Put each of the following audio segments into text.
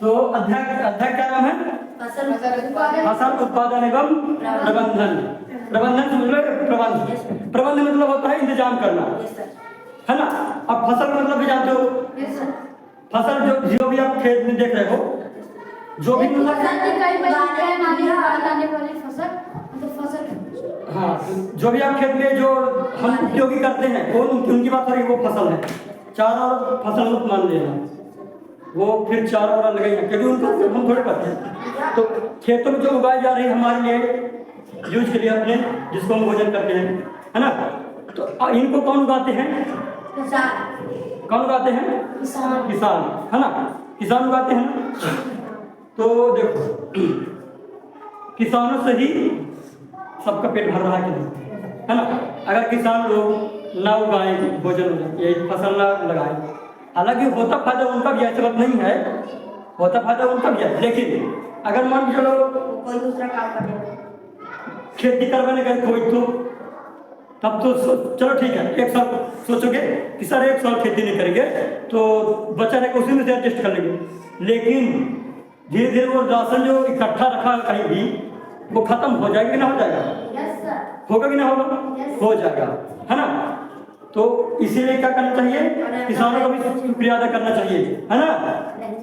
तो अध्याय अध्याय क्या नाम है? फसल उत्पादन एवं प्रबंधन। प्रबंधन समझ लो, प्रबंध प्रबंध मतलब होता है इंतजाम करना, है ना। अब फसल का मतलब भी जानते हो, फसल जो भी आप खेत में देख रहे हो, जो भी मतलब हाँ, जो भी आप खेत में जो हम उपयोगी करते हैं वो उनकी बात हो रही है, वो फसल है। चार और फसल मत मान लेना, वो फिर चार और अलग ही है, क्योंकि उनको हम थोड़े करते हैं। तो खेतों में जो उगाई जा रही है हमारे लिए यूज के लिए अपने, जिसको हम भोजन करते हैं, है ना। तो इनको कौन उगाते हैं? कौन उगाते हैं? किसान, है ना। किसान उगाते हैं। तो देखो, किसानों से ही सबका पेट भर रहा है कि नहीं, है ना। अगर किसान लोग ना उगाएं भोजन, ये फसल ना लगाएं, हालांकि होता फायदा उनका भी, ऐसा बात नहीं है, होता फायदा उनका भी है, लेकिन अगर मान के चलो कोई दूसरा काम करे, खेती करवाने गए कोई, तो तब तो चलो ठीक है, एक साल सोचोगे कि सर एक साल खेती नहीं करेंगे तो बचा रहेगा, उसी में से एडजस्ट कर लेंगे। लेकिन धीरे धीरे वो राशन जो इकट्ठा रखा कहीं भी, वो खत्म हो जाएगा कि ना हो जाएगा? होगा कि ना होगा? हो जाएगा, है ना। तो इसीलिए क्या करना चाहिए, किसानों का भी शुक्रिया अदा करना चाहिए, है ना,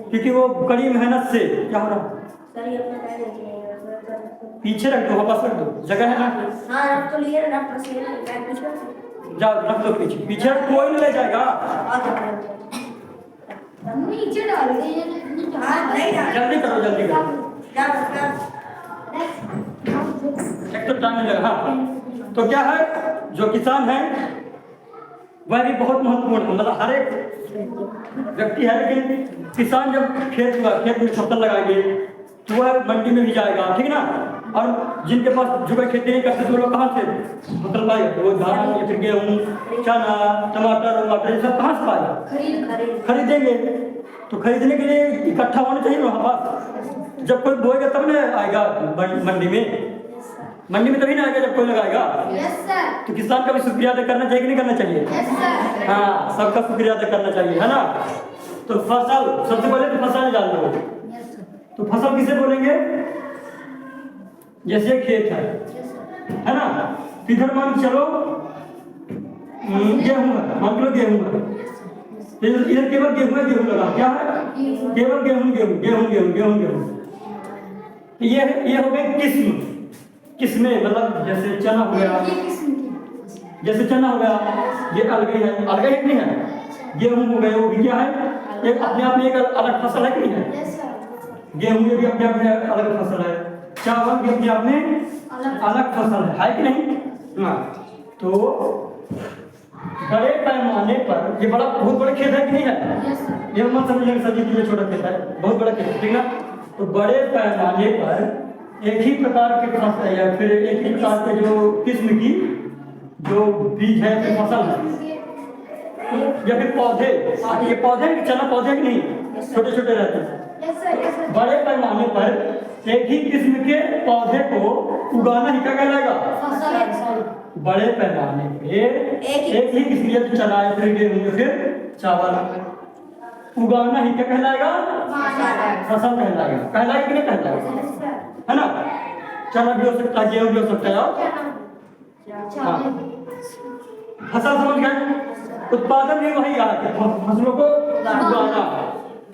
क्योंकि वो कड़ी मेहनत से क्या हो रहा, पीछे रख दो, वापस रख दो, जगह है ना। हाँ रख तो लिए, रख बस ये जाओ रख दो पीछे, पीछे कोई नहीं ले जाएगा, नीचे डाल दे, जल्दी करो जल्दी करो, एक तो टाइम लगा। हाँ, तो क्या है, जो किसान है वह भी बहुत महत्वपूर्ण है, मतलब हर एक व्यक्ति है, लेकिन किसान जब खेत में फसल लगाएंगे तो वह मंडी में भी जाएगा, ठीक ना। और जिनके पास जो खेती नहीं करते तो लोग कहाँ से फसल पाएगा? तो वो धान या फिर गेहूँ, चना, टमाटर ये सब कहाँ से पाएगा? खरीदेंगे। तो खरीदने के लिए इकट्ठा होना चाहिए वहाँ पास, जब कोई बोएगा तब ना आएगा मंडी में, मंडी में तभी ना आएगा जब कोई लगाएगा। तो किसान का भी शुक्रिया अदा करना चाहिए कि नहीं करना चाहिए? हाँ, सबका शुक्रिया अदा करना चाहिए, है ना। तो फसल, सबसे पहले तो फसल जान लो, तो फसल किसे बोलेंगे? जैसे खेत है ना, इधर मान चलो गेहूं है, मान लो गेहूं है, इधर केवल गेहूं लगा, क्या है? केवल गेहूं। ये हो गए किस्में, मतलब जैसे चना हो गया, ये अलग ही नहीं है। गेहूं हो गए, वो भी क्या है, एक अपने आप में एक अलग फसल है कि नहीं है? गेहूं में भी अपने आप में अलग फसल है, चावल भी अपने आप में अलग फसल है कि नहीं? हाँ, तो बड़े पैमाने पर ये बहुत बड़े खेत है कि नहीं है? ये मत समझिए सभी के लिए छोटा खेत है, बहुत बड़ा खेत है, ठीक ना। तो बड़े पैमाने पर एक ही प्रकार के फसल या फिर एक ही प्रकार के जो किस्म की जो बीज है, फिर फसल है या फिर पौधे, ये पौधे चना पौधे की नहीं, छोटे छोटे रहते हैं। बड़े पैमाने पर एक ही किस्म के पौधे को उगाना ही क्या कहलाएगा? बड़े पैमाने पे एक ही किस्म के चना या फिर गेहूं या फिर चावल उगाना ही क्या कहलाएगा? फसल कहलाएगा। कहलाएगा कि नहीं कहलाएगा? है ना। चना भी हो सकता है, गेहूं भी हो सकता है। हाँ, फसल समझ गए। उत्पादन भी वही आ गया, फसलों को उगाना,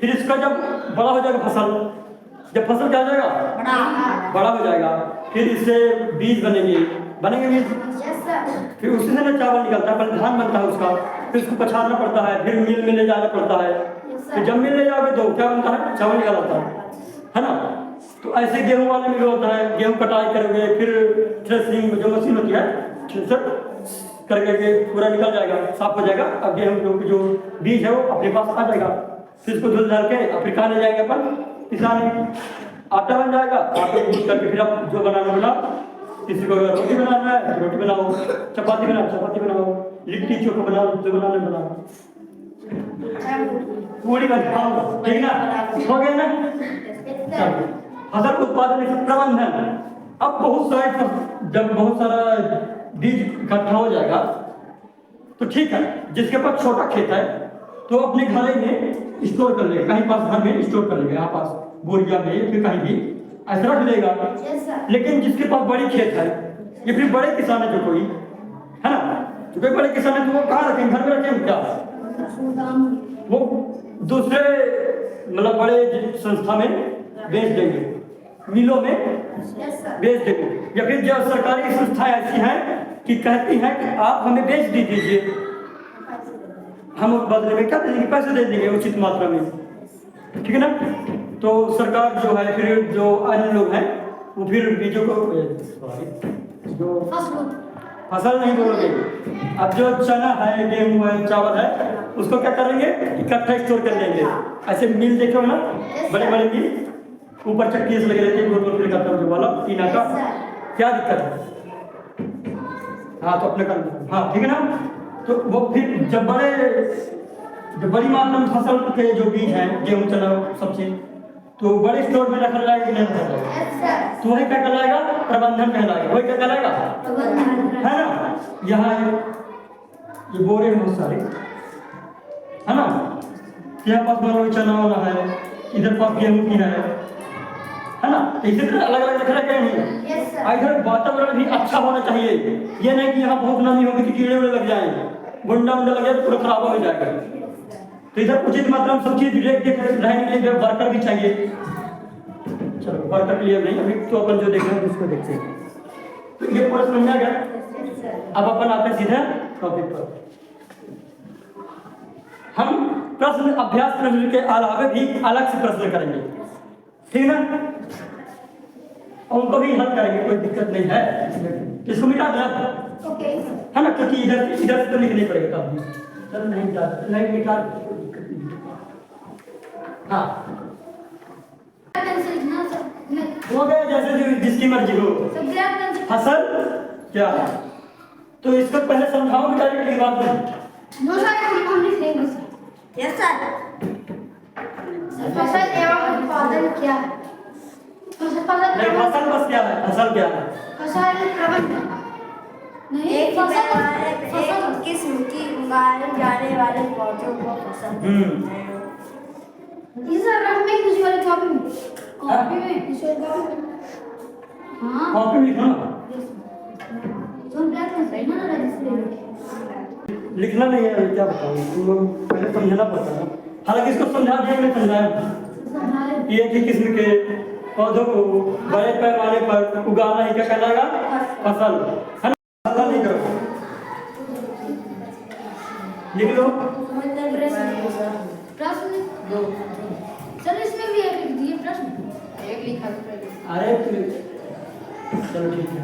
फिर इसका जब बड़ा हो जाएगा फसल, जब फसल क्या हो जाएगा? बड़ा हो जाएगा, फिर इससे बीज बनेंगे बीज, फिर उसी से ना चावल निकलता है, पहले धान बनता है उसका, फिर उसको पछाड़ना पड़ता है, फिर मिल में ले जाना पड़ता है, फिर जब मिल ले जाओगे तो क्या बनता है? चावल निकलता है ना। तो ऐसे गेहूं वाले में भी होता है, गेहूं कटाई करोगे, फिर थ्रेसिंग जो मशीन होती है थ्रेसर करके पूरा निकल जाएगा, साफ हो जाएगा। अब गेहूं जो बीज है वो अपने पास आ जाएगा, फिर इसको धुल धाल के अफ्रीका ले जाएंगे अपन किसान, आटा बन जाएगा। आटे को करके फिर आप जो बनाना बनाओ, किसी को अगर रोटी बनाना है तो रोटी बनाओ, चपाती बनाओ, लिट्टी चोखा बनाओ, जो बनाना बनाओ, पूरी बनाओ, ठीक ना, हो गया ना। फसल उत्पादन प्रबंधन। अब जब बहुत सारा बीज इकट्ठा हो जाएगा तो ठीक है, जिसके पास छोटा खेत है तो अपने घर में स्टोर कर लेगा, कहीं पास घर में स्टोर कर लेगा, यहाँ पास बोरिया में या फिर कहीं भी ऐसा रख लेगा। Yes sir. लेकिन जिसके पास बड़ी खेत है या फिर बड़े किसान है जो कोई है ना, जो कोई बड़े किसान है तो वो कहाँ रखेंगे, घर में रखेंगे क्या, वो दूसरे मतलब बड़े संस्था में बेच देंगे, मिलों में यस सर। बेच देंगे, या फिर जो सरकारी संस्थाएं ऐसी हैं कि कहती हैं कि आप हमें बेच दीजिए, हम बदले में क्या दे देंगे, पैसे दे देंगे उचित मात्रा में, ठीक है ना। तो सरकार जो है फिर जो अन्य लोग हैं वो फिर बीजों को जो फसल नहीं बोलोगे, अब जो चना है, गेहूं है, चावल है, उसको क्या करेंगे, इकट्ठा स्टोर कर लेंगे। ऐसे मिल देखे हो ना, बड़े बड़े मिल, ऊपर चक्की से लगे रहते हैं, गोल गोल का जो वाला टीना का, क्या दिक्कत है। हाँ तो अपने कर, हाँ ठीक है ना। तो वो फिर जब बड़ी मात्रा में फसल के जो बीज हैं, गेहूं, चना, सब चीज, तो बड़े स्टोर में रखा जाएगा कि नहीं रखा जाएगा, तो वही क्या कहलाएगा, प्रबंधन कहलाएगा, वही क्या कहलाएगा, है ना। यहाँ ये बोरे हैं बहुत सारे, है ना, यहाँ पास मान लो चना वाला है, इधर पास गेहूं की है ना, तो इसी तरह अलग अलग रखना क्या नहीं। इधर वातावरण भी अच्छा होना चाहिए, ये नहीं कि यहाँ बहुत नमी होगी तो कीड़े उड़े लग जाएंगे, गुंडा उंडा लग जाए तो पूरा खराब हो जाएगा। तो इधर उचित मात्रा में सब चीज देख रहने के लिए वर्कर भी चाहिए। चलो वर्कर क्लियर नहीं, अभी तो अपन जो देख रहे हैं उसको देखते हैं, तो ये पूरा समझ आ गया। अब अपन आते हैं सीधे टॉपिक पर। हम प्रश्न अभ्यास प्रश्न के अलावा भी अलग से प्रश्न करेंगे, ठीक है ना, और उनको भी हल करेंगे, कोई दिक्कत नहीं है। इसको मिटा देना, ओके है ना, क्योंकि इधर से तो लिखने पड़ेगा तब चल नहीं मिटा, हाँ हो गया, जैसे जिसकी मर्जी हो। फसल क्या है, तो इसको पहले समझाओ डायरेक्टली बात में। Yes sir. फसल एवं उत्पादन क्या है? नहीं, फसल बस क्या है, फसल क्या है, फसल प्रबंधन नहीं, एक किस्म की उगाए जाने वाले पौधों को फसल। इस में किसी वाले कॉपी में किसी वाले कॉपी में, हाँ कॉपी में लिखो ना, तुम क्या कर रहे हो ना, रजिस्टर लिखना नहीं है, क्या बताऊँ, तुम पहले समझना पड़ता है। हालांकि इसको समझा दिया, मैं समझाया ये कि किस्म के पौधों को बड़े पैमाने पर उगाना ही क्या कहलाएगा, फसल, है ना। फसल नहीं करो, लिख लो प्रश्न सर, इसमें भी एक लिख दिए प्रश्न, एक लिखा। अरे चलो ठीक है।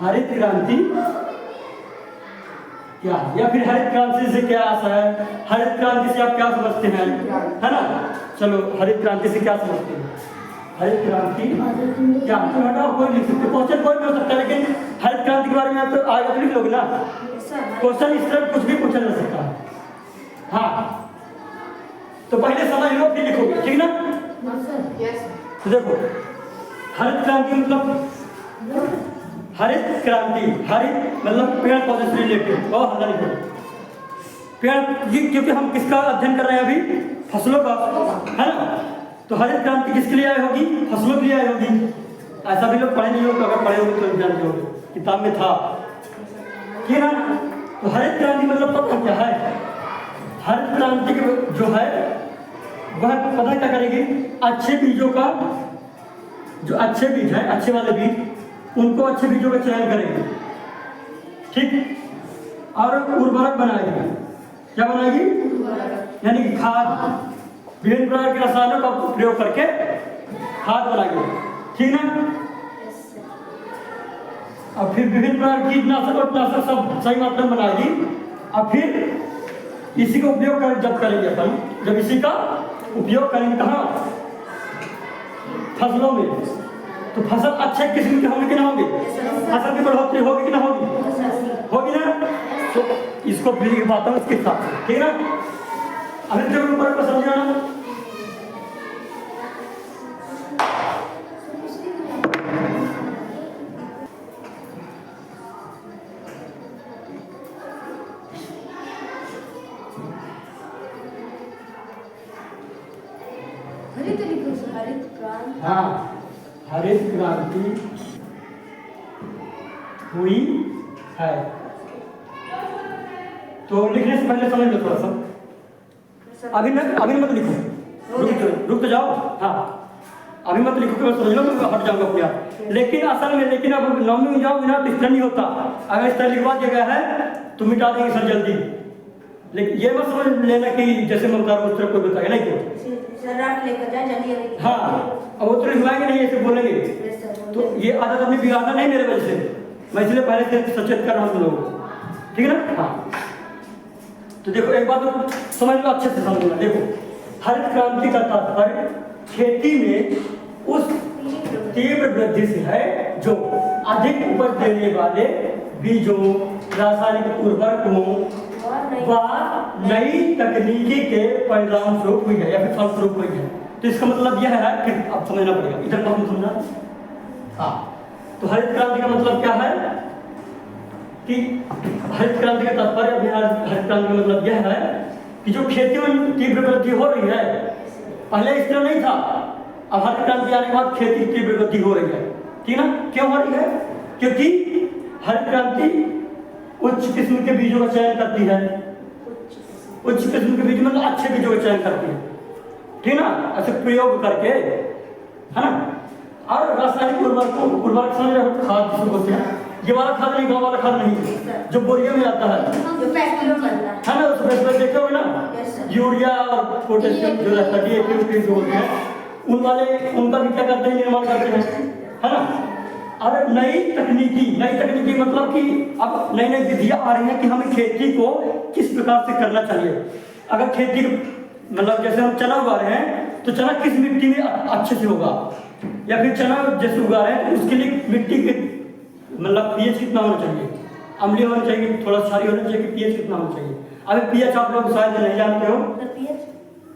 हरित क्रांति क्या, या फिर हरित क्रांति से क्या आशा है, हरित क्रांति से आप क्या समझते हैं, है ना। चलो हरित क्रांति से क्या समझते हैं, हरित क्रांति क्या, तो हटाओ, कोई लिख सकते, क्वेश्चन कोई भी हो सकता है, लेकिन हरित क्रांति के बारे में आप तो आगे तो लिख लोगे ना, क्वेश्चन इस तरह कुछ भी पूछा जा सकता है। हाँ तो पहले समझ लो फिर लिखोगे, ठीक ना। तो देखो हरित क्रांति मतलब, हरित क्रांति, हरित मतलब पेड़ पौधे से रिलेटेड, और हल्ला लिखो पेड़, क्योंकि हम किसका अध्ययन कर रहे हैं अभी, फसलों का, है ना। तो हरित क्रांति किसके लिए आई होगी, फसलों के लिए आई होगी। ऐसा भी लोग पढ़े नहीं होगा, अगर पढ़े होंगे तो जानते होंगे, किताब में था, ठीक है ना। तो हरित क्रांति मतलब पता क्या है, हरित क्रांति जो है वह पता क्या करेगी, अच्छे बीजों का, जो अच्छे बीज हैं, अच्छे वाले बीज, उनको अच्छे बीजों का चयन करेगी, ठीक, और उर्वरक बनाएगी। क्या बनाएगी, यानी कि खाद, विभिन्न प्रकार के रसायनों का प्रयोग करके खाद बनाएगी, ठीक ना। और फिर विभिन्न प्रकार कीटनाशक और कीटनाशक सब सही मात्रा में बनाएगी, और फिर इसी का उपयोग कर जब करेंगे अपन, जब इसी का उपयोग करेंगे कहाँ, फसलों में, तो फसल अच्छे किस्म के होंगे कि ना होगी, फसल की बढ़ोतरी होगी कि ना होगी, होगी ना। तो इसको भी बात है उसके साथ, ठीक है ना। अभी जब ऊपर को समझ आना, हरित लिखो सर, हरित क्रांति। हाँ, हरित क्रांति हुई है। तो लिखने से पहले समझ लो थोड़ा सा। अभी मत लिखो, रुक तो जाओ। हाँ, अभी मत लिखो कि समझ लो, मैं हट जाऊंगा अपने आप। लेकिन असल में अब नौवीं में जाओ बिना तो इस तरह नहीं होता। अगर इस तरह लिखवा दिया गया है तो मिटा देंगे सर जल्दी। लेकिन ये मत समझ लेना कि जैसे मैं बता रहा हूँ उस तरह कोई बताएगा नहीं तो सर आप लेकर जाए जल्दी। हाँ, अब वो तो लिखवाएंगे नहीं, ऐसे बोलेंगे। तो ये आदत अपनी बिगाड़ना नहीं मेरे वजह से, मैं इसलिए पहले से सचेत कर रहा हूँ तुम लोगों को, ठीक है ना। हाँ, तो देखो एक बात तो समझ लो, अच्छे से समझना। देखो, हरित क्रांति का तात्पर्य खेती में उस तीव्र वृद्धि से है जो अधिक उपज देने वाले बीजों, रासायनिक उर्वरकों व नई तकनीकी के परिणाम स्वरूप हुई है या फिर फलस्वरूप हुई है। तो इसका मतलब यह है कि अब समझना पड़ेगा, इधर बात में समझना। हाँ, तो हरित क्रांति का मतलब क्या है कि हरित क्रांति का तात्पर्य, हरित क्रांति का मतलब यह है कि जो खेती में तीव्र वृद्धि हो रही है, पहले इस तरह नहीं था। अब हरित क्रांति आने के बाद खेती की तीव्र वृद्धि हो रही है, ठीक है ना। क्यों हो रही है? क्योंकि हरित क्रांति उच्च किस्म के बीजों का चयन करती है। उच्च किस्म के बीज मतलब अच्छे बीजों का चयन करती है, ठीक है ना, ऐसे प्रयोग करके, है ना। और रासायनिक उर्वरक समझ रहे हो, खाद जिसको बोलते हैं, ये वाला खाद नहीं, गाँव वाला खाद नहीं, जो बोरिया में आता है, है ना। उसमें देखे होगे ना, यूरिया और पोटेशियम जो रहता है, DAP जो होते हैं, उन वाले उनका भी क्या करते हैं, निर्माण करते हैं, है ना। और नई तकनीकी मतलब कि अब नई विधियां आ रही हैं कि हमें खेती को किस प्रकार से करना चाहिए। अगर खेती मतलब जैसे हम चना उगा रहे हैं तो चना किस मिट्टी में अच्छे से होगा, या फिर चना जैसे उगा रहे हैं तो उसके लिए मिट्टी के मतलब पीएच कितना होना चाहिए, अम्लीय होना चाहिए, थोड़ा क्षारीय होना चाहिए, पीएच कितना होना चाहिए। अगर पीएच आप लोग शायद नहीं जानते हो,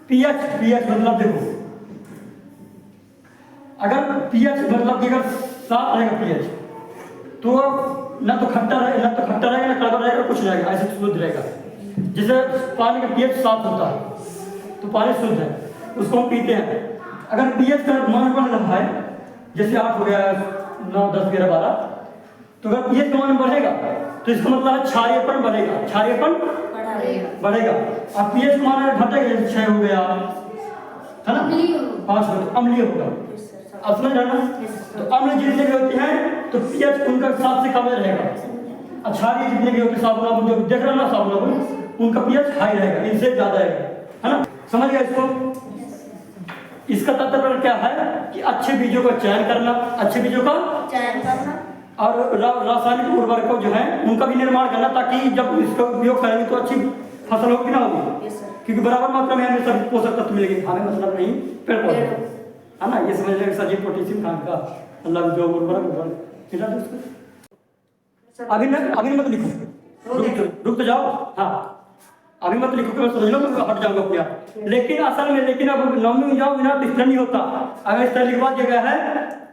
पीएच मतलब देखो, अगर पीएच मतलब कि अगर साफ रहेगा पीएच तो ना तो खट्टा रहेगा ना कड़वा रहेगा, कुछ रहेगा, ऐसे शुद्ध रहेगा। जैसे पानी का पीएच साफ होता है तो पानी शुद्ध है, उसको हम पीते हैं। अगर पीएच का मान बढ़ रहा है, जैसे 8 हो गया, 9, 10, 11, 12, तो अगर पीएच का मान बढ़ेगा तो इसका मतलब है क्षारीयपन बढ़ेगा। अब पीएच का मान घटेगा, जैसे 6 हो गया, है ना, 5 हो गया, अम्लीय होगा। अब समझ रहे ना। तो अम्ल जितने भी होते हैं तो पीएच उनका 7 से कम रहेगा। क्षारीय जितने भी होते हैं, साबुन जो देख रहे हो ना, साबुन उनका पीएच हाई रहेगा, इनसे ज्यादा है ना। समझ गया इसको। इसका तात्पर्य क्या है कि अच्छे बीजों का चयन करना, और रासायनिक उर्वरकों जो है उनका भी निर्माण करना, ताकि जब इसका उपयोग करेंगे तो अच्छी फसल होगी ना होगी, क्योंकि बराबर मात्रा में हमें सभी पोषक तत्व मिलेंगे, हमें मतलब नहीं पेड़ पौधे, है ना। ये समझ लेंगे सजीव पोटेशियम खाद का मतलब जो उर्वरक खिला दो उसको। अभी मत लिखो, रुक तो जाओ। हाँ, अभी मत लिखो कि समझ लो, मैं हट जाऊंगा अपने आप। लेकिन असल में अब नौवीं में जाओ बिना तो इस तरह नहीं होता। अगर इस तरह लिखवा दिया गया है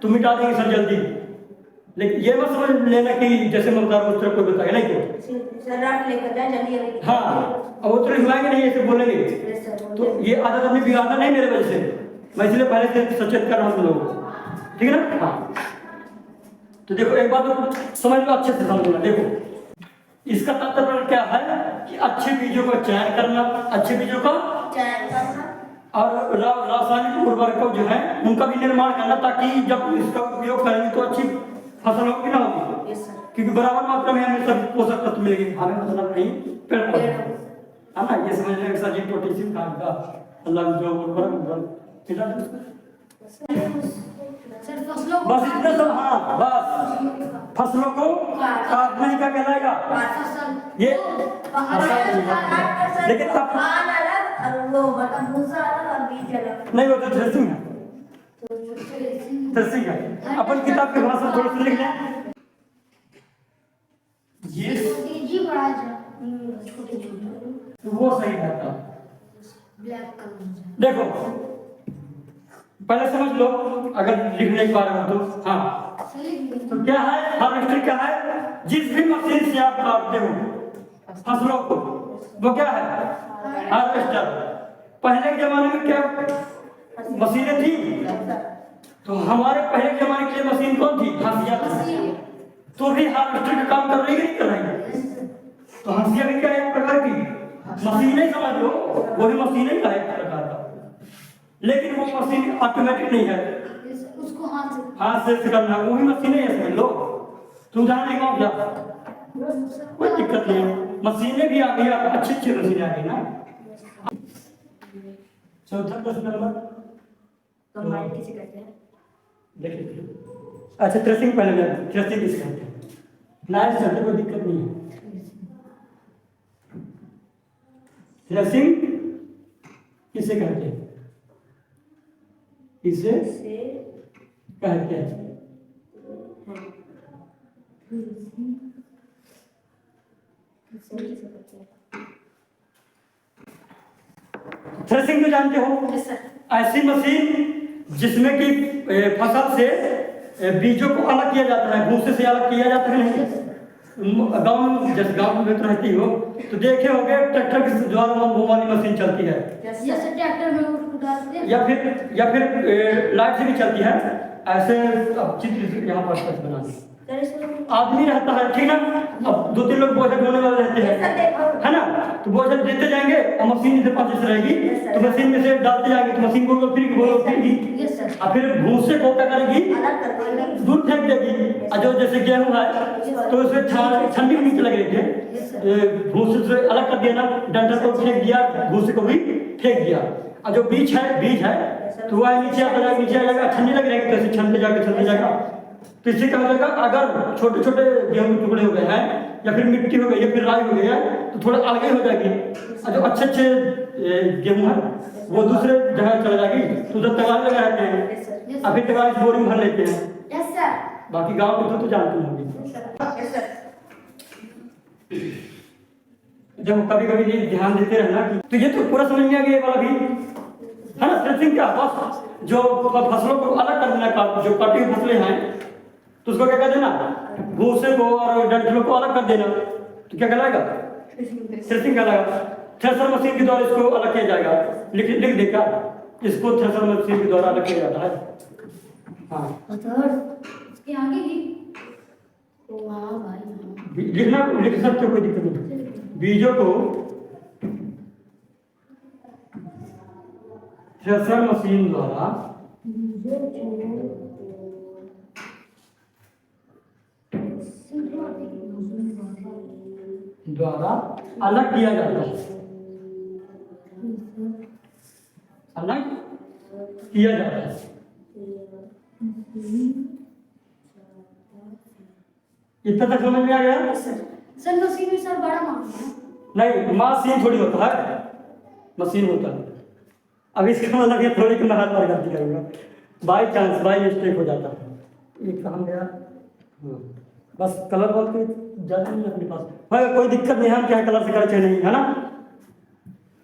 तो मिटा देंगे सर जल्दी। लेकिन ये मत समझ लेना कि जैसे मैं बता रहा हूँ उस तरह कोई बताएगा नहीं तो सर आप लेकर जाए जल्दी। हाँ, अब वो तो लिखवाएंगे नहीं, ऐसे बोलेंगे। तो ये आदत अपनी बिगाड़ना नहीं मेरे वजह से, मैं इसलिए पहले से सचेत कर रहा हूँ तुम लोगों को, ठीक है ना। हाँ, तो देखो एक बात तो समझ लो, अच्छे से समझना। देखो, इसका तात्पर्य क्या है कि अच्छे बीजों का चयन करना, और रासायनिक उर्वरकों जो है उनका भी निर्माण करना, ताकि जब इसका उपयोग करेंगे तो अच्छी फसल होगी ना होगी, क्योंकि बराबर मात्रा में हमें सभी पोषक तत्व मिलेंगे, हमें मतलब नहीं पेड़ पौधे, है ना। ये समझ लेंगे सजीव पोटेशियम खाद का मतलब जो उर्वरक खिला दो उसको। बस इतना सब। हाँ, बस फसलों को काटने का कहलाएगा ये। लेकिन नहीं, वो तो थ्रेसिंग है। अपन किताब के भाषा थोड़ी सी लिख लें। ये वो सही रहता। देखो पहले समझ लो, अगर लिख नहीं पा रहे हो तो। हाँ, तो क्या है हार्वेस्टर? क्या है? जिस भी मशीन से आप काटते हो फसलों को, वो क्या है? हार्वेस्टर। पहले के जमाने में क्या मशीनें थी। तो हमारे पहले के जमाने की मशीन कौन थी? हंसिया थी। तो भी हार्वेस्टर का काम कर रही है कि नहीं कर रही है? तो हंसिया भी क्या है? एक प्रकार की मशीन ही समझ लो, वो भी मशीन ही का एक प्रकार का, लेकिन वो मशीन ऑटोमेटिक नहीं है, उसको हाथ से करना, वो भी मशीन ही है समझ लो। तुम जान नहीं क्या? कोई दिक्कत नहीं है, मशीनें भी आ गई, अच्छी अच्छी मशीनें आ गई ना। चौथा प्रश्न नंबर कंबाइन किसे कहते हैं? देखिए, अच्छा थ्रेसिंग पहले मैं थ्रेसिंग किसे कहते हैं? लाइट चलते कोई दिक्कत नहीं है। थ्रेसिंग किसे कहते हैं? किसे कहते हैं? थ्रेसिंग तो जानते हो, ऐसी मशीन जिसमें कि फसल से बीजों को अलग किया जाता है, भूसे से अलग किया जाता है। नहीं गांव में, जैसे गांव में रहती हो तो देखे होंगे ट्रैक्टर के द्वारा वो वाली मशीन चलती है, जैसे ट्रैक्टर में उसको डालते हैं, या फिर लाइट से भी चलती है। ऐसे अब चित्र यहाँ पर बना दी, आदमी रहता है ठीक ना, अब 2-3 लोग बोझ ढोने वाले रहते हैं, है ना, तो बोझ देते जाएंगे और मशीन इधर पास रहेगी, तो मशीन में से डालते जाएंगे, तो मशीन गोल फिरेगी और फिर भूसे को क्या करेगी? दूर फेंक देगी। और जो जैसे गेहूं है तो उसमें ठंडी भी नीचे लग रही थी, भूसे से अलग कर दिया ना, डंडा को फेंक दिया, भूसे को भी फेंक दिया, और जो बीज है तो वह नीचे आ जाएगा, ठंडी लग रहेगी, तो छनते जाएगा। तो इससे क्या हो जाएगा? अगर छोटे छोटे गेहूं के टुकड़े हो गए हैं, या फिर मिट्टी हो गई, या फिर राई हो गई है, तो थोड़ा अलग हो जाएगी, और जो अच्छे गेहूं है वो दूसरे जगह चले जाएगी, तो उधर तगाड़ लगा रहते हैं, अभी तगाड़ से बोरी में भर लेते हैं। बाकी गांव में तो जानते होंगे। जब कभी ये ध्यान देते रहना कि, तो ये तो पूरा समझ में आ गया वाला भी है ना। थ्रेसिंग क्या? बस जो फसलों को अलग कर देना, जो कटी हुई फसलें हैं तो उसको क्या कर देना? भूसे को और डंठलों को अलग कर देना, तो क्या कहलाएगा? थ्रेसिंग कहलाएगा। थ्रेसर मशीन के द्वारा इसको अलग किया जाएगा। लिख दे क्या? इसको थ्रेसर मशीन के द्वारा अलग किया जाता है। हाँ, इसके आगे ही वाह भाई, लिख सकते हो, कोई दिक्कत नहीं। बीजों को थ्रेसर मशीन द्वारा अलग किया जाता है, अलग किया जाता है। इतना तक समझ में आ गया? सर मशीन में सर बड़ा मामला है। नहीं, मशीन थोड़ी होता है, मशीन होता है। अब इसका मतलब ये थोड़ी कि मैं हाथ पर गलती करूँगा, बाई चांस बाई मिस्टेक हो जाता है। ये कहाँ गया? हाँ, बस कलर बहुत ज़्यादा नहीं अपने पास, भाई कोई दिक्कत नहीं है, क्या कलर से करे चाहे नहीं, है ना।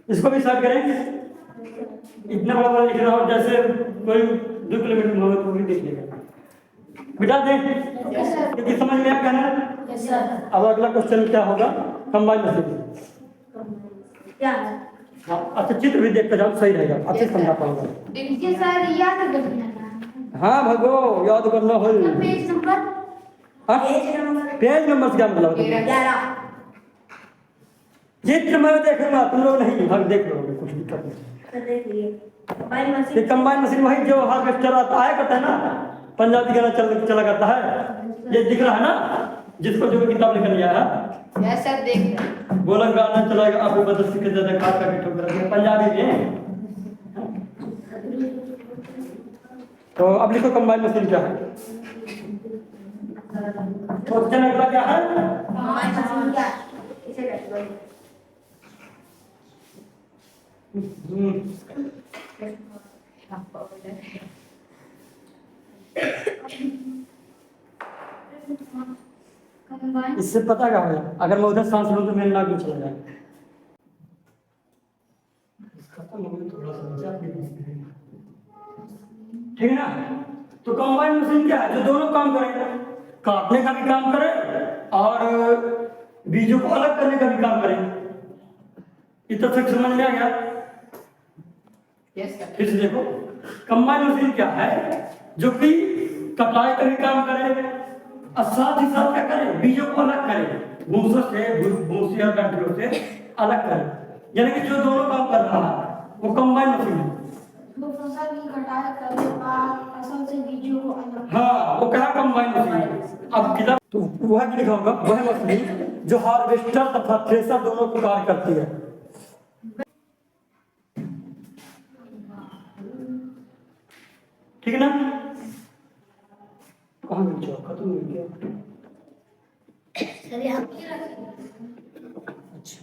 इसको भी स्टार्ट करें। इतना बड़ा लिख रहा हो, जैसे कोई 2 किलोमीटर में होगा तो भी देख लेगा। बिठा दें क्योंकि समझ में आ गया ना। अब अगला क्वेश्चन क्या होगा? कंबाइन मशीन क्या है? हाँ, अच्छा चित्र भी देखते जाओ, सही रहेगा, अच्छे समझा पाऊंगा। देखिए सर, याद करना। हाँ भगो, याद करना हो। पेज नंबर, हाँ, पेज नंबर से क्या मतलब? 11। चित्र मैं देखूंगा, तुम लोग नहीं, हम देख लोगे, कुछ दिक्कत नहीं। देखिए कंबाइन मशीन वही जो हार्वेस्टर आता है, कहता है ना, पंजाबी गाना चला करता है, ये दिख रहा है ना, जिसको जो किताब लेकर लिया है, सर देख रहे बोला गाना चलाएगा, आपको बदल सीखे ज्यादा खास का बिठो कर पंजाबी में। तो अब लिखो कंबाइन मशीन क्या है। क्वेश्चन अगला क्या है? कंबाइन मशीन क्या है? इसे कैसे बोलें? इससे पता क्या होगा? अगर मैं उधर सांस लूं तो मेरे नाक में चला जाए। ठीक है ना। तो कंबाइन मशीन क्या है? जो दोनों काम करे, काटने का भी काम करे और बीजों को अलग करने का भी काम करे। इतना तक समझ में आ गया? Yes sir. फिर से देखो, कंबाइन मशीन क्या है? जो कि कटाई का भी काम करे और साथ ही साथ क्या करे, बीजों को अलग करे, भूसों से, भूसी और डंठलों से अलग करे। यानी कि जो दोनों काम कर रहा है वो कंबाइन मशीन है। वो फसल की कटाई करने के बाद फसल से बीजों को अलग। हाँ, वो कहा कंबाइन मशीन। अब किधर तो वह भी लिखा होगा, वह मशीन जो हार्वेस्टर तथा थ्रेसर दोनों को कार्य करती है। ठीक है ना? कहाँ गई जो खत्म हो गया? सर यहाँ पे अच्छा,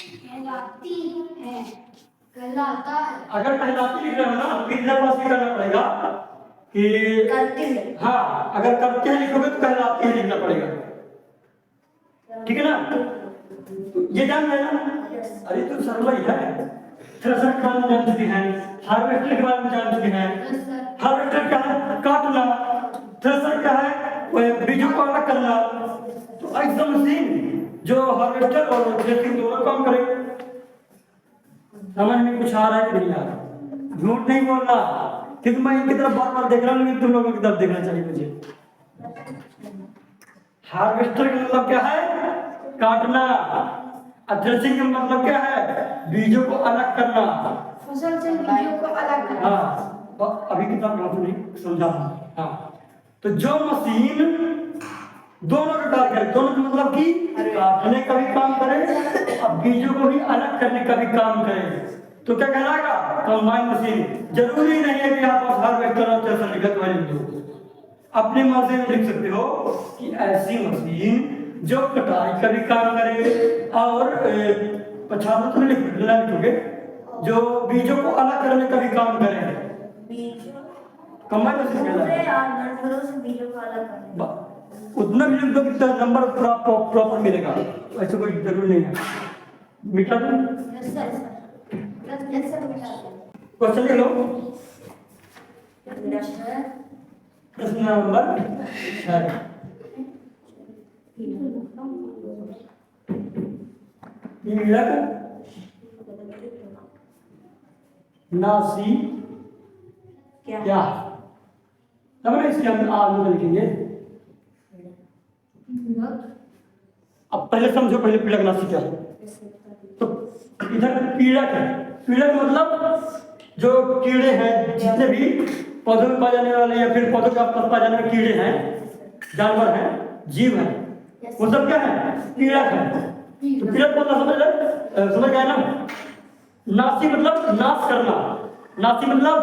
कहलाती है, कहलाता है। अगर कहलाती लिख रहे हो ना तो इधर पास भी करना पड़ेगा कि करती है। हाँ, अगर करते हैं लिखोगे तो कहलाती है लिखना पड़ेगा। ठीक है ना? तो ये जान लेना। अरे तो सरल ही है। थ्रेसर के बारे में जान चुके हैं, हार्वेस्टर के बारे में जान चुके हैं। हार्वेस्टर क्या है? काटना। थ्रेसर क्या है? वो बीजों को अलग करना। तो ऐसा मशीन जो हार्वेस्टर और थ्रेसिंग दोनों काम करे। समझ में कुछ आ रहा है कि नहीं आ रहा? झूठ नहीं बोलना, क्योंकि मैं इनकी तरफ बार बार देख रहा हूँ, लेकिन तुम लोगों की तरफ देखना चाहिए मुझे। हार्वेस्टर का मतलब क्या है? काटना। थ्रेसिंग का मतलब क्या है? बीजों को अलग करना। फसल से बीजों को अलग करना। हाँ, तो अभी किताब में नहीं समझा। हाँ, तो जो मशीन दोनों का कार्य करे, दोनों का मतलब कि काटने का भी काम करे और बीजों को भी अलग करने का भी काम करे, तो क्या कहलाएगा? Combine machine. जरूरी नहीं है कि आप हार्वेस्टर और थ्रेसर लिखत हुआ लिख दो, अपने मन से लिख सकते हो कि ऐसी मशीन जो कटाई का भी काम करे और पछाड़ तो लिखोगे, जो बीजों को अलग करने का भी काम करे। कंबाइन मशीन कहलाएगा। बीजों को अलग करना। उतना भी लिख दो कि नंबर प्रॉपर मिलेगा, ऐसा कोई जरूरी नहीं है। मिटा दो। Yes sir. यस सर बेटा। क्वेश्चन लिख लो। प्रश्न नंबर 6। पीड़क नासी क्या? समझ इसके हम आगे लिखेंगे। अब पहले समझो, पहले पीड़क नासी क्या है। तो इधर पीड़क है। पीड़क मतलब जो कीड़े हैं, जितने भी पौधों में पाए जाने वाले या फिर पौधों के आसपास पाए जाने वाले कीड़े हैं, जानवर हैं, जीव हैं, वो सब क्या है? पीड़क है। तो पीड़क मतलब समझ गए ना? नासी मतलब नाश करना। नासी मतलब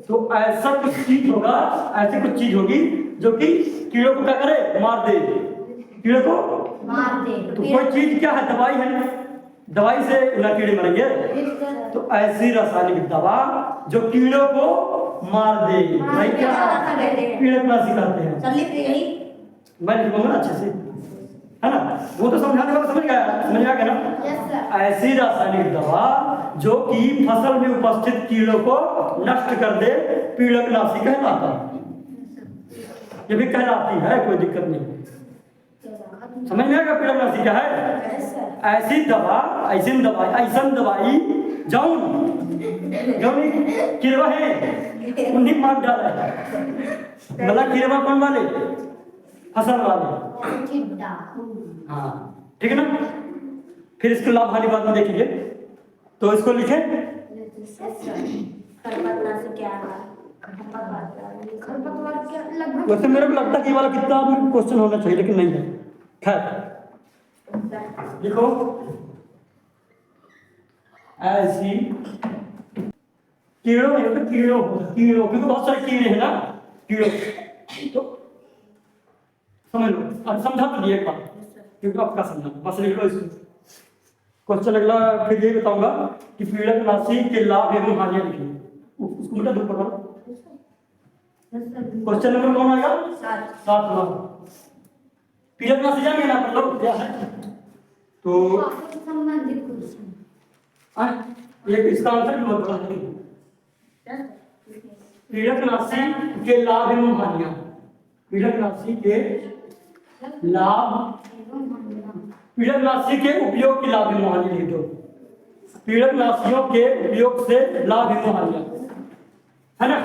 तो ऐसा कुछ चीज होगा, ऐसी कुछ चीज होगी जो कि कीड़ों को क्या करे? मार दे। कीड़ों को मार दे। तो कोई चीज क्या है? दवाई है। दवाई से ना कीड़े मरेंगे। तो ऐसी रासायनिक दवा जो कीड़ों को मार दे, भाई क्या कीड़कनाशी कहते हैं। मैं लिखूंगा ना अच्छे से, है ना? वो तो समझाने वाला समझ गया ना? ऐसी रासायनिक दवा जो कि फसल में उपस्थित कीड़ों को नष्ट कर दे, पीड़कनाशी कहलाता है। ये भी कहलाती है, कोई दिक्कत नहीं। समझ में आएगा पीड़कनाशी क्या है? ऐसी दवा, ऐसी दवाई जौन कीड़वा है उन्हीं मार डाला है। मतलब कीड़वा कौन वाले? फसल वाले। हाँ, ठीक है ना? फिर इसको लाभ हानि बाद में देखेंगे, तो इसको लिखे। वैसे मेरे को लगता है कि ये वाला कितना क्वेश्चन होना चाहिए, लेकिन नहीं है। खैर लिखो, ऐसी कीड़ों क्योंकि बहुत सारे कीड़े हैं ना, कीड़ों। तो समझ लो, अब समझा तो दिए एक बार, क्योंकि आपका समझा, बस लिख लो इसको। क्वेश्चन अगला फिर यही बताऊंगा कि पीड़कनाशी के लाभ एवं हानियां लिखिए। उसको बेटा दो पढ़ो। क्वेश्चन नंबर कौन आएगा? 7। पीड़कनाशी जानेंगे ना अपन लोग क्या है? तो संबंधित क्वेश्चन ये इसका आंसर भी बहुत बड़ा है। पीड़कनाशी के लाभ एवं हानियां। पीड़कनाशी के लाभ, पीड़कनाशी के उपयोग के लाभ एवं हानि लिख दो। पीड़क राशियों के उपयोग से लाभ एवं हानियां, है ना।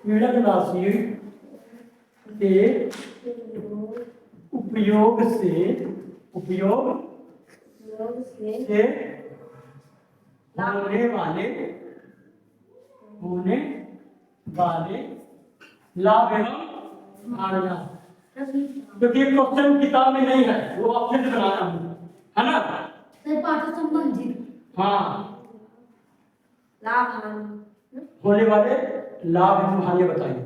पीड़क राशि के उपयोग से होने वाले लाभ एवं हानियां, क्योंकि ये क्वेश्चन किताब में नहीं है, वो अपने से बनाया हूँ, है ना। पाठ संबंधित हाँ, लाभ हानि होने वाले लाभ एवं हानि बताइए।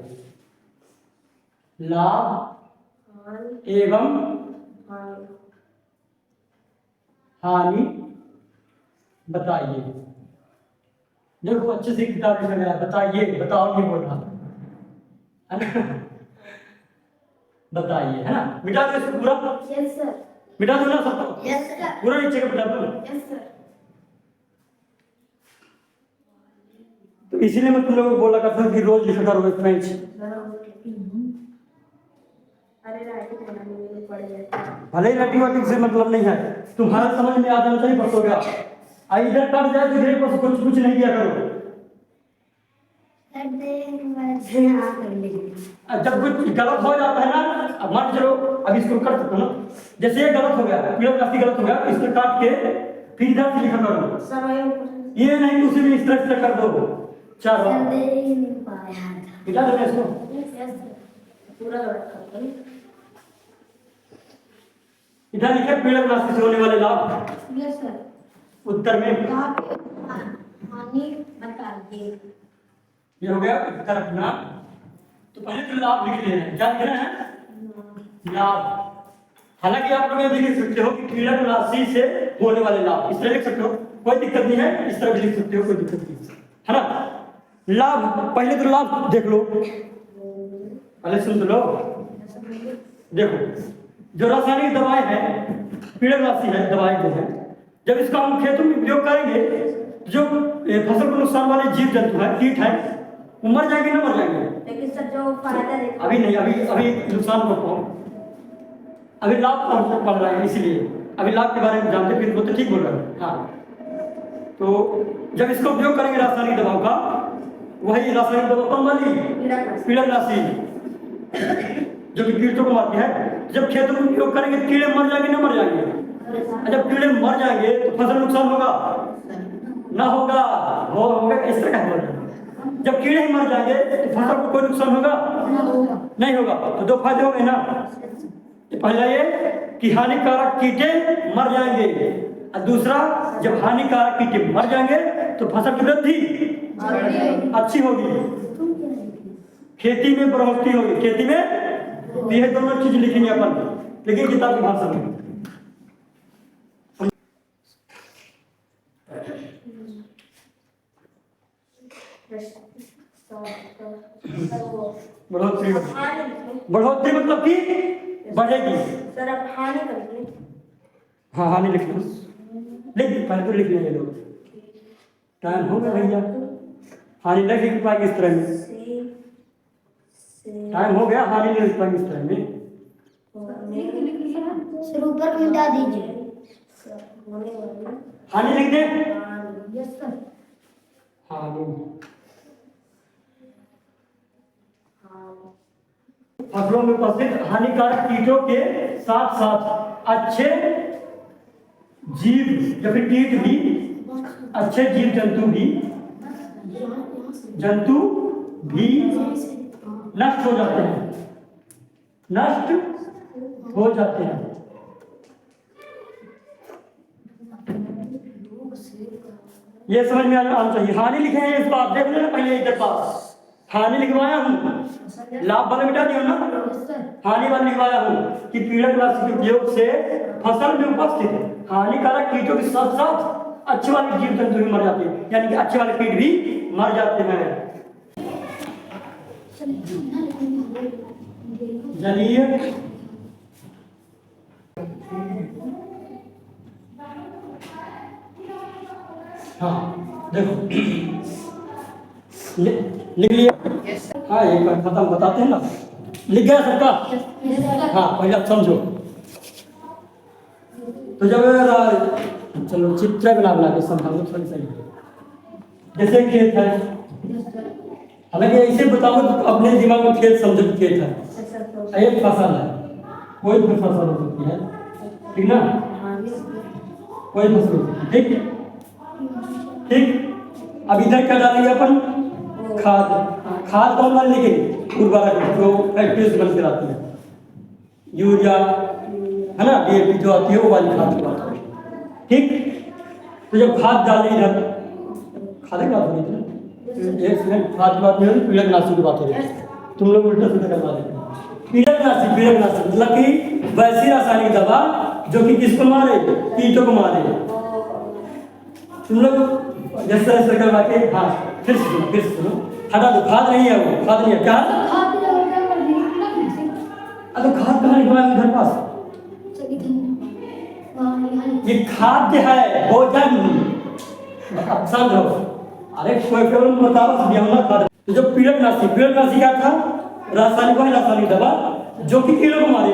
लाभ एवं हानि बताइए। देखो अच्छे से किताब लिखा गया है, बताइए, बताओ ये बोल रहा है ना। बताइए, है ना। मिटा दो इसको पूरा। Yes sir. मिटा दो ना सबको। Yes sir. पूरा नीचे का मिटा दो। Yes sir. तो इसीलिए मैं तुम लोगों को बोला करता हूँ कि रोज लिखा करो एक पेज। भले ही राइटिंग वाइटिंग से मतलब नहीं है, तुम्हारा समझ में आ जाना चाहिए, बस हो गया। इधर कट जाए तो इधर पर कुछ नहीं किया करो। जब कुछ गलत हो जाता है ना, अब मान चलो अब इसको कर सकते हो ना, जैसे ये गलत हो गया, पीड़क राशि गलत हो गया, तो इसको काट के फिर इधर से लिखा करो। ये नहीं कि उसी में इस तरह से कर दो। चलो मिटा दो इसको। पूरा इधर लिखे पीड़क राशि से होने वाले लाभ। Yes sir. उत्तर में हानि बताइए। ये हो गया उत्तर अपना। तो पहले तो लाभ लिख लेना है। क्या लिखना है? लाभ। हालांकि आप लोग ये भी लिख सकते हो कि पीड़क राशि से होने वाले लाभ, इस तरह लिख सकते हो, कोई दिक्कत नहीं है। इस तरह भी लिख सकते हो, कोई दिक्कत नहीं है ना। लाभ, पहले तो लाभ देख लो, पहले सुन लो। देखो, जो रासायनिक दवाएं हैं, पीड़क राशि है, दवाएं जो है, जब इसका हम खेतों में उपयोग करेंगे, जो फसल को नुकसान वाले जीव जंतु है, कीट है, वो मर जाएंगे ना मर जाएंगे। लेकिन सर जो फायदा देता अभी नहीं, अभी नुकसान को अभी लाभ पड़ रहा है, इसीलिए अभी लाभ के बारे में जानते, फिर वो तो ठीक बोल रहे हैं। हाँ, तो जब इसका उपयोग करेंगे रासायनिक दवाओं का, वही रासायनिक दवा कौन वाली? पीड़क राशि, जो कि कीटों को मारती है। जब खेतों में उपयोग करेंगे, कीड़े मर जाएंगे ना मर जाएंगे। जब कीड़े मर जाएंगे तो फसल नुकसान होगा ना होगा? होगा। इस तरह का बोल रहे हैं। जब कीड़े ही मर जाएंगे तो फसल को कोई नुकसान होगा नहीं होगा। तो दो फायदे हो गए ना। पहला ये कि हानिकारक कीटे मर जाएंगे, और दूसरा जब हानिकारक कीटे मर जाएंगे तो फसल की वृद्धि अच्छी होगी, खेती में बढ़ोतरी होगी, खेती में। ये दोनों चीज लिखेंगे अपन, लेकिन किताब की भाषा में। बढ़ोतरी, बढ़ोतरी मतलब कि बढ़ेगी। सर अब हानि करते। हाँ, हानि लिखना, लिख पहले तो लिख लेंगे लोग। टाइम हो गया भैया, हानि नहीं लिख पाएंगे इस तरह में। टाइम हो गया, हानि नहीं लिख पाएंगे इस तरह में। सर ऊपर मिटा दीजिए। हानि लिख दे। Yes sir. हानि, फसलों में उपस्थित हानिकारक कीटों के साथ साथ अच्छे जीव या फिर कीट भी, अच्छे जीव जंतु भी नष्ट हो जाते हैं, नष्ट हो जाते हैं। ये समझ में आना चाहिए। हानि लिखे हैं इस बात, देख लेना पहले इधर पास हानि लिखवाया हूँ, लाभ वाला मिटा दिया ना, हानि वाला लिखवाया हूँ कि पीड़क राशि के उपयोग से फसल में उपस्थित हानिकारक कीटों के साथ साथ अच्छे वाले जीव जंतु भी मर जाते हैं, यानी कि अच्छे वाले कीट भी मर जाते हैं। जलीय हाँ, देखो लिख लिया। हाँ, एक बार खत्म बताते हैं ना, लिख गया सबका। हाँ, पहले आप समझो। तो जब चलो चित्र बना के समझाओ थोड़ी सही। जैसे खेत है, हालांकि ऐसे बताओ तो अपने दिमाग में खेत समझो कि खेत है, एक फसल है, कोई भी फसल हो सकती है, ठीक ना, कोई फसल हो सकती है, ठीक ठीक। अब इधर क्या डालेंगे अपन, खाद। खाद कौन वाली लेंगे, उर्वरक जो फैक्ट्री से बनकर आती है, यूरिया है ना, डीएपी जो आती है वो वाली खाद की बात है, ठीक। तो जब खाद डालें इधर, खाद की बात हो रही है, एक सेकंड, खाद की बात नहीं हो रही, कीटनाशक की बात हो रही है, तुम लोग उल्टा सीधा करवा देते हैं। कीटनाशक मतलब कि वैसी रासायनिक दवा जो कि किसको मारे, कीटों को मारे। तुम लोग जैसे ऐसे करवा के, हाँ फिर सुनो, हटा दो, खाद नहीं है वो, खाद नहीं है, क्या तो खाद कहाँ निकला इधर पास, ये खाद्य है, भोजन। अब समझो, अरे कोई केवल बताओ खाद। तो जो कीटनाशी क्या था, रासायनिक दवा जो कि कीड़ों को मारे।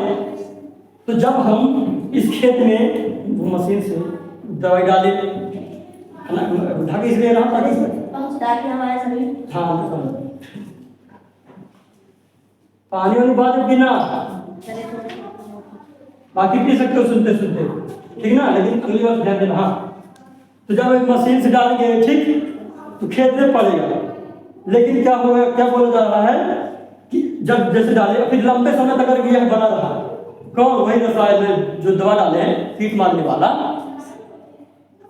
तो जब हम इस खेत में मशीन से दवाई डाले, ढाके इसलिए रहा ताकि हमारे शरीर, हाँ पानी वाली बात है बिना, बाकी पी सकते हो सुनते सुनते, ठीक ना, लेकिन अगली बार ध्यान देना। हाँ, तो जब एक मशीन से डालेंगे, ठीक, तो खेत में पड़ेगा, लेकिन क्या होगा, क्या बोला जा रहा है कि जब जैसे डाले फिर लंबे समय तक अगर यह बना रहा, कौन, वही रसायन जो दवा डाले हैं कीट मारने वाला,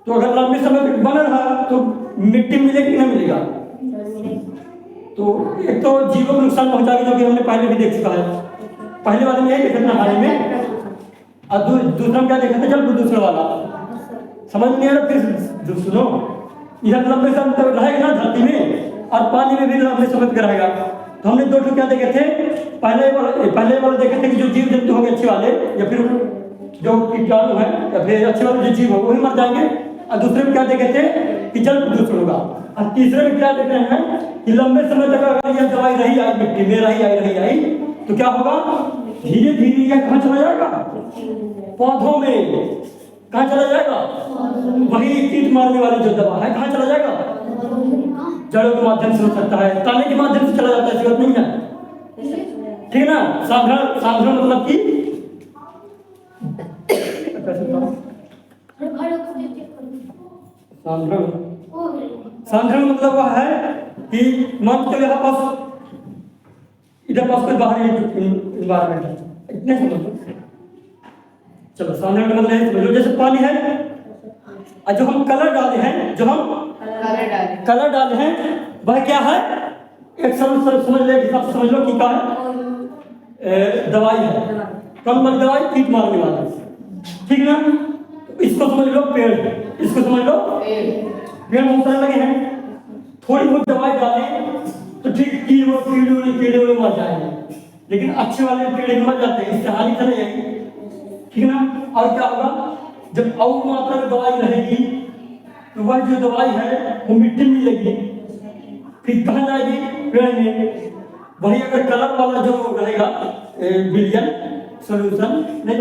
तो अगर लंबे समय तक बना रहा तो मिट्टी मिलेगी कि नहीं मिलेगा, तो एक तो जीवों को नुकसान पहुंचाएगा, जो कि हमने पहले भी देख चुका है, पहले वाले में यही देखा था हाल में, और दूसरा क्या देखा था, जल प्रदूषण वाला, समझ नहीं आ रहा, फिर सुनो, इधर लंबे समय तक रहेगा ना धरती में, और पानी में भी लंबे समय तक रहेगा। तो हमने दो क्या देखे थे, पहले वाले देखे थे कि जो जीव जंतु होंगे अच्छे वाले, या फिर जो कीटाणु है, या फिर अच्छे वाले जो जीव होंगे वही मर जाएंगे, और दूसरे में क्या देखे थे कि जल प्रदूषण होगा, और तीसरे में क्या देख रहे हैं कि लंबे समय तक अगर यह दवाई रही आई मिट्टी में रही आई तो क्या होगा, धीरे धीरे यह कहाँ चला जाएगा, पौधों में, कहाँ चला जाएगा, वही कीट मारने वाली जो दवा है कहाँ चला जाएगा, जड़ों के माध्यम से हो सकता है, ताने के माध्यम से चला जाता है, जरूरत नहीं है, ठीक ना। साधारण मतलब कि साधारण मतलब वह है कि मान के यहाँ पास इधर पास कोई बाहरी इन्वायरमेंट है, इतने समझो, चलो साधारण मतलब है, समझ लो जैसे पानी है, और जो हम कलर डाले हैं, कलर डाले हैं वह क्या है, एक समझ ले, समझ लो कि क्या है, दवाई है, कौन वाली दवाई, कीट मारने वाली, ठीक ना। इसको समझ लो पेड़, इसको समझ लो पेड़ बहुत सारे लगे हैं, थोड़ी बहुत दवाई डालें तो ठीक कीड़े मर जाएंगे, लेकिन अच्छे वाले कीड़े मर जाते हैं, इससे हानि तो नहीं आएगी, ठीक ना। और क्या होगा, जब और मात्रा में दवाई रहेगी तो वह जो दवाई है वो मिट्टी में मिलेगी, फिर कहाँ जाएगी, पेड़ में। वही अगर कलर वाला जो रहेगा बिलियन सोल्यूशन नहीं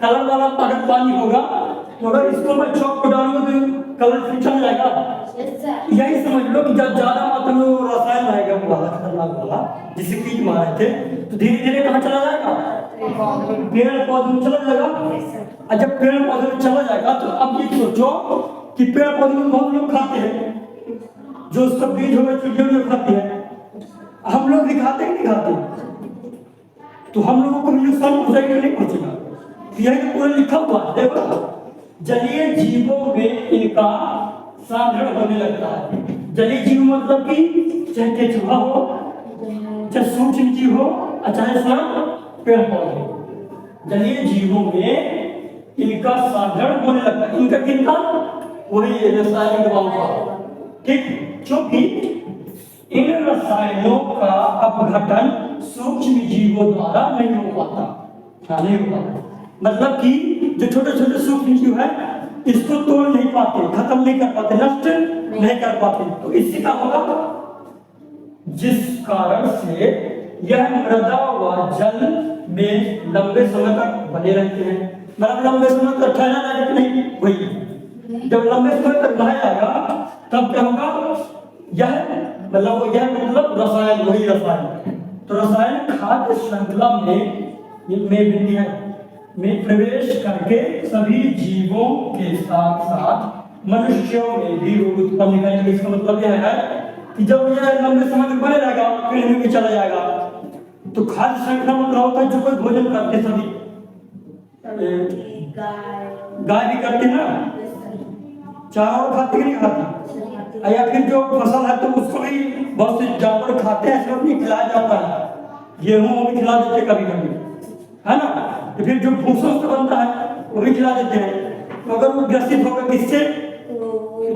कलर वाला अगर पानी होगा, तो अगर इसको मैं चौक को डालूंगा तो कलर फिर चल जाएगा। यही समझ लो कि जब ज्यादा मात्रा में रसायन रहेगा वो वाला खतरनाक वाला जिसे कीट मारे थे, तो धीरे धीरे कहाँ चला जाएगा, पेड़ पौधे में चला जाएगा। और जब पेड़ पौधे में चला जाएगा तो अब ये सोचो कि पेड़ पौधे में बहुत लोग खाते हैं, जो उसका बीज होगा चिड़ियों खाते हैं, हम लोग भी खाते हैं नहीं खाते, तो हम लोगों को नुकसान पहुंचाएगा नहीं पहुंचेगा, यही पूरा लिखा हुआ है। देखो जलीय जीवों में इनका साधारण होने लगता है। जलीय जीव मतलब कि चाहे केंचुआ हो, चाहे सूक्ष्म जीव हो, चाहे पेड़ पौधे, जलीय जीवों में इनका साधारण होने लगता है। इनका किनका, वही रासायनिक दवाओं का, ठीक, क्योंकि इन रसायनों का अपघटन सूक्ष्म जीवों द्वारा नहीं हो पाता, नहीं हो पाता। मतलब कि जो छोटे छोटे सूक्ष्म जीव है इसको तोड़ नहीं पाते, खत्म नहीं कर पाते, नष्ट नहीं कर पाते, तो इससे क्या होगा, जिस कारण से यह मृदा व जल में लंबे समय तक बने रहते हैं। मतलब लंबे समय तक ठहरा रहेगा कि नहीं, वही जब लंबे समय तक रह जाएगा तब क्या होगा, यह मतलब रसायन, वही रसायन। तो रसायन खाद्य श्रृंखला में प्रवेश करके सभी जीवों के साथ साथ मनुष्यों में भी रोग उत्पन्न करेंगे। इसका मतलब यह है कि जब यह लंबे समय तक बने रहेगा, पेड़ में भी चला जाएगा, तो खाद्य श्रृंखला मतलब होता है जो कोई भोजन करते सभी, गाय भी करती ना, चारा और खाती कि नहीं खाती, या फिर जो फसल है तो उसको भी बहुत से जानवर खाते हैं, इसको भी खिलाया जाता है, गेहूं भी खिला देते कभी कभी, है ना। तो फिर जो भूसा से बनता है वो भी खिला देते हैं। तो अगर वो ग्रसित होगा किससे,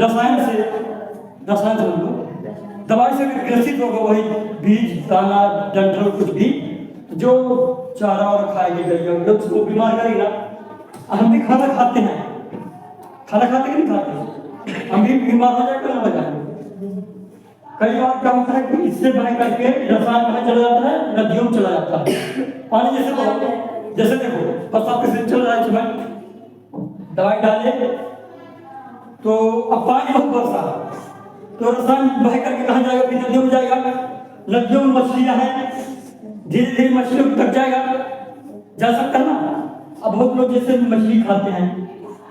रसायन से, रसायन से दवाई से ग्रसित होगा, वही बीज दाना डंठल कुछ भी जो चारा और खाएगी गई उसको बीमार करेगा। हम भी खाना खाते हैं, खाना खाते कि नहीं खाते, हम भी बीमार हो जाएगा ना, हो जाएंगे। कई बार क्या होता है कि इससे बह करके रसायन कहाँ चला जाता है, नदियों में चला जाता है। पानी जैसे देखो बस आपके से चल रहा है, इसमें दवाई डाले तो अब पानी बहुत बरसा, तो रसायन बह करके कहाँ जाएगा, फिर नदियों में जाएगा। नदियों में मछलियां हैं, धीरे धीरे मछलियों को तक जाएगा, जा सकता ना। अब बहुत लोग जैसे मछली खाते हैं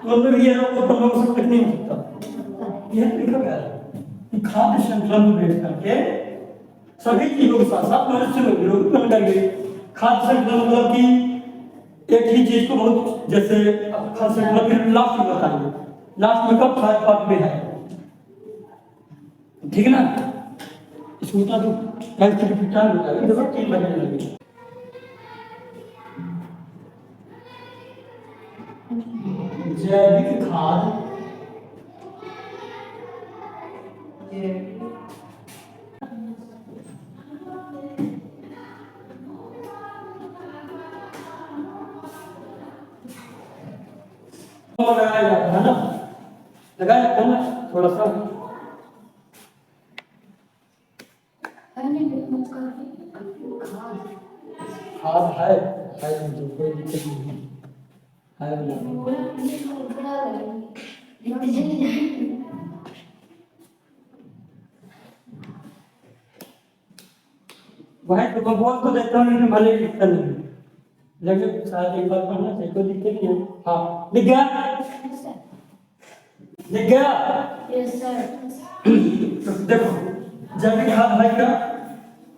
तो उनमें भी ये रोग उत्पन्न हो सकता नहीं हो सकता। यह लिखा गया है कि खाद्य श्रृंखला में प्रवेश करके सभी चीजों के साथ साथ मनुष्य में भी रोग उत्पन्न करेंगे। खाद्य श्रृंखला मतलब कि एक ही चीज को बहुत, जैसे खाद्य श्रृंखला फिर लास्ट में बताएंगे, लास्ट में कब खाद्य पार्ट में है, ठीक है ना। इसको बता दो टाइम से टाइम बताइए, देखो 3 बजने लगे। जैविक खाद लगाया जाता है ना, लगाया जाता है ना थोड़ा सा, खाद है तो कोई दिक्कत नहीं है, वही तो बोल तो देता हूँ, लेकिन भले दिक्कत नहीं, लेकिन शायद एक बार पढ़ना चाहिए, कोई दिक्कत नहीं है। हाँ लिख गया, लिख गया। Yes sir. तो देखो जैविक खाद है क्या,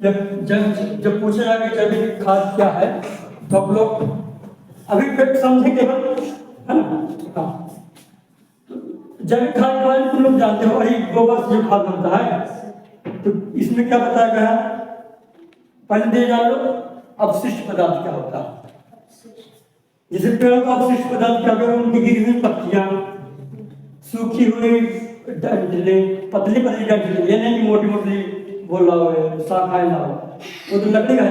जब पूछा जाए कि जैविक खाद क्या है तो आप लोग अभी तक समझे केवल, है ना। हाँ जैविक खाद के बारे में तुम लोग जानते हो, वही गोबर से जो खाद बनता है। तो इसमें क्या बताया गया है, पहले दे जान लो अवशिष्ट पदार्थ क्या होता है। जैसे पेड़ों का अवशिष्ट पदार्थ क्या होगा, उनकी गिरी हुई पत्तियां, सूखी हुई डंठलें, पतली पतली डंठलें, ये नहीं मोटी मोटी बोल रहा हो शाखाएं ना हो, वो तो लकड़ी का है।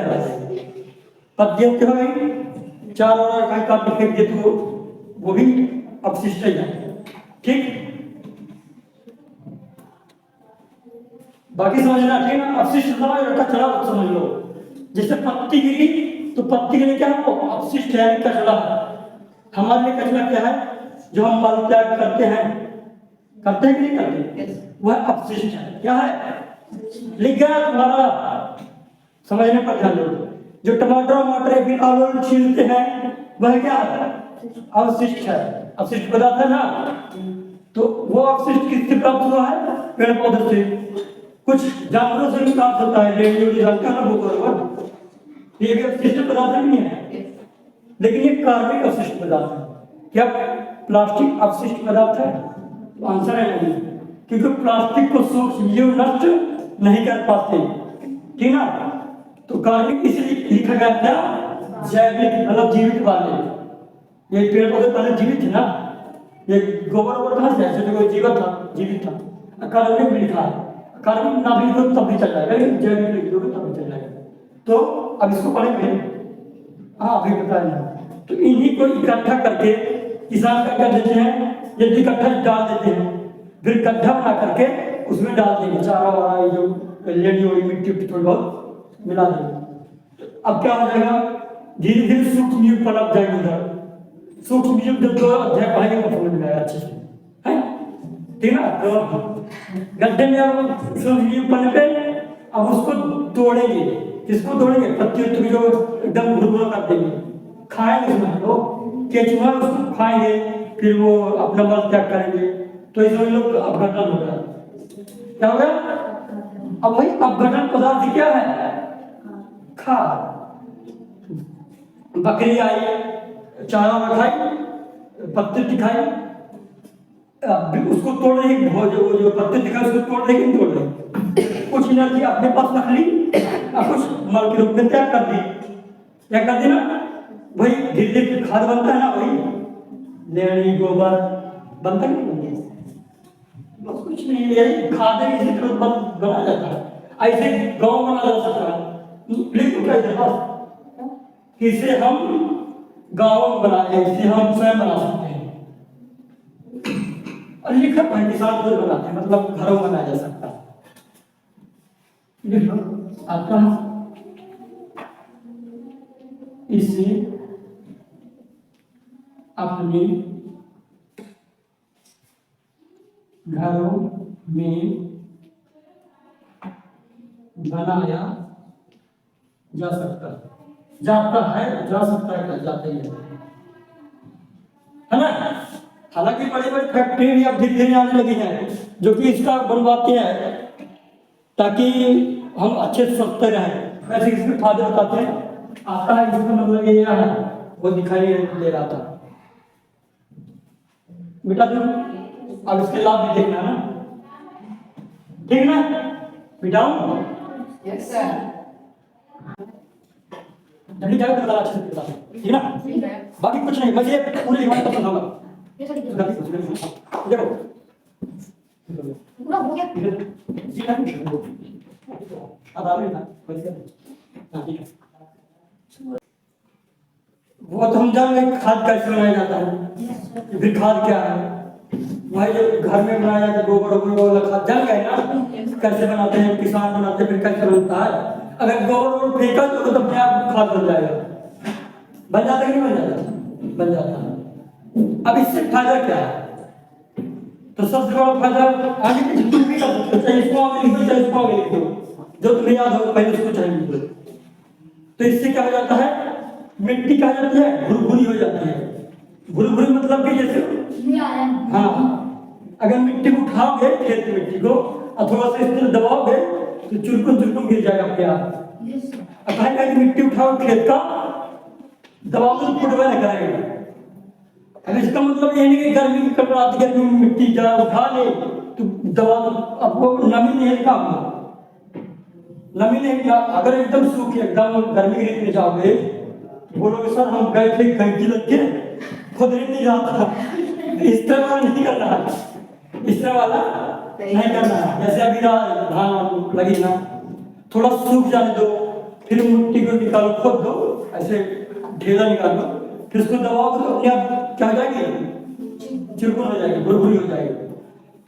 पत्तियां क्या हो गई, चारों ओर कहीं काट के फेंक दे तो वो भी अवशिष्ट है, ठीक। बाकी समझना, ठीक है। अवशिष्ट कचरा समझ लो, जैसे पत्ती गिरी तो पत्ती के लिए क्या है, वो अवशिष्ट है, कचरा है। हमारे लिए कचरा क्या है, जो हम मल त्याग करते हैं कि नहीं करते, वह अवशिष्ट है। क्या है, लिख गया तुम्हारा, समझने पर ध्यान दो। जो टमाटर फिर आलू छीलते हैं वह क्या है, अवशिष्ट है, अवशिष्ट पदार्थ है ना। तो वो अवशिष्ट किससे प्राप्त हुआ है, पेड़ पौधे से, कुछ जानवरों से भी प्राप्त होता है, ये भी अवशिष्ट पदार्थ नहीं है, लेकिन ये कार्बनिक अवशिष्ट पदार्थ है। क्या प्लास्टिक अवशिष्ट पदार्थ है, तो आंसर है नहीं, क्योंकि प्लास्टिक को सूक्ष्म जीव नष्ट नहीं कर पाते, ठीक ना। तो कार्बनिक इसलिए लिखा गया था, जैविक मतलब जीवित वाले, ये पेड़ पौधे पहले जीवित थे ना, ये गोबर कहाँ से है, जो जीवित था, कार्बनिक भी लिखा है, कार्बनिक ना भी लिखो तब भी चल जाएगा, जैविक लिख दोगे तब भी चल जाएगा। तो अब इसको पढ़ेंगे, हाँ अभी बताया। तो इन्हीं को इकट्ठा करके किसान का कर देते हैं, यदि इकट्ठा डाल देते हैं, फिर गड्ढा बना करके उसमें डाल देंगे, चारा वारा जो लेनी होगी मिट्टी थोड़ी बहुत मिला देंगे। अब क्या हो जाएगा, धीरे धीरे सूक्ष्म जीव पनप जाएंगे उधर, सूक्ष्म जीव जब 2 अध्याय पढ़ाएंगे तो समझ में आएगा अच्छे से, है ठीक ना। तो गड्ढे में अब सूक्ष्म जीव पन पे अब उसको तोड़ेंगे। किसको तोड़ेंगे? पत्ती उत्ती जो एकदम भुरभुरा कर देंगे, खाएंगे उसमें तो केचुआ उसको खाएंगे, फिर वो अपना मल त्याग करेंगे। तो इसमें लोग अपघटन हो गया। क्या हो गया? अब वही अपघटन पदार्थ क्या है? खाद। बकरी आई, चारा खाई, पत्ते दिखाई, उसको तोड़ रही, वो जो पत्ते दिखाई उसको तोड़ रही कि नहीं तोड़ रही? कुछ एनर्जी अपने पास रख ली और कुछ मल के रूप में त्याग कर दी। क्या कर दी ना? वही धीरे धीरे खाद बनता है ना, वही लेड़ी गोबर बनता नहीं, बस कुछ नहीं, यही खाद है, इसी तरह बनाया जाता है। ऐसे गाँव बना जा सकता है, लेकिन क्या है इसे हम गाँव बनाए, इसे हम स्वयं बना सकते हैं। और लिखा है किसान खुद बनाते हैं, मतलब घरों में बनाया जा सकता है। आता इसे अपने घरों में बनाया जा सकता है। जाता है, जा सकता है, जाता ही है ना। हालांकि बड़ी बड़ी फैक्ट्री अब धीरे धीरे आने लगी हैं जो कि इसका बनवाते हैं ताकि हम अच्छे से स्वस्थ रहें। वैसे इसमें फायदे बताते हैं, आता है इसका मतलब ये है, वो दिखाई दे रहा था बेटा। तुम अब इसके लाभ भी देखना ना, ठीक ना बेटा? Yes sir. जल्दी जाओ तो अच्छे से बता, ठीक ना? बाकी कुछ नहीं, मुझे पूरे हिमालय पसंद होगा। देखो पूरा हो गया। जी ना, अब आ रहे ना, हाँ ठीक है। वो तो हम जान गए खाद कैसे बनाया जाता है। फिर खाद क्या है? वही जो घर में बनाया जाता है गोबर वाला खाद, जान गए ना कैसे बनाते हैं, किसान बनाते हैं, फिर कैसे बनता है। अगर गोबर फेंका तो अपने आप खाद बन जाएगा। बन जाता है कि नहीं बन जाता? बन जाता है। अब इससे फायदा क्या है? तो सबसे बड़ा फायदा आगे की जितनी भी कर सकते हो, चाहे इसको आगे लिख दो, चाहे इसको आगे लिख दो, जो तुम्हें याद हो पहले उसको चाहे लिख दो। तो इससे क्या हो जाता है? मिट्टी क्या हो जाती है? भुरभुरी हो जाती है। भुरभुरी मतलब कि जैसे हाँ, अगर मिट्टी को उठाओगे खेत की मिट्टी को और थोड़ा सा इस तरह दबाओगे तो चुरकुन चुरकुन गिर जाएगा अपने आप। अब कहीं मिट्टी उठाओ खेत का दबाओगे तो फुटवे न करेगा। अब इसका मतलब ये नहीं कि गर्मी की कपड़ाती गर्मी में मिट्टी जरा उठा ले तो दबा दो, अब वो नमी नहीं है काम, नमी नहीं क्या। अगर एकदम सूखी एकदम गर्मी के ऋतु में जाओगे बोलोगे सर हम गए थे घंटी लग के खुद नहीं जाता। इस तरह वाला नहीं करना, इस तरह वाला नहीं करना। जैसे अभी धान लगी ना, थोड़ा सूख जाने दो, फिर मिट्टी को निकालो, खोद दो, ऐसे ढेला निकालो, फिर उसको दबाओ तो अपने आप क्या हो जाएगी? चिरकुन हो जाएगी, भुरभुरी हो जाएगी।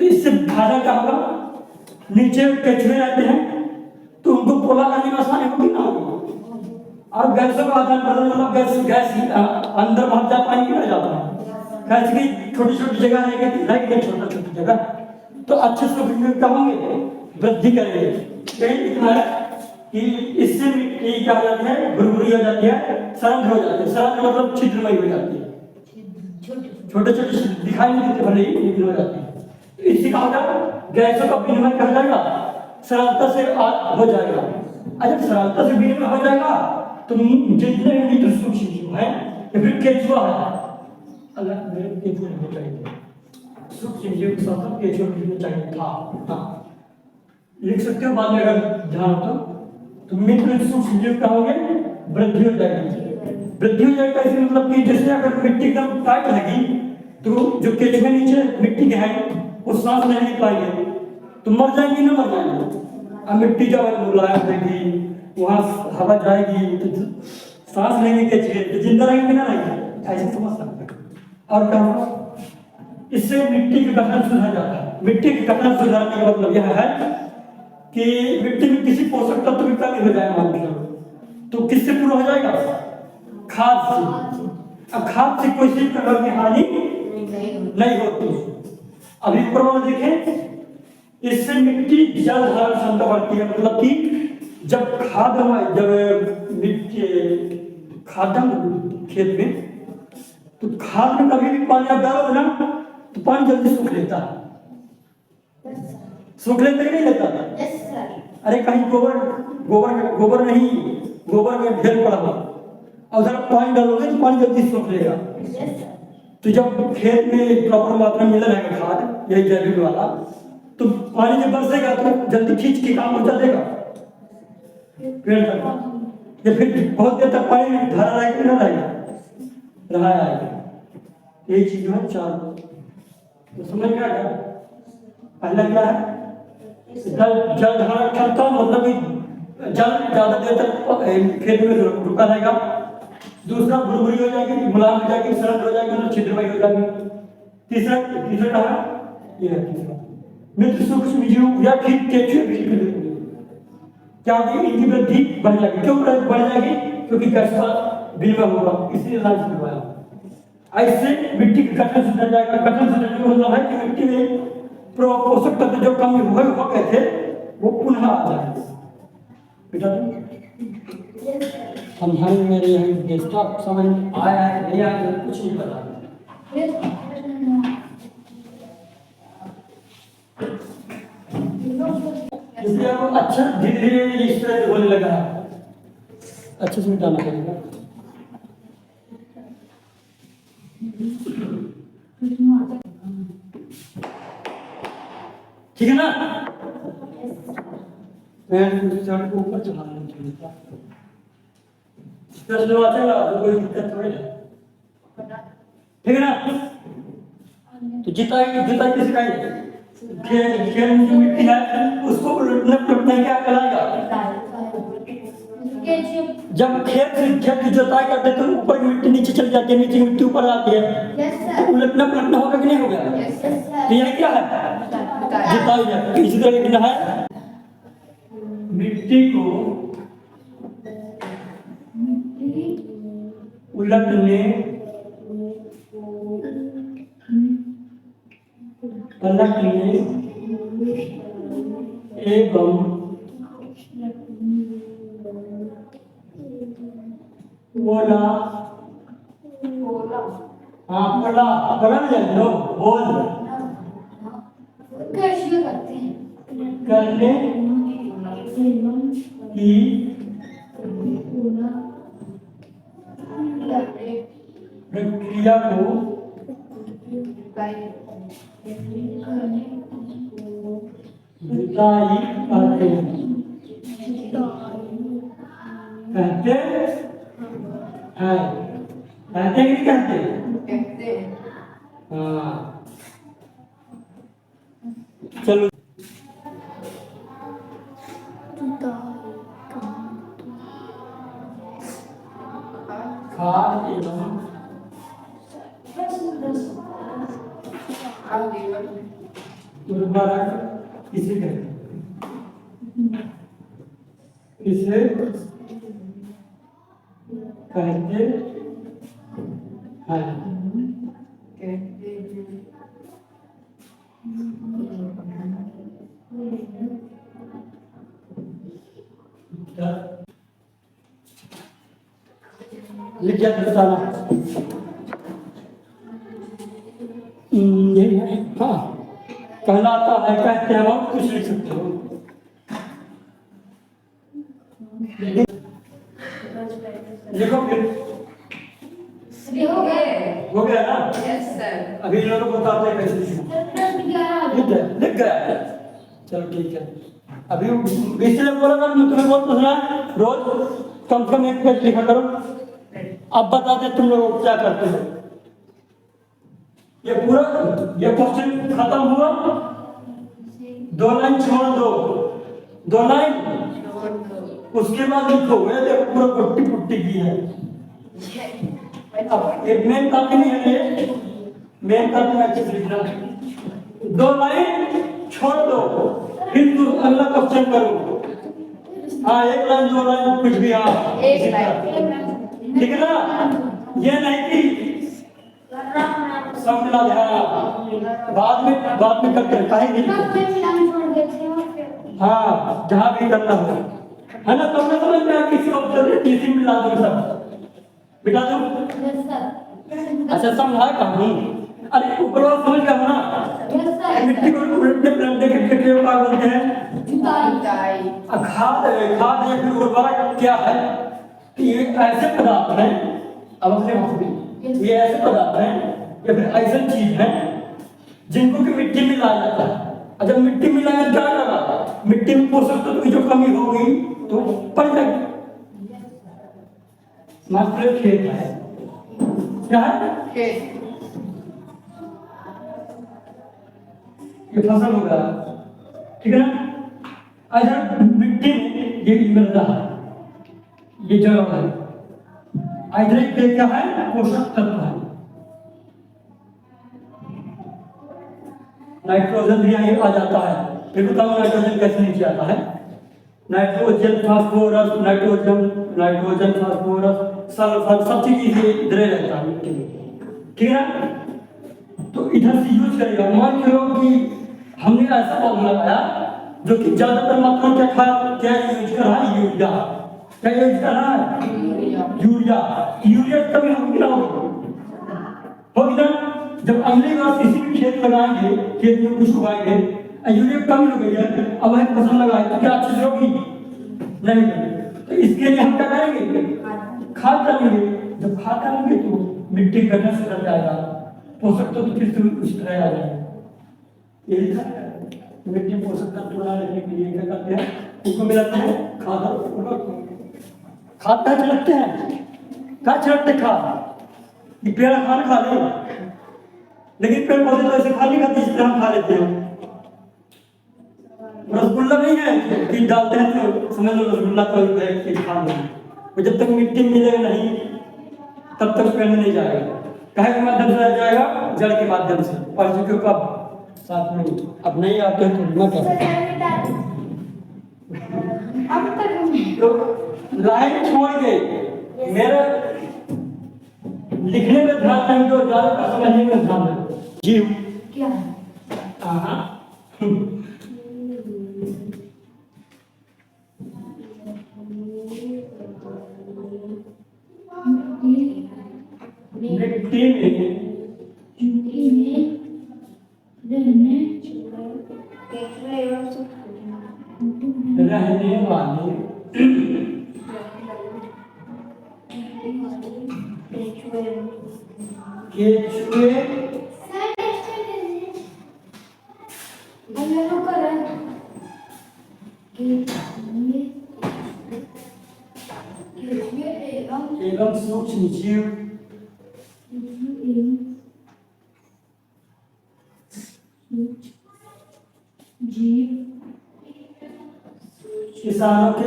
तो इससे फायदा क्या होगा? नीचे केचुए रहते हैं तो उनको पोला करने में आसानी होगी ना होगी। और गैसों का आदान प्रदान मतलब गैस अंदर भाग जा पानी की जाता है। गैस की छोटी छोटी जगह रहेगी, छोटा छोटी जगह, तो अच्छे से क्या होंगे? वृद्धि करेंगे। यही लिखना है कि इससे मिट्टी क्या हो जाती है? भुरभुरी हो जाती है, सरंध्र हो जाती है। सरंध्र मतलब छिद्रमयी हो जाती है, छोटे छोटे दिखाई नहीं देते भले ही, लेकिन हो जाती है। तो इससे क्या होगा? गैसों का विनिमय कर जाएगा, सरलता से हो जाएगा। जब सरलता से विनिमय हो जाएगा तो जितने मित्र सूक्ष्म जीव है या फिर केचुआ है, अल्लाह मेरे केचुआ नहीं चाहिए, सूक्ष्म जीव के साथ केचुआ भी चाहिए था। हाँ लिख सकते हो बाद में अगर ध्यान हो तो मित्र सूक्ष्म जीव क्या होंगे? वृद्धि हो जाएगी। वृद्धि हो जाएगा इसका मतलब कि जैसे अगर मिट्टी एकदम टाइट रहेगी तो जो केचुए नीचे मिट्टी के हैं वो सांस नहीं ले पाएंगे तो मर जाएंगे ना, मर जाएंगे। अब मिट्टी जब मुलायम रहेगी, वहाँ हवा जाएगी तो सांस लेंगे केचुए तो जिंदा रहेंगे ना रहेंगे, ऐसे समझ सकते हैं। और क्या होगा? इससे मिट्टी का गठन सुधार जाता है। मिट्टी का गठन सुधारने का मतलब यह है कि मिट्टी में किसी पोषक तत्व की कमी हो जाएगा तो किससे पूरा हो जाएगा? खाद से। अब खाद से कोई सी प्रकार की हानि नहीं होती। अभी प्रमाण देखें, इससे मिट्टी जल धारण क्षमता बढ़ती है। मतलब कि जब मिट्टी खाद खेत में, तो खाद में कभी भी पानी आप डालोगे ना तो पानी जल्दी सूख लेता है। सूख लेता कि नहीं लेता? अरे कहीं गोबर में ढेर पड़ा हुआ, और उधर पानी डालोगे तो पानी जल्दी सूख लेगा। तो जब खेत में प्रॉपर मात्रा में मिला रहेगा खाद, यही जैविक वाला, तो पानी जब बरसेगा तो जल्दी खींच के काम हो जाएगा पेड़ तक। या फिर बहुत देर तक पानी धरा रहेगा कि ना रहेगा, रहा आएगा। यही चीज है चार। तो समझ में आ गया? पहला क्या है? जल धारण क्षमता, मतलब कि जल ज्यादा देर तक खेत में रुका रहेगा। दूसरा भुरभुरी हो जाएगी, मुलायम हो जाएगी, सरल हो जाएगी, मतलब छिद्रमय हो जाएगी। तीसरा क्या है? ये है तीसरा, मित्र सूक्ष्म जीव या फिर केंचुए क्या होगी? इनकी वृद्धि बढ़ जाएगी। क्यों बढ़ जाएगी? क्योंकि गैस का विनिमय होगा, इसलिए लाइफ करवाया। ऐसे मिट्टी का गठन सुधर जाएगा। गठन सुधरने का मतलब है कि मिट्टी में पोषक तत्व जो कमी हो गए थे वो पुनः आ जाएंगे। बेटा समझाने मेरे यहाँ डेस्कटॉप समझ आया है नहीं आया कुछ नहीं पता। इसलिए अब अच्छा धीरे धीरे इस तरह होने लगा है। अच्छे से मिटाना पड़ेगा। ठीक है ना? मैं चढ़ के ऊपर चढ़ाना चाहिए था। तो कोई दिक्कत थोड़ी है। ठीक है ना? तो जिताई किसी का खेल में जो मिट्टी है उसको उलटना क्या कहलाएगा? जब खेत की जुताई करते हैं तो ऊपर की मिट्टी नीचे चली जाती है, नीचे की मिट्टी ऊपर आती है, तो उलटना पलटना होगा कि नहीं होगा? तो यह क्या है? जुताई है। इसी तरह लिखना है, मिट्टी को उलटने पलटने एवं बोला करने की प्रक्रिया को जुताई कहते हैं। कहते कि नहीं कहते? हाँ, चलो खाद एवं उर्वरक किसे कहते हैं? इसे कहते हैं। लिख दिया बताना। यही है। हाँ, कहलाता है, कहते हैं, और कुछ लिख सकते हो। देखो फिर हो गया ना? Yes sir. अभी इन लोगों को बताते हैं कैसे लिख गया। चलो ठीक है। अभी इसलिए बोला था तुम्हें बहुत पूछना रोज कम से कम एक पेज लिखा करो। अब बताते तुम लोग क्या करते हो। ये क्वेश्चन खत्म हुआ, 2 लाइन छोड़ दो, 2 लाइन उसके बाद लिखो। ये देखो पूरा पुट्टी पुट्टी की है। अब एक मेन कॉपी नहीं है, ये मेन कॉपी में अच्छे से लिखना। 2 लाइन छोड़ दो, फिर तुम अगला क्वेश्चन करो। हाँ, 1 लाइन 2 लाइन कुछ भी। हाँ, 1 लाइन ठीक है ना? ये नहीं कि सब मिला दे, हाँ बाद में करते हैं, काहे नहीं हाँ जहाँ भी करना हो है ना, तुमने समझ में किसी ऑप्शन किसी मिला दो सब बिठा दो। अच्छा समझा कहूँ, अरे ऊपर वाला समझ गया ना, मिट्टी को उलटने पलटने के प्रक्रिया क्या बोलते हैं, जुताई। खाद खाद या फिर उर्वरक क्या है कि ये ऐसे पदार्थ हैं, अब अपने मुझे ये ऐसे पदार्थ हैं या फिर ऐसी चीज है जिनको कि मिट्टी में लाया जाता है। जब मिट्टी में लाया क्या लगा, मिट्टी में पोषक तत्व की जो कमी होगी तो पड़ जाएगी। मात्र खेत है, क्या है खेत। ये फसल होगा, ठीक है ना। अच्छा मिट्टी में ये मिल रहा है, ये जड़ है, इधर क्या है, पोषक तत्व है, नाइट्रोजन भी यहाँ आ जाता है। फिर बताओ नाइट्रोजन कैसे नीचे आता है, nitrogen phosphorus, nitrogen phosphorus sulphur सब चीज इधर रहता है मिट्टी में, ठीक है ना। तो इधर से यूज करेगा, मान लो कि हमने ऐसा पौधा लगाया जो कि ज्यादातर मात्रा में क्या यूज कर रहा है, यूरिया। क्या यूज कर रहा है, यूरिया कभी होगी ना, होगी ना। जब अगली बार किसी भी खेत लगाएंगे, खेत में कुछ उगाएंगे, यूरिया कम हो गई है, अब हम फसल लगाए तो क्या अच्छे से होगी, नहीं होगी। तो इसके लिए हम क्या करेंगे, खाद डालेंगे। जब खाद डालेंगे तो मिट्टी गठन से कर जाएगा, पोषक तत्व फिर से उस तरह आ जाएगा। यही था मिट्टी पोषक तत्व बना रखने के लिए क्या करते हैं, उसको मिलाते हैं खाद। खाद क्या छिड़कते हैं, क्या छिड़कते खाद, ये पेड़ खाना खा ले, लेकिन पेड़ पौधे तो ऐसे खा नहीं खाते जिस तरह हम खा लेते हैं। रसगुल्ला नहीं है कि डालते हैं तो समझ लो रसगुल्ला तो खा लो, वो जब तक मिट्टी मिलेगा नहीं तब तक पेड़ में नहीं जाएगा। कहे के माध्यम से जाएगा, जड़ के माध्यम से, और जो क्यों अब साथ में अब नहीं आते हैं तो मत तो लाइन छोड़ के मेरा लिखने में ध्यान नहीं, जो ज्यादा समझने में ध्यान है। जीव क्या है, मिट्टी में रहने वाले केचुए एवं सूक्ष्म जीव किसानों के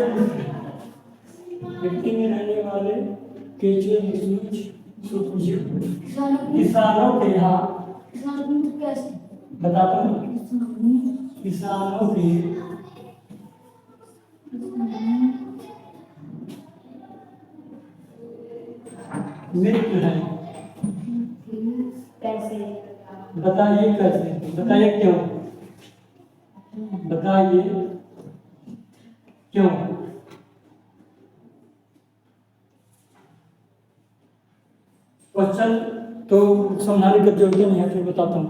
मिट्टी में रहने वाले केचुए सूक्ष्म जीव किसानों के यहाँ बताता हूँ, किसानों के मित्र है। बताइए कैसे, बताइए क्यों, बताइए क्यों। क्वेश्चन तो समझाने की जरूरत नहीं है, फिर बताता हूँ,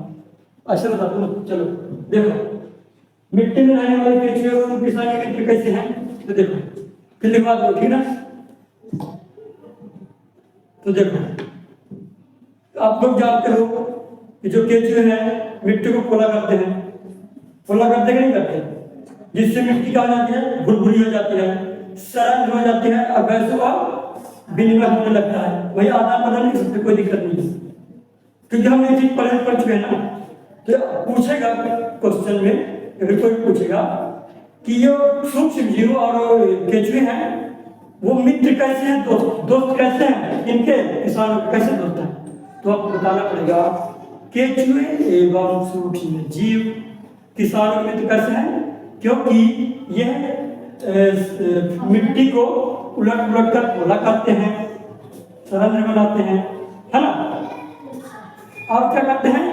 ऐसे बताता हूँ। चलो देखो, मिट्टी में रहने वाले केचुए किसान के मित्र कैसे हैं, तो देखो फिर लिखवा दो, ठीक ना। तो देखो आप लोग जानते हो कि जो केचुए हैं मिट्टी को पोला करते हैं, पोला करते कि नहीं करते, जिससे मिट्टी क्या हो जाती है, भुरभुरी हो जाती है, सरल हो जाती है, और गैसों का विनिमय होने लगता है। वही आदान प्रदान नहीं सकते, कोई दिक्कत नहीं है, क्योंकि हम ये चीज पढ़ चुके हैं ना। तो पूछेगा क्वेश्चन में, अगर कोई पूछेगा कि ये सूक्ष्म जीव और केचुए हैं वो मित्र कैसे हैं, दोस्त कैसे हैं, इनके किसानों के कैसे दोस्त हैं, तो आपको बताना पड़ेगा केचुए एवं सूक्ष्म जीव किसानों के मित्र कैसे हैं, क्योंकि यह मिट्टी को उलट उलट कर पोला करते हैं, रंध्र बनाते हैं, है ना। और क्या करते हैं,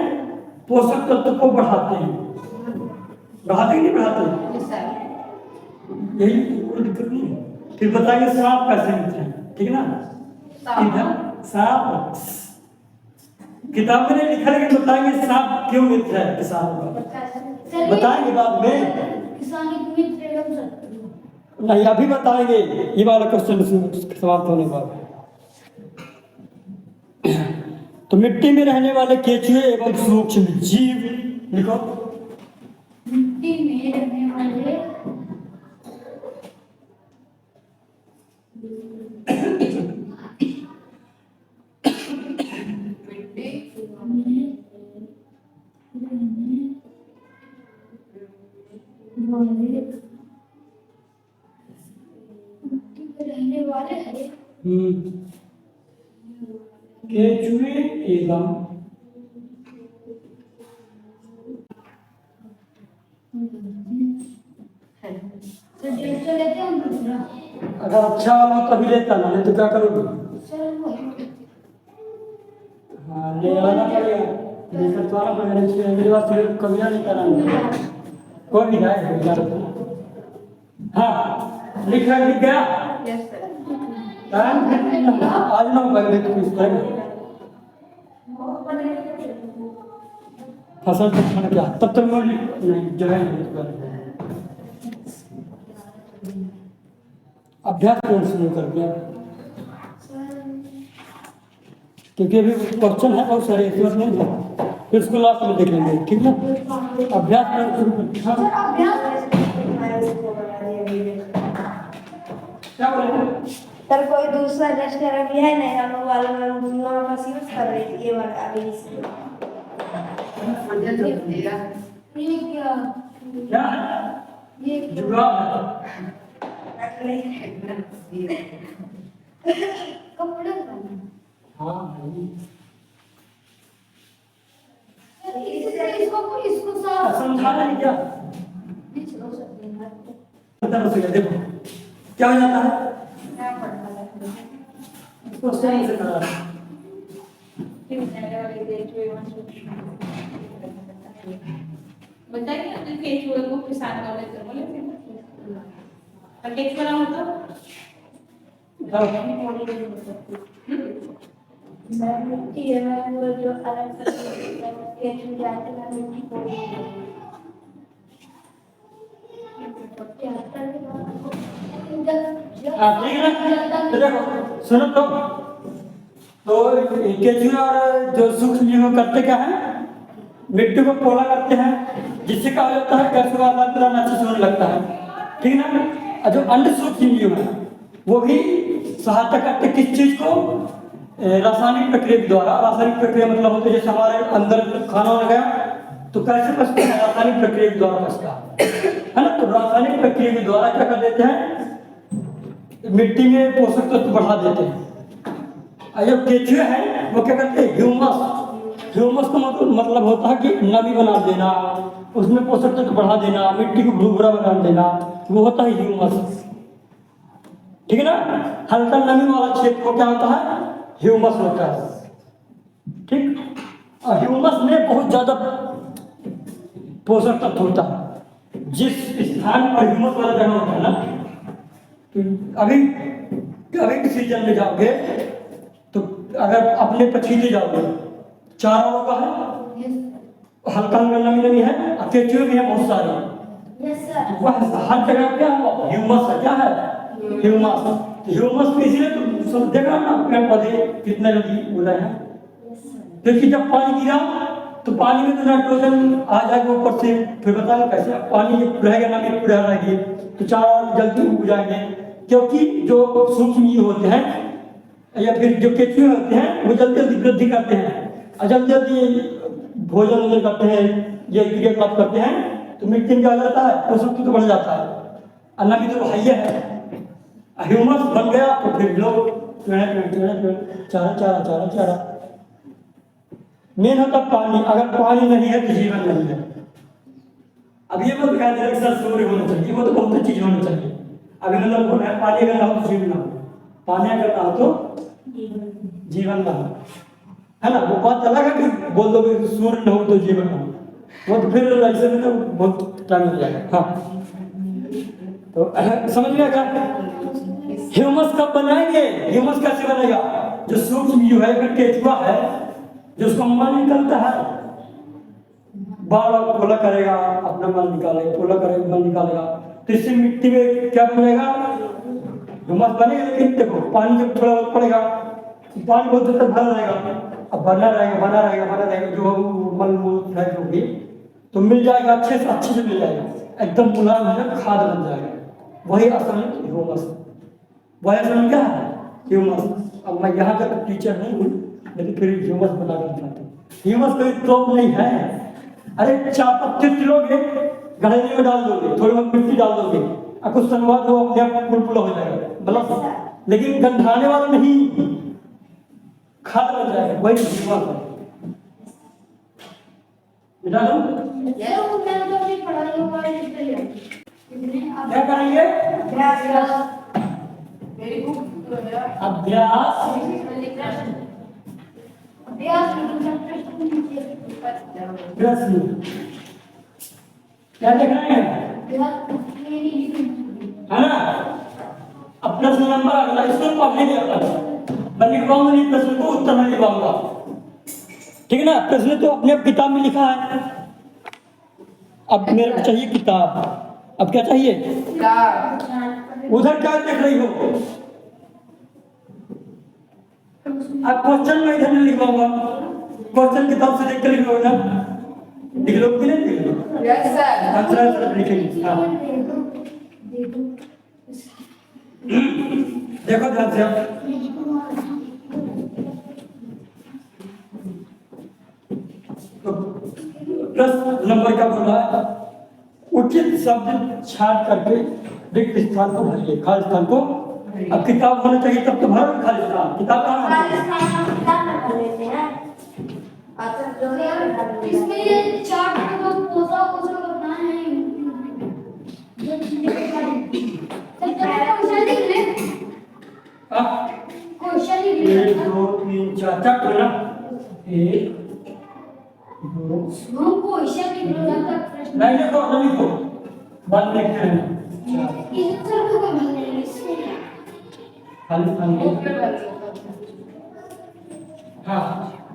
पोषक तत्व को बढ़ाते हैं, बढ़ाते कि नहीं बढ़ाते, Yes, sir. यही कोई दिक्कत नहीं है। फिर बताइए सांप कैसे मिलते हैं, ठीक है ना। इधर सांप किताब में नहीं लिखा, लेकिन बताएंगे सांप क्यों मित्र है किसानों का, बताएंगे बाद में। किसान एक मित्र एवं शत्रु। नहीं, अभी बताएंगे ये वाला क्वेश्चन समाप्त होने के बाद। तो मिट्टी में रहने वाले केंचुए एवं सूक्ष्म जीव लिखो। मिट्टी में रहने वाले रहने वाले हैं केंचुए एवं तो डेढ़ लेते हैं हम दूसरा। अगर अच्छा वाला तभी लेता ना, नहीं तो क्या करोगे। सर वही हाँ, ले आना पड़ेगा, लेकर तो आना पड़ेगा, इसलिए मेरे पास फिर कभी नहीं कराना, कोई भी जाए। हाँ, लिख गया। Yes, sir. आज ना पहले तो इस तरह फसल तो खाना क्या, तब तक मैं नहीं जो है अभ्यास कौन शुरू कर दिया, क्योंकि अभी क्वेश्चन है बहुत सारे, इस नहीं था, फिर उसको लास्ट में देख लेंगे, ठीक है। अभ्यास करना शुरू कर दिया। सर अभ्यास क्या बोले सर कोई दूसरा रेस्टोरेंट भी है नहीं, हम लोग वाले में दोनों बस यूज कर रहे थे ये वाला अभी इसलिए। ये क्या क्या है, ये जुगाड़ है। कपड़े का हाँ इसको साफ समझा नहीं क्या, नहीं चलो सकते हैं। पता हो गया। देखो क्या हो जाता है, इसको सही से करा, बताइए अपने केंचुए को किसान वाले तो बोले थे ना, और केंचुआ ना होता मिट्टी है मैं वो जो अलग के छू जाते हैं मिट्टी को हाँ ठीक है ना। तो देखो सुनो तो केंचुए और जो सूक्ष्म जीव करते क्या है, मिट्टी को पोला करते हैं, जिससे क्या हो जाता है, कैसे वातावरण अच्छे से होने लगता है, ठीक है ना। और जो अंड सूक्ष्म जीव है वो भी सहायता करते किस चीज को, रासायनिक प्रक्रिया के द्वारा। रासायनिक प्रक्रिया मतलब होती है जैसे हमारे अंदर खाना हो गया तो कैसे पचता है, रासायनिक प्रक्रिया के द्वारा पचता है ना। तो रासायनिक प्रक्रिया के द्वारा क्या कर देते हैं, मिट्टी में पोषक तत्व बढ़ा देते हैं। और जो केंचुए हैं वो क्या करते हैं, ह्यूमस, ह्यूमस का मतलब होता है कि नमी बना देना, उसमें पोषक तत्व बढ़ा देना, मिट्टी को भुरभुरा बना देना, वो होता है ह्यूमस, ठीक है ना। हल्का नमी वाला क्षेत्र को क्या होता है, ह्यूमस होता है, ठीक। और ह्यूमस में बहुत ज्यादा पोषक तत्व होता है। जिस स्थान पर ह्यूमस वाला जगह होता है ना, तो अभी सीजन में जाओगे तो अगर अपने पछीले जाओगे, चारा होगा है, हल्का हल्का नमी नमी है, और केंचुए भी है बहुत सारे। Yes sir. वह हर जगह क्या है, ह्यूमस है, क्या है ह्यूमस। ह्यूमस पे इसलिए तो सब देख रहा ना, पेड़ पौधे कितने लगी उड़ रहे हैं, क्योंकि जब पानी गिरा तो पानी में तो नाइट्रोजन आ जाएगा ऊपर से, फिर बताओ कैसे पानी रहेगा ना, में पूरा रहेगी तो चारा जल्दी उग जाएंगे, क्योंकि जो सूक्ष्म जीव होते हैं या फिर जो केंचुए होते हैं वो जल्दी जल्दी वृद्धि करते हैं और जल्दी जल्दी भोजन करते हैं, ये क्रियाकलाप करते हैं, तो मिट्टी में क्या जाता है, पोषक तत्व बढ़ जाता है, अन्ना की तो हाइया है, ह्यूमस बन गया तो फिर लोग चारा चारा चारा चारा। मेन होता पानी, अगर पानी नहीं है तो जीवन नहीं है। अब ये मत कह दे सर सूर्य होना चाहिए, वो तो बहुत चीज होनी चाहिए। अगर मतलब पानी अगर ना हो तो जीवन ना हो, पानी अगर ना हो तो जीवन न हो, है ना। वो बात अलग है कि बोल दो कि सूर्य न हो तो जीवन न हो, वो तो फिर ऐसे में तो बहुत टाइम लग जाएगा। हाँ तो समझ में आएगा। ह्यूमस कब बनाएंगे? ह्यूमस कैसे बनेगा? जो सूक्ष्म जीव है, फिर केचुआ है, जो उसका मल निकलता है, बार बार पोला करेगा, अपना मल निकालेगा, पोला करेगा, मल निकालेगा, तो इससे मिट्टी में क्या बनेगा? ह्यूमस बनेगा। लेकिन देखो पानी जब थोड़ा बहुत पड़ेगा, पानी बहुत देर तक भरा रहेगा, अब बना रहेगा जो मल मूल है जो भी, तो मिल जाएगा, अच्छे से मिल जाएगा, एकदम मुलायम हो जाएगा, खाद बन जाएगा। वही असल में ह्यूमस, वही असल में क्या है? ह्यूमस। अब मैं यहाँ का टीचर नहीं हूँ, लेकिन फिर ह्यूमस बना कर दिखाता हूँ। ह्यूमस कोई तोप नहीं है। अरे चापत्ती लोगे, गहरे में डाल दोगे, थोड़ी बहुत मिट्टी डाल दोगे, और कुछ समय बाद वो अपने आप पुलपुला हो जाएगा, मतलब, लेकिन गंधाने वाला नहीं, खाद बन जाएगा, वही ह्यूमस है। बेटा क्या करेंगे? अभ्यास। प्रश्न क्या लिख रहे हैं? है ना। अब प्रश्न नंबर अगला, इसको पढ़ने नहीं आता, मैं लिखवाऊंगा नहीं प्रश्न को, उत्तर में लिखवाऊंगा, ठीक है ना। प्रश्न तो अपने किताब में लिखा है, अब मेरे को चाहिए किताब। अब क्या चाहिए? उधर क्या देख रही हो? अब क्वेश्चन में इधर नहीं लिखवाऊंगा, क्वेश्चन किताब से देख कर लिख लो ना, लिख लो कि नहीं लिख लो? Yes sir. आंसर लिखेंगे। हाँ देखो ध्यान से, तो प्रश्न नंबर क्या बोल रहा है? उचित शब्द छाट करके रिक्त स्थान को भरिए, खाली स्थान को। अब किताब होना चाहिए तब तो भरो खाली स्थान, किताब कहाँ है? इसमें ये चार्ट को तो पोसा करना है। क्वेश्चन लिख ले। क्वेश्चन लिख ले। 1 2 3 4 चार बोला। 1 2 हम क्वेश्चन लिख लो, जब तक प्रश्न नहीं लिखो, बाद में लिखते हैं। इस सर को भरने इससे खाली स्थान को। हाँ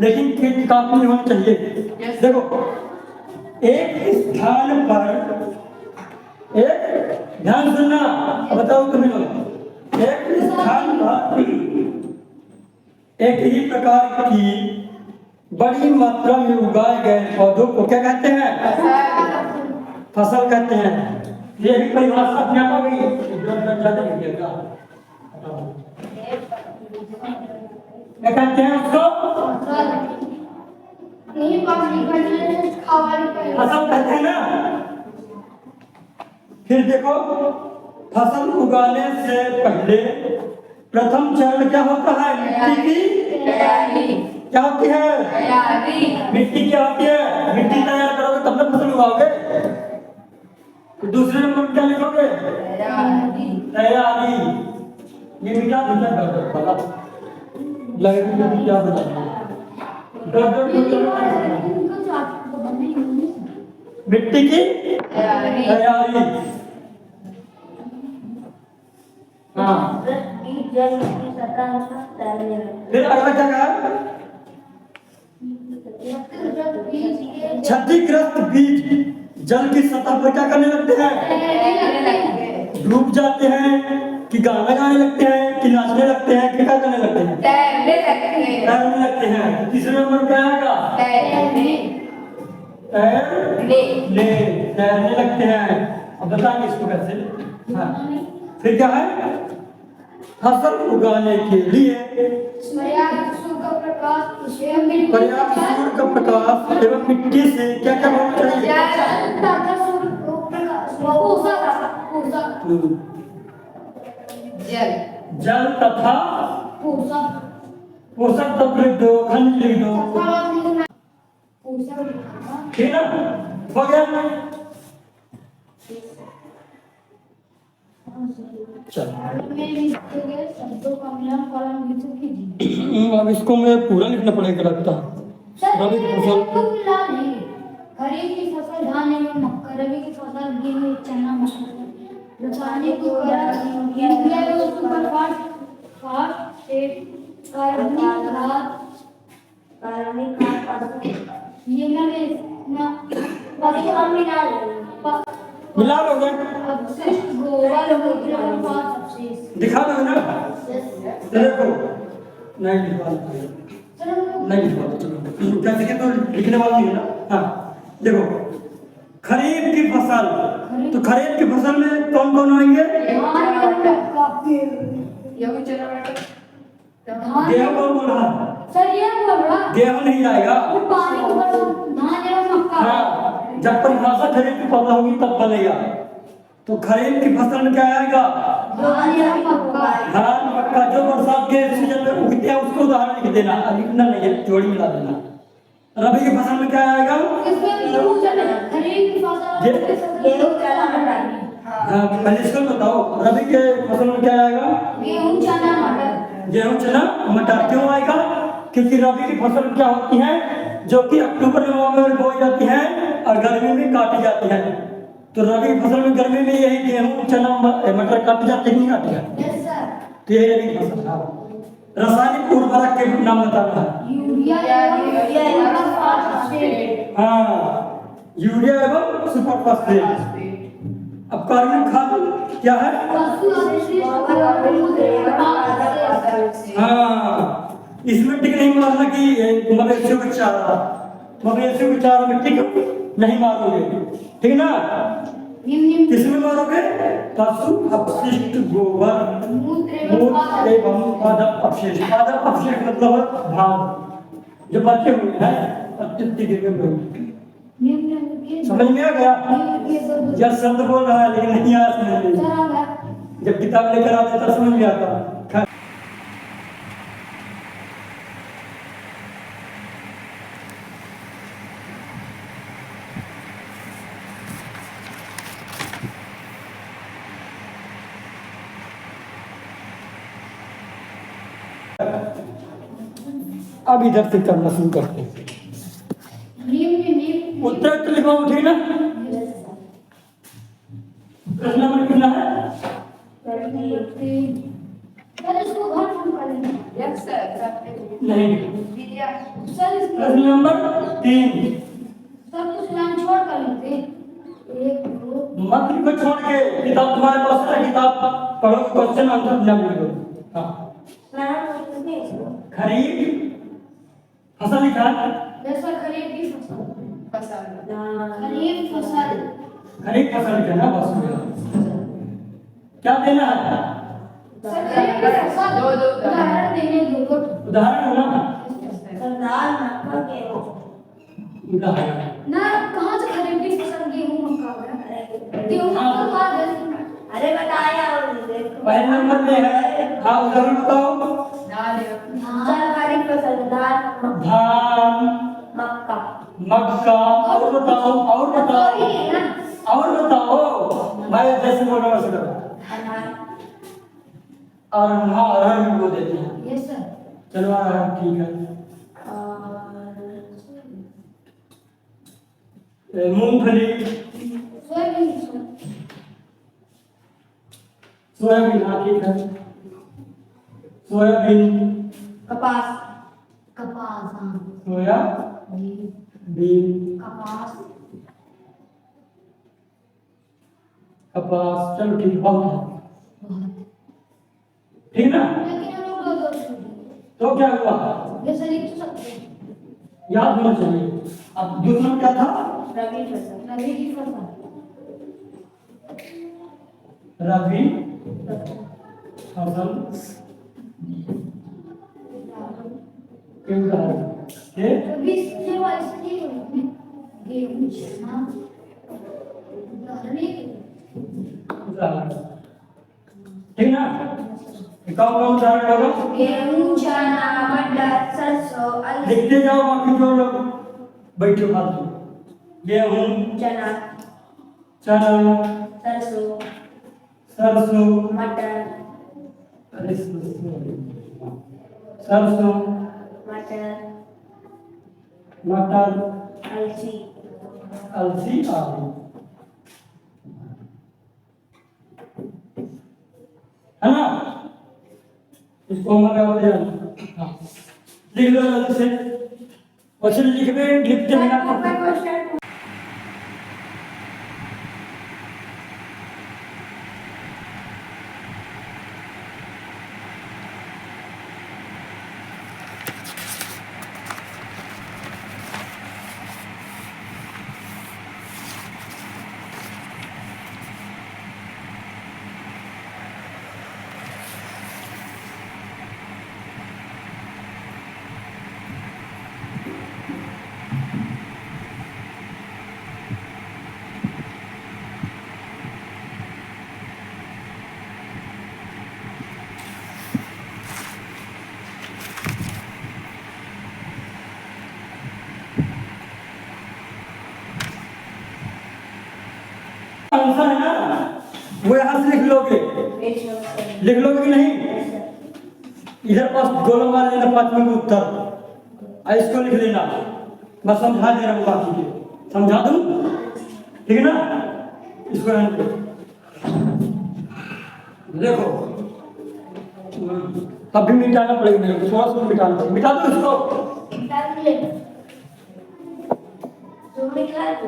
लेकिन किताब में होना चाहिए। देखो एक स्थान पर, एक ध्यान सुनना, बताओ तुम्हें लोग, एक स्थान पर एक ही प्रकार की बड़ी मात्रा में उगाए गए पौधों को क्या कहते हैं? फसल कहते हैं। ये भी परिभाषा अपने आप आ गई। क्या कहते हैं उसको? नहीं पानी भरने खावाली पर फसल कहते हैं ना। फिर देखो, फसल उगाने से पहले प्रथम चरण क्या होता है? मिट्टी की तैयारी। क्या होती है? तैयारी। मिट्टी क्या होती है? मिट्टी तैयार करोगे तब ना फसल उगाओगे। तो दूसरे नंबर क्या लिखोगे? तैयारी। ये मिटा दूसरा कर दो पता लगेगा कि क्या बताना है। मिट्टी की तैयारी। हाँ जल की सतह पर तैरने लगे। फिर अगला क्या कहा? क्षतिग्रस्त बीज जल की सतह पर क्या करने लगते हैं? डूब जाते हैं, कि गाना गाने लगते हैं, कि नाचने लगते हैं, कि क्या करने लगते हैं? तैरने लगते हैं। तीसरे नंबर पे आएगा तैरने लगते हैं। अब बताएंगे इसको कैसे। हाँ फिर क्या है? फसल उगाने के लिए पर्याप्त सूर्य प्रकाश एवं मिट्टी से क्या क्या होना चाहिए? जल तथा पोषक तत्व लिख दो, खनिज लिख दो, ठीक है हो गया। चलो में भी दिए शब्दों का मिलान कॉलम विकसित कीजिए। अब इसको मैं पूरा लिखना पड़ेगा लगता है। रबी की फसल खरीफ की फसल धान एवं मक्का, रबी की फसल गेहूं चना मटर, रासायनिक उर्वरक यूरिया एवं सुपर फास्फेट, कार्बनिक खाद ये मैं पशु मिला लोगे अपशिष्ट गोबर मूत्र और पांच अपशिष्ट। दिखा दो ना देखो नहीं लिखवा नहीं लिखवा चलो क्या लिखे तो लिखने वाला नहीं है ना। हाँ देखो खरीफ की फसल तो खरीफ की फसल में कौन कौन आएंगे? गेहूं कौन बोल रहा है? सर ये बोल रहा गेहूं नहीं आएगा। पानी के ऊपर धान एवं मक्का। हाँ जब परिभाषा खरीफ की फसल होगी तब बनेगा। तो खरीफ की फसल में क्या आएगा? धान एवं मक्का। धान मक्का जो बरसात के सीजन में उगते हैं उसको उदाहरण लिख देना, लिखना नहीं है जोड़ी मिला देना। रबी की फसल में क्या आएगा? इसमें गेहूं चना खरीफ की फसल गेहूं चना मटर। हाँ पहले इसको बताओ रबी के फसल में क्या आएगा? गेहूं चना मटर। गेहूं चना मटर क्यों आएगा? क्योंकि रबी की फसल क्या होती है जो कि अक्टूबर नवंबर में बोई जाती है और गर्मी में काटी जाती है। तो रबी की फसल में गर्मी में यही गेहूं चना मटर काटी जाती है, नहीं काटी जाती? Yes sir. तो यही रबी की फसल है। रासायनिक उर्वरक के नाम बताना है। यूरिया एवं फास्फेट। हाँ यूरिया एवं सुपर फास्फेट। अब कार्बनिक खाद क्या है? पशु अपशिष्ट गोबर मूत्र और पांच अपशिष्ट। हाँ इसमें टिक नहीं मारना कि मवेशियों का चारा, मवेशियों के चारा में टिक नहीं मारोगे, ठीक ना? किसमें मारोगे? पशु अपशिष्ट गोबर मूत्र एवं पादप अपशिष्ट। पादप अपशिष्ट मतलब भाग जो बचे हुए हैं अत्यधिक गिर गए। समझ में आ गया? यह शब्द बोल रहा है लेकिन नहीं आया समझ में। जब किताब लेकर आते तब समझ में आता। अब इधर से करना शुरू करते हैं। उत्तर तो लिखवाओ, ठीक ना? प्रश्न नंबर कितना है? नहीं प्रश्न नंबर 3 सब कुछ लाइन छोड़ कर लेते। एक दो मत को छोड़ के किताब तुम्हारे पास है, किताब पढ़ो, क्वेश्चन आंसर बना लो। हाँ खरीफ फसल लिखा है। जैसा खरीफ की फसल खरीफ फसल खरीफ फसल लिखा ना बस क्या देना है? सर खरीफ की फसल उदाहरण देने दो। उदाहरण होना दाल मक्का गेहूं। उदाहरण ना कहाँ से खरीफ की फसल गेहूं मक्का होगा? गेहूं मक्का बाद अरे बताया और देखो पहले नंबर में है। हाँ उदाहरण बताओ। सरकारी फसल दाल धान मक्का मक्का। और बताओ और बताओ और बताओ। मैं जैसे बोल रहा हूँ और हाँ अरहर को देते हैं। Yes sir. चलो अरहर ठीक है। मूंगफली सोयाबीन हाँ ठीक है। सोयाबीन कपास कपास हाँ सोयाबीन कपास कपास। चलो ठीक बहुत है, ठीक ना? लेकिन हम लोग दो तो क्या हुआ? ये सर लिख तो सकते हैं। याद होना चाहिए। अब दूसरा क्या था? रबी फसल रबी की फसल रबी फसल के उदाहरण के रबी से वाले गेहूं चना उदाहरण, ठीक ना? कौन कौन उदाहरण होगा? गेहूं चना मटर सरसों अलसी लिखते जाओ बाकी जो लोग बैठे फालतू। गेहूं चना चना सरसों सरसों, मटर, अरे सरसों, मटर, मटर, अलसी, अलसी, आलू, है ना? इसको हमारे हाँ लिख लो जल्दी से। क्वेश्चन लिखते लिखते बिना आंसर है ना, वो यहाँ से लिख लोगे, लिख लोगे कि नहीं? इधर पास गोलम मार लेना 5वें का उत्तर, इसको लिख लेना। मैं समझा दे रहा हूँ, बाकी के समझा दूँ, ठीक है ना? इसको देखो, अभी मिटाना पड़ेगा मेरे को, थोड़ा सा मिटाना पड़ेगा। मिटा दो इसको, जो लिखा है तो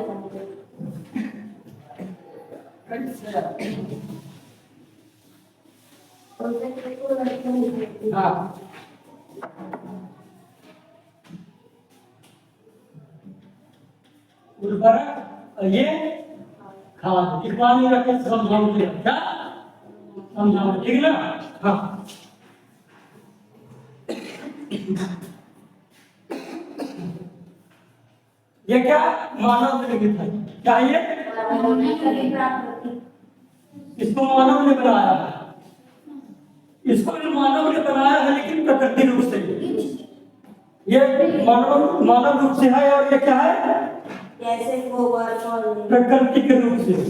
हाँ उर्वरक, ये खाद, इकबाल नहीं रखे, समझाओ क्या समझाओ, ठीक है ना? हाँ ये क्या मानव निर्मित है, क्या ये? इसको मानव ने बनाया है, इसको भी मानव ने बनाया है, लेकिन प्रकृति रूप से। ये मानव रूप से है, और ये क्या है? जैसे गोबर प्रकृति के रूप से है।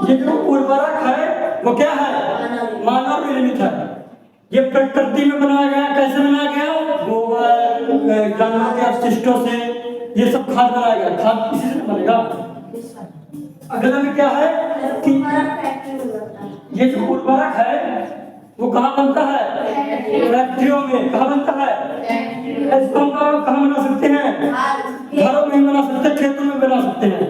ये जो उर्वरक है वो क्या है? मानव निर्मित है। ये प्रकृति में बनाया गया। कैसे बनाया गया? गोबर, जानवरों के अपशिष्टों से ये सब खाद बनाया गया। खाद किसी से बनेगा। अगला में क्या है कि ये जो उर्वरक है वो कहाँ बनता है? फैक्ट्रियों में। कहाँ बनता है? इसको हम कहाँ बना सकते हैं? घरों में बना सकते हैं, खेतों में बना सकते हैं।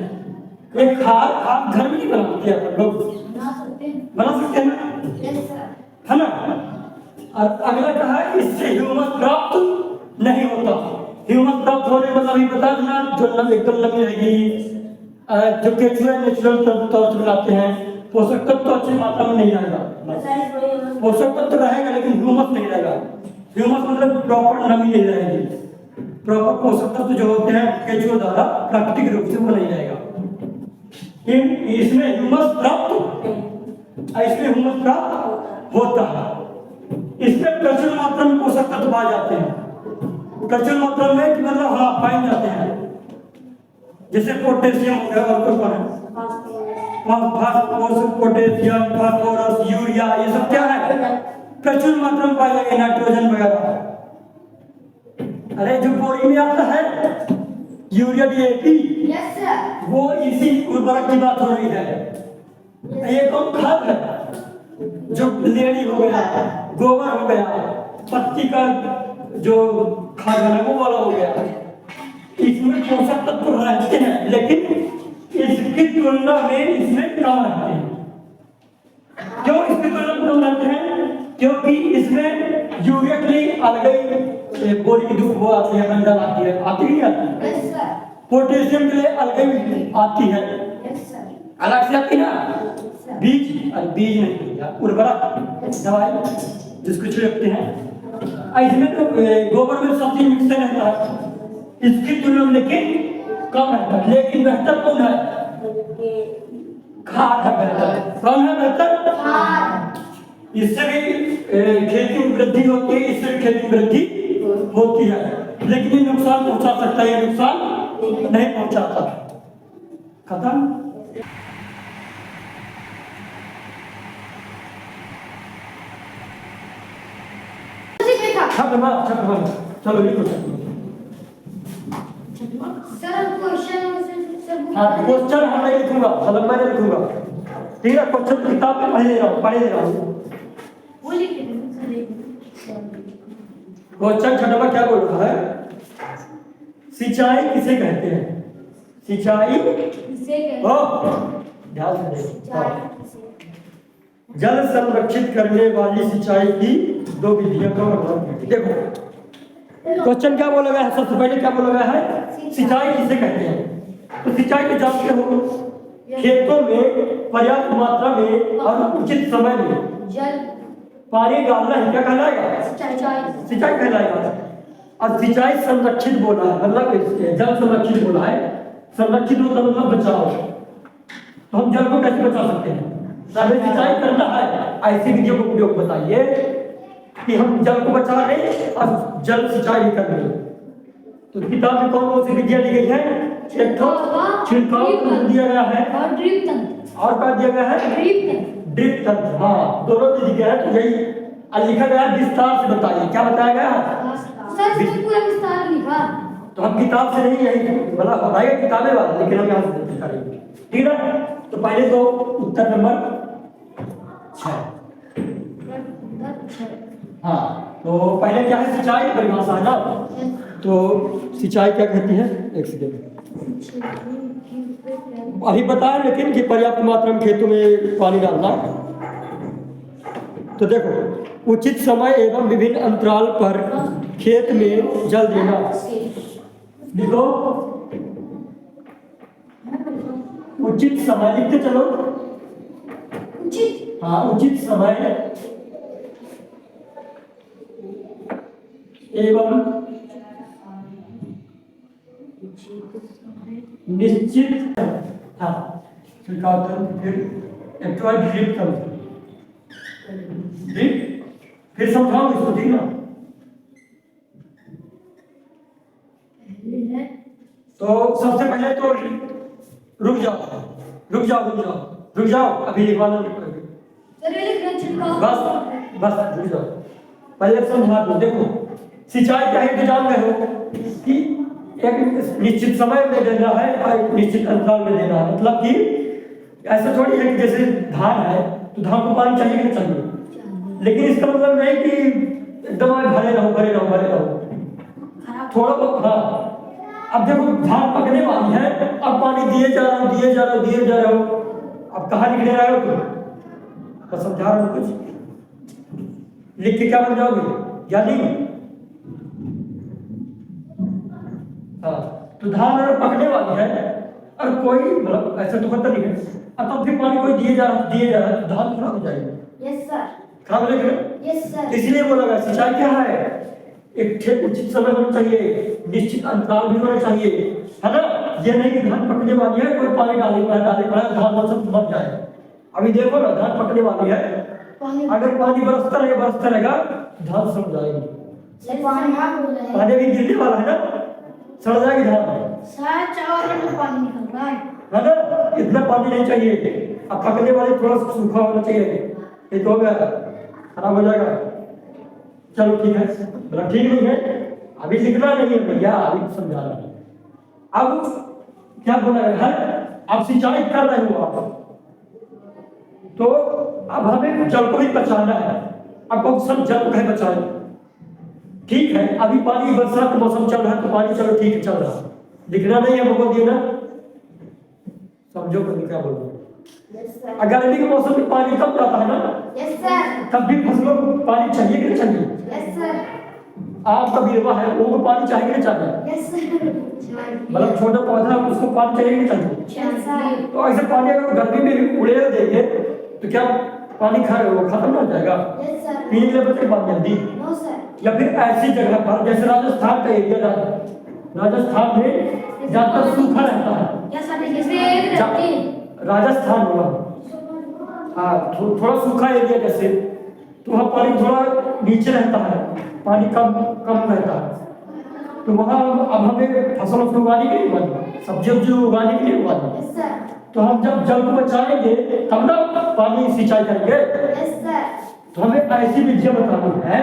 एक खाद घर में नहीं बनाते हैं लोग, बना सकते हैं ना, है ना? और अगला कहा है इससे ह्यूमस प्राप्त नहीं होता। ह्यूमस प्राप्त होने मतलब अभी बता देना, जो एकदम नमी रहेगी, जो केचुआ नेचुरल तौर से मिलाते हैं, पोषक तत्व तो अच्छी मात्रा में नहीं रहेगा। पोषक तत्व तो रहेगा लेकिन ह्यूमस नहीं रहेगा। ह्यूमस मतलब प्रॉपर नमी नहीं रहेगी। प्रॉपर पोषक तत्व जो होते हैं केचुआ द्वारा प्राकृतिक रूप से वो नहीं रहेगा। इसमें ह्यूमस प्राप्त होता है। इसमें प्रचुर मात्रा में पोषक तत्व पाए जाते हैं। प्रचुर मात्रा में मतलब हाँ पाए जाते हैं, जैसे पोटेशियम हो गया, पोटेशियम, फास्फोरस, यूरिया, ये सब क्या है? प्रचुर मात्रा में पाए जाएंगे। नाइट्रोजन वगैरह। अरे जो बोरी में आता है यूरिया, डीएपी, वो इसी उर्वरक की बात हो रही है। ये कौन खाद है? जो लेड़ी हो गया, गोबर हो गया, पत्ती का जो खाद है वो वाला हो गया। इसमें पोषक तत्व रहते हैं लेकिन इसकी तुलना में इसमें कम रहते हैं। क्यों इसकी तुलना में कम रहते हैं? क्योंकि इसमें यूरिया के लिए अलग बोरी की धूप वो आती है, बंडल आती है, आती नहीं आती? पोटेशियम के लिए अलग आती है, अलग से आती ना। बीज नहीं, उर्वरक दवाई जिसको छिड़कते हैं, इसमें तो गोबर में सब चीज मिक्स रहता है। इसकी तुलना में लेकिन कम रहता है। लेकिन बेहतर कौन है? खाद है बेहतर। कौन है बेहतर? इससे भी खेती में वृद्धि होती है, इससे भी खेती में वृद्धि होती है, लेकिन ये नुकसान पहुंचा सकता है, ये नुकसान नहीं पहुंचाता। खत्म। छठवां छठवां चलो लिखो सर क्वेश्चन सर हाँ क्वेश्चन हम नहीं लिखूंगा, मतलब मैं नहीं लिखूंगा, ठीक है। क्वेश्चन किताब में पढ़े दे रहा हूँ। वो लिख दे क्वेश्चन छठवां क्या बोल रहा है? सिंचाई किसे कहते हैं? सिंचाई किसे कहते ओ ध्यान से देखो। हैं? जल संरक्षित करने वाली सिंचाई की दो विधियों का वर्णन कीजिए। देखो क्वेश्चन क्या बोला गया है? सबसे पहले क्या बोला गया है? सिंचाई किसे कहते हैं? तो सिंचाई के जानते हो, खेतों में पर्याप्त मात्रा में और उचित समय में जल पानी डालना ही क्या कहलाएगा? सिंचाई कहलाएगा। और सिंचाई संरक्षित बोला है, मतलब जल संरक्षित बोला है। संरक्षित होता मतलब बचाओ। तो हम जल को कैसे बचा सकते हैं? हमें सिंचाई करना है, ऐसी विधियों का उपयोग बताइए कि हम जल को बचा लें और जल सिंचाई भी कर लें। तो किताब में कौन कौन सी विधियां दी गई है? एक तो छिड़काव दिया गया है और ड्रिप तंत्र और क्या दिया गया है? ड्रिप तंत्र। हाँ दोनों दे दिया है। तो यही लिखा गया है, विस्तार से बताइए। क्या बताया गया है? सर इसमें पूरा विस्तार लिखा। तो हम किताब से नहीं, यही मतलब बताइए किताबें वाले, लेकिन हम यहाँ से करेंगे, ठीक है। तो पहले तो उत्तर नंबर 6। हाँ तो पहले क्या है? सिंचाई परिभाषा है ना। तो सिंचाई क्या कहती है? एक सेकेंड अभी बताया, लेकिन कि पर्याप्त मात्रा में खेतों में पानी डालना। तो देखो उचित समय एवं विभिन्न अंतराल पर खेत में जल देना। देखो उचित समय लिखते चलो। उचित हाँ उचित समय एवं निश्चित हाँ छिड़काव तंत्र, फिर एक्चुअल ड्रिप तंत्र। ड्रिप फिर समझाओ इसको, ठीक ना। तो सबसे पहले तो रुक जाओ अभी लिखवाना नहीं पड़ेगा। सर ये लिख छिड़काव बस रुक जाओ, पहले समझा दो। देखो सिंचाई क्या है तो जान गए हो कि एक निश्चित समय में देना है और एक निश्चित अंतराल में देना है। मतलब कि ऐसा थोड़ी है कि जैसे धान है तो धान को पानी चाहिए कि नहीं चाहिए, लेकिन इसका मतलब नहीं कि एकदम भरे रहो थोड़ा बहुत। हाँ अब देखो धान पकने वाली है, अब पानी दिए जा रहे हो, अब कहाँ निकले रहे हो तुम? तो समझा रहा हूँ कुछ लिख के क्या बन जाओगे यानी। हाँ तो धान अगर पकने वाली है और कोई मतलब ऐसा तो पता नहीं है, अब तो फिर पानी कोई दिए जा रहा है तो धान खराब हो जाएगी। यस सर खराब हो जाएगी। यस सर इसलिए बोला गया सिंचाई क्या है? एक ठीक उचित समय होना चाहिए, निश्चित अंतराल भी होना चाहिए, है ना। ये नहीं कि धान पकने वाली है कोई पानी डाले पड़ा धान सब मर जाए। अभी देखो ना धान पकने वाली है, अगर पानी बरसता रहेगा धान सड़ जाएगी। पानी भी गिरने वाला है ना, सड़ जाएगी धान। सर चावल में पानी निकल रहा है ना, इतना पानी नहीं चाहिए। अब पकने वाले थोड़ा सूखा होना चाहिए, ये तो हो गया खराब हो जाएगा। चलो ठीक है, मतलब ठीक नहीं है, अभी लिखना नहीं है भैया, अभी समझा रहा हूँ। अब क्या बोला है? अब सिंचाई कर रहे हो आप, तो अब हमें जल को भी बचाना है। अब कौन सब जल को है बचाए, ठीक है। अभी पानी बरसात का मौसम चल रहा है तो पानी चलो ठीक है चल रहा है, लिखना नहीं है हमको देना, समझो क्या बोल रहे हैं। अगर गर्मी के मौसम में पानी कम जाता है ना, यस सर, तब भी फसलों को पानी चाहिए कि नहीं चाहिए? यस सर, आम का बिरवा है वो पानी चाहिए कि नहीं चाहिए? यस सर, मतलब छोटा पौधा है उसको पानी चाहिए कि नहीं चाहिए? Yes sir. तो ऐसे पानी अगर गर्मी में उड़े देंगे तो क्या पानी खत्म हो जाएगा? Yes sir. पीने के लिए बचे पानी जल्दी। No sir. या फिर ऐसी जगह पर जैसे राजस्थान का एरिया, राजस्थान में ज्यादातर सूखा रहता है। यस सर, इसमें राजस्थान होगा, हाँ थोड़ा सूखा एरिया जैसे, तो वहाँ पानी थोड़ा नीचे रहता है, पानी कम रहता है। तो वहाँ अब हमें फसल उगाने के लिए उगानी, सब्जी उब्जी उगाने के लिए उगानी। Yes sir. तो हम जब जल को बचाएंगे तब ना पानी सिंचाई करेंगे। Yes sir. तो हमें ऐसी विधियां बतानी है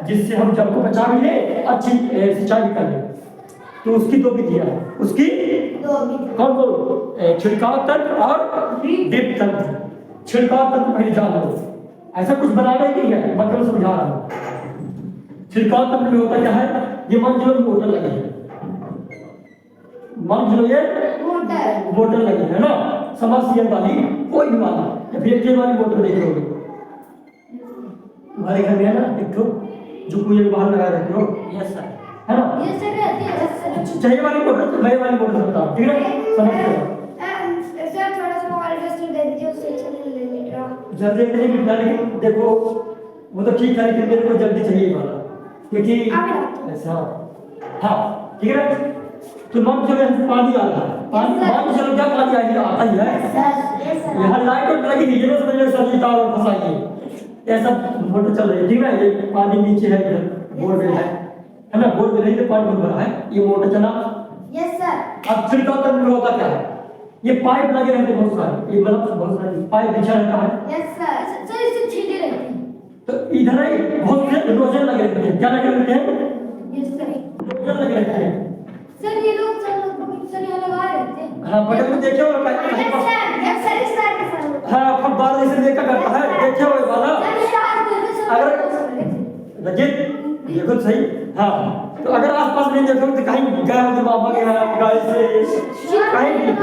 जिससे हम जल को बचा भी ले, अच्छी सिंचाई भी कर ले। तो उसकी दो विधियां हैं, उसकी दो मिनट। कौन को? छिड़काव तंत्र और ड्रिप तंत्र। छिड़काव तंत्र पहले जान लो, ऐसा कुछ बनाना ही नहीं है, मतलब समझा रहा हूँ। छिड़काव तंत्र में होता क्या है, ये मान लो मोटर लगी है, मान लो ये मोटर लगी है ना, समरसीबल वाली, कोई भी वाली या फिर एक वाली मोटर देख लो हमारे घर में है ना, एक तो जो कुएं बाहर लगा रखे हो। यस सर, है ना? यस सर रहती है। Yes sir. चाहिए वाली मोटर तो नई वाली मोटर बताओ, ठीक है? समझ गए? सर थोड़ा सा मोबाइल टेस्ट दे दीजिए, उससे चल लेगा। जल्दी नहीं मिलता, लेकिन देखो वो तो ठीक है, लेकिन मेरे को जल्दी चाहिए वाला, क्योंकि ऐसा हाँ ठीक है। तो मान चलो पानी आ रहा है, पानी मान चलो क्या पानी आ आता ही है। Yes sir. यहाँ लाइट और लगी थी, ये ना समझ लो सभी तार और फंसाइए, ऐसा मोटर चल रही है, ठीक है? ये पानी नीचे है, इधर बोरवेल है ना, बोरवेल नहीं तो पानी भर रहा है, ये मोटर चला। Yes sir. अब छिड़काव तंत्र में होता क्या है, ये पाइप लगे रहते हैं बहुत सारे, ये मतलब बहुत सारे पाइप बिछा रहता है। Yes sir. सर इससे छींटे रहते हैं। तो इधर ही बहुत से नोजल लगे रहते हैं, क्या लगे रहते हैं? Yes sir. नोजल लगे रहते हैं। सर ये लोग सर यहाँ लगाए रहते हैं। हाँ बटन में देखे हो कहीं यस पर? सर। यस सर इस साइड में सर। हाँ फुटबॉल जैसे देखा करता है, देखे हो ये वाला? अगर रजित देखो सही, हाँ तो अगर आसपास नहीं देखो तो कहीं गए हो मामा के यहाँ गाय से कहीं,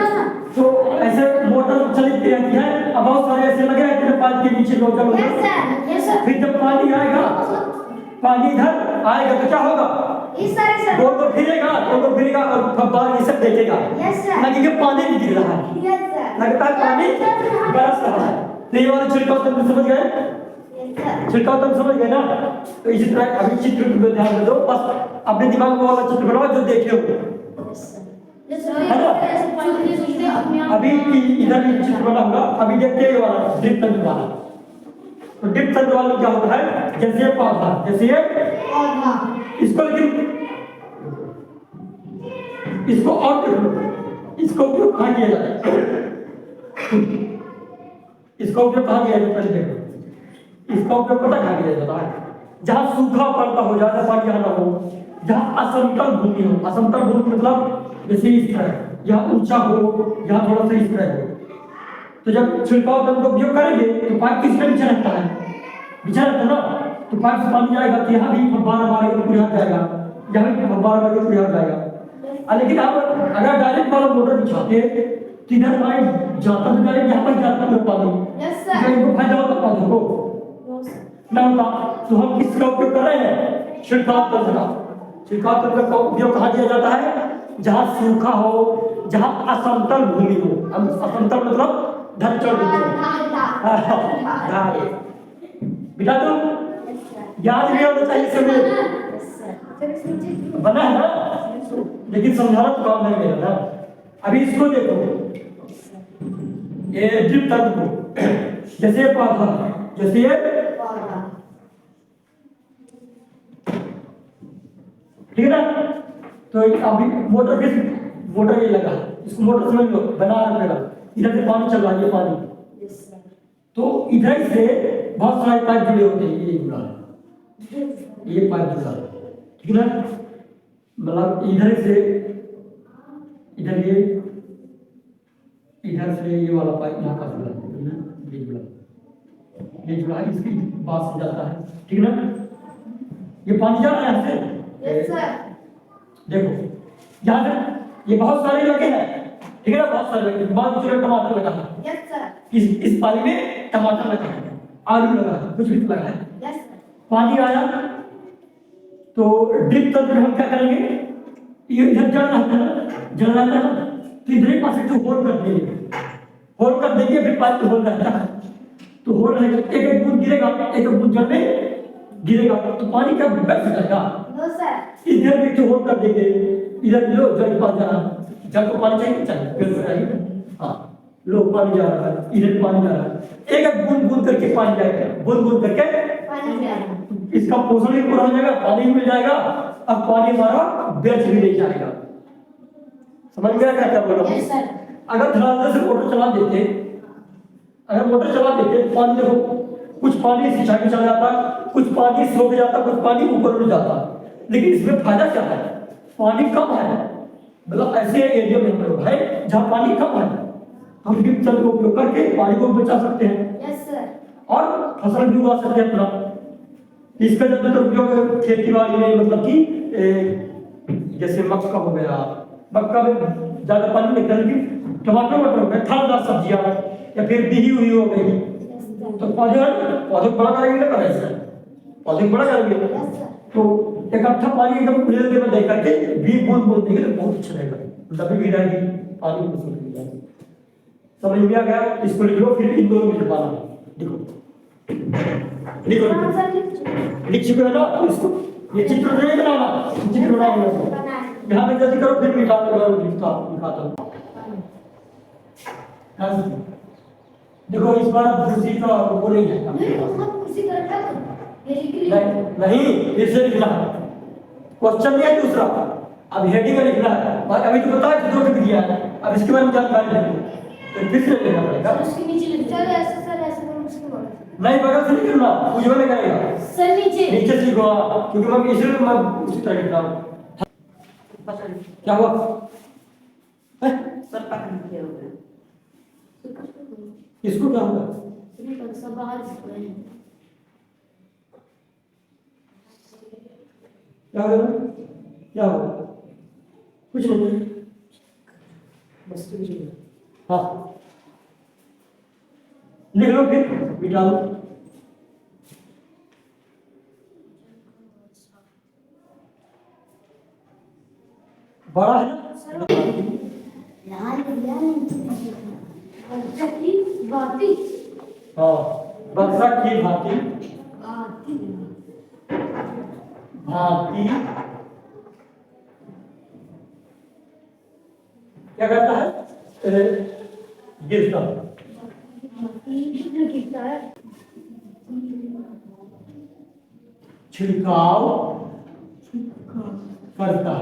तो ऐसे मोटर चलती रहती है, अब बहुत सारे ऐसे लगे रहते हैं पाइप के नीचे नोजल होते यस सर। Yes sir. फिर जब पानी आएगा, पानी इधर आएगा तो क्या होगा, इस साइड सर। गोल को फिरेगा, गोल को फिरेगा और फब्बार ये सब देखेगा, यस सर। लगे कि पानी भी गिर रहा है, यस सर। लगता है पानी बरस रहा है। तो ये वाला छिड़काव तंत्र समझ गए? Yes sir. छिड़काव तंत्र समझ गए ना? तो इसी तरह अभी चित्र पे ध्यान दे दो, बस अपने दिमाग में वाला चित्र बनाओ जो देखे हो। Yes sir. अभी इधर भी चित्र बना होगा, अभी देखते हैं वाला ड्रिप तंत्र वाला। तो ड्रिप तंत्र वाला क्या होता है, जैसे ये पौधा, जैसे ये इसको, लेकिन इसको और इसको उपयोग कहाँ किया जाता है, इसका उपयोग कहाँ किया जाता है? पहले देखो, इसका उपयोग पता कहाँ किया जाता है, जहाँ सूखा पड़ता हो, ज्यादा पानी आना हो, जहाँ असमतल भूमि हो। असमतल भूमि मतलब जैसे इस तरह, यहाँ ऊंचा हो, यहाँ थोड़ा सा इस तरह हो। तो जब छिड़काव तंत्र का उपयोग करेंगे तो पाइप किस पे बिछा रहता है, बिछा रहता है ना, तो पाइप से पानी जाएगा तो यहाँ भी फव्वारा मारेगा तो यहाँ जाएगा, यहाँ भी फव्वारा मारेगा तो यहाँ जाएगा। लेकिन आप अगर डायरेक्ट वाला मोटर बिछाते तो इधर पानी जाता तो डायरेक्ट यहाँ पर जाता है पानी। Yes sir. इनको फायदा होता पौधों को ना होता। तो हम किसका उपयोग कर रहे हैं, छिड़काव तंत्र का। छिड़काव तंत्र का उपयोग कहाँ किया जाता है, जहाँ सूखा हो, जहाँ असमतल भूमि हो। हम असमतल मतलब ढल चढ़ बिता दो, याद भी होना चाहिए सभी, बना है ना, लेकिन समझाना तो काम है मेरा ना। अभी इसको देखो, ये ड्रिप तंत्र को, जैसे ये पौधा, जैसे ये ठीक है ना। तो अभी मोटर किस मोटर ये लगा, इसको मोटर समझ लो, बना रखेगा, इधर से पानी चल रहा है, ये पानी, तो इधर से बहुत सारे पाइप जुड़े होते हैं, ये जुड़ा है, ये पाइप जुड़ा है, ठीक है ना। मतलब इधर से इधर ये, इधर से ये वाला पाइप यहाँ का जुड़ा है, ये जुड़ा है, इसकी बात से जाता है, ठीक है ना। ये पानी जा रहा है यहाँ से। Yes sir. देखो यहाँ से ये बहुत सारे लगे हैं, ठीक है ना, बहुत सारे लगे, बहुत दूसरे टमाटर लगा है, यस सर। इस पानी में टमाटर लगा है, आलू लगा है, कुछ भी लगा है। Yes sir. पानी आया तो ड्रिप तंत्र में हम क्या करेंगे, ये इधर जल रहता है ना, जल रहता है ना, तो इधर पास से होल कर देंगे, होल कर देंगे, फिर पाइप होल रहता है, तो होल रहेगा, एक एक बूंद गिरेगा, एक एक बूंद जल में गिरेगा, तो पानी का बैठ जाएगा। No sir. इधर भी जो होल कर देंगे, इधर लो जल पास जा रहा है, जल को पानी चाहिए, चाहिए फिर चाहिए, हाँ लो पानी जा रहा है, इधर पानी जा रहा है, एक एक बूंद बूंद करके पानी जाएगा, बूंद बूंद करके पानी जा रहा है। इसका पोषण भी पूरा हो जाएगा, पानी भी मिल जाएगा अब पानी हमारा व्यर्थ भी नहीं जाएगा। समझ में आया क्या बोल रहा हूँ? Yes sir. अगर धड़ाधड़ से मोटर चला देते, अगर मोटर चला देते तो पानी देखो कुछ पानी सिंचाई में चला जाता, कुछ पानी सूख जाता, कुछ पानी ऊपर उड़ जाता। लेकिन इसमें फायदा क्या है? पानी कम है, मतलब ऐसे एरिया में हम लोग है जहाँ पानी कम है, हम ड्रिप का उपयोग करके पानी को बचा सकते हैं यस सर। और फसल भी उगा सकते हैं अपना। इसका ज्यादातर उपयोग खेती बाड़ी में, मतलब कि जैसे मक्का हो गया, मक्का में ज्यादा पानी नहीं करती, टमाटर वमाटर हो गए, फलदार सब्जियां या फिर बीही हुई हो गई, तो पौधे बड़ा करेंगे ना, करेंगे पौधे बड़ा करेंगे। तो इकट्ठा पानी एकदम खुले में दे करके बीज बूंद बूंद देंगे तो बहुत अच्छा रहेगा, दबी भी रहेगी, पानी को सूख भी जाएगी। समझ में आ गया? इसको लिख लो, फिर इन दोनों में छुपाना है। लिखो लिखो लिख चुके हो ना? इसको ये चित्र नहीं बनाना, चित्र बनाओ यहाँ पे जल्दी करो, फिर लिखा दिखाता हूँ। देखो इस बार दूसरी का वो नहीं है, नहीं फिर से लिखना है, क्वेश्चन नहीं है दूसरा, अब हेडिंग में लिखना है। और अभी तो बताया कि 2 टिक दिया है, अब इसके बारे में जानकारी नहीं, तो फिर से लिखना पड़ेगा। उसके नीचे लिख दो। ऐसे सर, ऐसे करो, उसके बाद नहीं बगल से नहीं लिखना, उज्ज्वल में करेगा सर नीचे नीचे से लिखो, क्योंकि मैं इसलिए मैं उसी तरह लिख रहा हूँ। क्या हुआ? सर पकड़ के हो गया। इसको क्या होगा? सब बाहर क्या होगा? क्या होगा? कुछ नहीं, बस कुछ नहीं। हाँ लिख लो, फिर मिटा दो। बड़ा है ना? बाती हाँ, वर्षा की भांति भांति क्या करता है? गिरता छिड़काव करता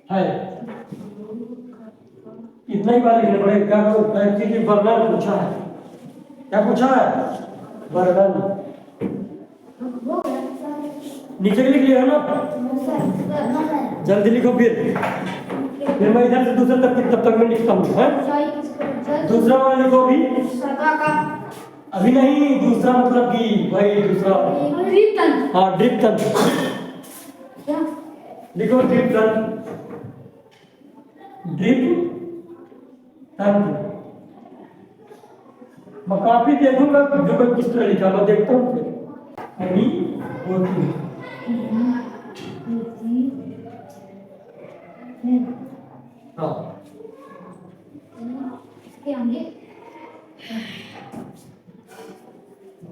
है। इतना ही बात लिखना पड़ेगा। क्या करो? चीज वर्णन पूछा है, क्या पूछा है? वर्णन। नीचे लिख लिया है ना? जल्दी लिखो, फिर मैं इधर से दूसरे तब तक मैं लिखता हूँ। दूसरा वाला लिखो भी। अभी नहीं, दूसरा मतलब कि भाई दूसरा, हाँ ड्रिप तंत्र लिखो, ड्रिप तंत्र, ड्रिप तंत्र। मैं काफी देखूंगा जो कोई किस तरह लिखा, मैं देखता हूँ फिर। हाँ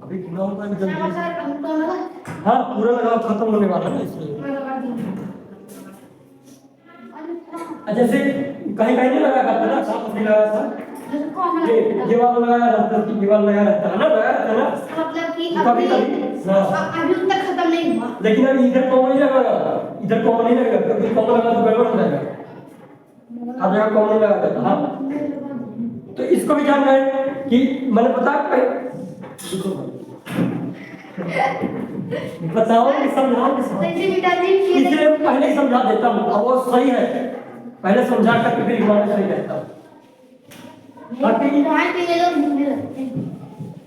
अभी कितना होगा जल्दी? हाँ पूरा लगाओ, खत्म होने वाला है इसलिए। जैसे कहीं कहीं नहीं लगा करता ना, साफ नहीं लगा था, ये वाला लगाया रहता है, ये वाला लगाया रहता है ना, लगाया रहता है ना, मतलब कि कभी अभी तक खत्म नहीं हुआ। लेकिन अभी इधर कॉमन नहीं लगेगा, इधर कॉमन नहीं लगेगा, क्योंकि कॉमन लगा तो गड़बड़ हो जाएगा। हर जगह कॉमन नहीं लगा था। हाँ तो इसको भी जानना है कि मैंने बताया, बताओ कि समझाओ, इसलिए पहले ही समझा देता हूँ, अब वो सही है, पहले समझा कर फिर इमारत सही रहता हूँ। बाकी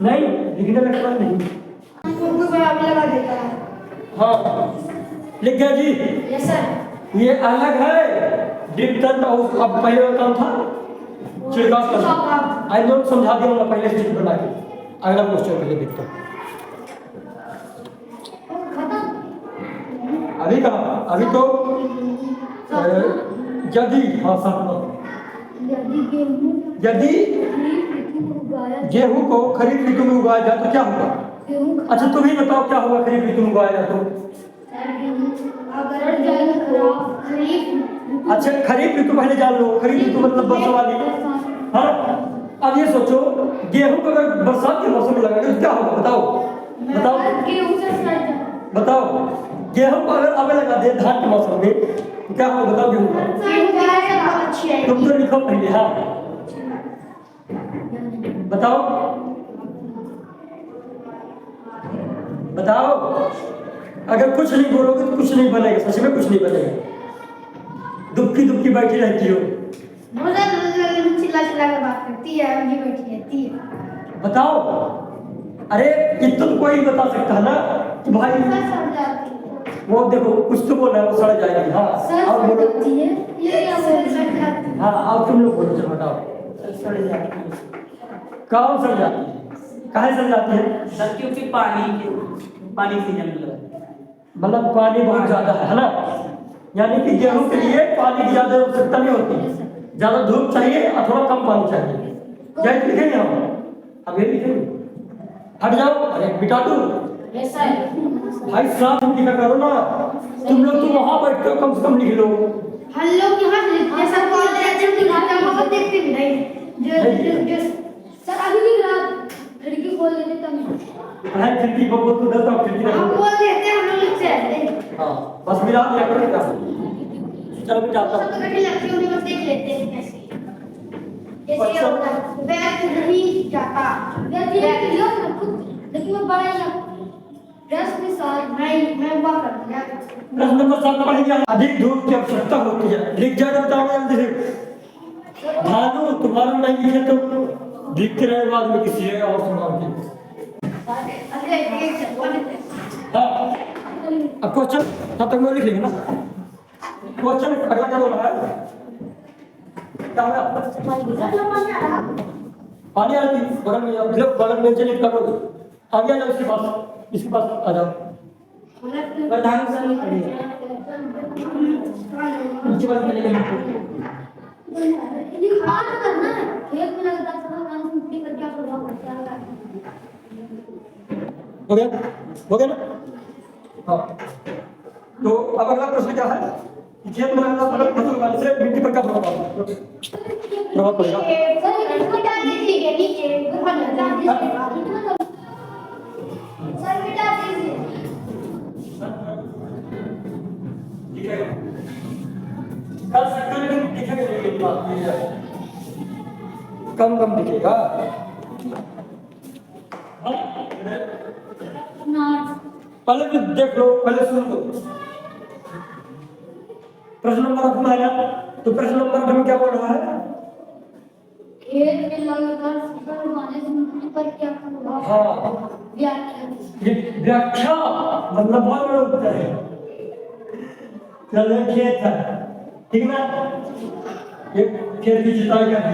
नहीं लिखने लगता नहीं। लगा देता है। हाँ लिख गया जी। Yes sir. ये अलग है ड्रिप तंत्र, और अब पहले काम था छिड़काव करना। आई नोट समझा दिया मैं पहले से बना के। अगला क्वेश्चन पहले देखता हूँ। अभी कहा, अभी तो यदि, हाँ सपना, यदि गेहूं को खरीफ ऋतु में उगाया जाए तो क्या होगा? अच्छा तुम ही बताओ क्या होगा खरीफ ऋतु में उगाया जाए तो? अच्छा खरीफ ऋतु पहले जान लो, खरीफ ऋतु मतलब वर्षा वाली। हाँ अब ये सोचो, गेहूं को अगर बरसात के मौसम में लगाएंगे तो क्या होगा? बताओ बताओ। बताओ गेहूं को अगर अब लगा दे धान के मौसम में तो क्या होगा बताओ गेहूं का? तुम तो लिखो पहले। हाँ बताओ बताओ, अगर कुछ नहीं बोलोगे तो कुछ नहीं बनेगा, सच में कुछ नहीं बनेगा। दुबकी दुबकी बैठी रहती हो। चिल्ला चिल्ला कर बात करती है, मुझे बैठी रहती है। बताओ, अरे ये तुम कोई बता सकता है ना कि भाई वो देखो कुछ तो बोल रहा है, वो सड़ जाएगी। हाँ और बोलो। हाँ और तुम लोग बोलो, चलो बताओ। सड़ जाती है। कहाँ सड़ जाती है? काहे सड़ जाती है? सर क्योंकि पानी से जम लगा, मतलब पानी बहुत ज्यादा है ना, यानी कि गेहूं के लिए पानी की ज्यादा आवश्यकता नहीं होती, ज्यादा धूप चाहिए और थोड़ा कम पानी चाहिए। क्या लिखेंगे हम? अब ये लिखेंगे। हट जाओ, अरे मिटा दो भाई, साफ लिखा करो ना। तुम लोग तो वहां बैठते हो, कम से कम लिख लो। हम लोग यहाँ से लिखते सर, बहुत देखते भी नहीं। जो सर अभी लिख रहा, खिड़की खोल देते तब पढ़ाई खिड़की को तो देता हूँ, खिड़की हम रखो। खोल देते हैं, हम लोग लिखते हैं। हाँ बस मिला दिया करो क्या? चलो मिटाता सब हूँ। तो कठिन लगती है, उन्हें बस देख लेते हैं कैसे। जैसे ये होता है, बैग नहीं जाता। लेकिन वो बड़ा ही ड्रेस के साथ मैं हुआ कर दिया। प्रश्न नंबर 7 पढ़ेंगे। अधिक धूप की आवश्यकता होती है, लिख जाए बताओ जल्दी से। भानु तुम्हारा नहीं लिखे तो लिखते रहे बाद में किसी और सुनाओ के। अरे एक सेकंड। हाँ अब क्वेश्चन तब तक मैं लिख लेंगे ना। क्वेश्चन अगला क्या बोल रहा है? क्या है? पानी आ रही बगल में, मतलब बगल में चलिए करो, आगे आ जाओ, इसके पास आ जाओ। प्रधान सर नहीं पड़ेगा, नीचे वाले चले गए। ये खाना तो करना है, खेत में लगता है सब काम मिट्टी पर क्या प्रभाव पड़ता है। हो गया? हो गया ना? हाँ तो अब अगला प्रश्न क्या है? खेत में लगता है फसल उगाने से मिट्टी पर क्या प्रभाव पड़ेगा? सर इसको डाल दीजिए नीचे, ऊपर डाल दीजिए। सर मिटा दीजिए। लिखेगा कल सेक्टर में लिखेंगे, लेकिन बात ये है कम कम लिखेगा। पहले भी देख लो, पहले सुन लो। प्रश्न नंबर 8 में आया, तो प्रश्न नंबर 8 में क्या बोल रहा है? खेत में लगातार फसल उगाने से मिट्टी पर क्या प्रभाव? हाँ व्याख्या। ये व्याख्या मतलब बहुत बड़ा उत्तर है। चलो खेत है, ठीक ना? ये खेत की जुताई कर दी,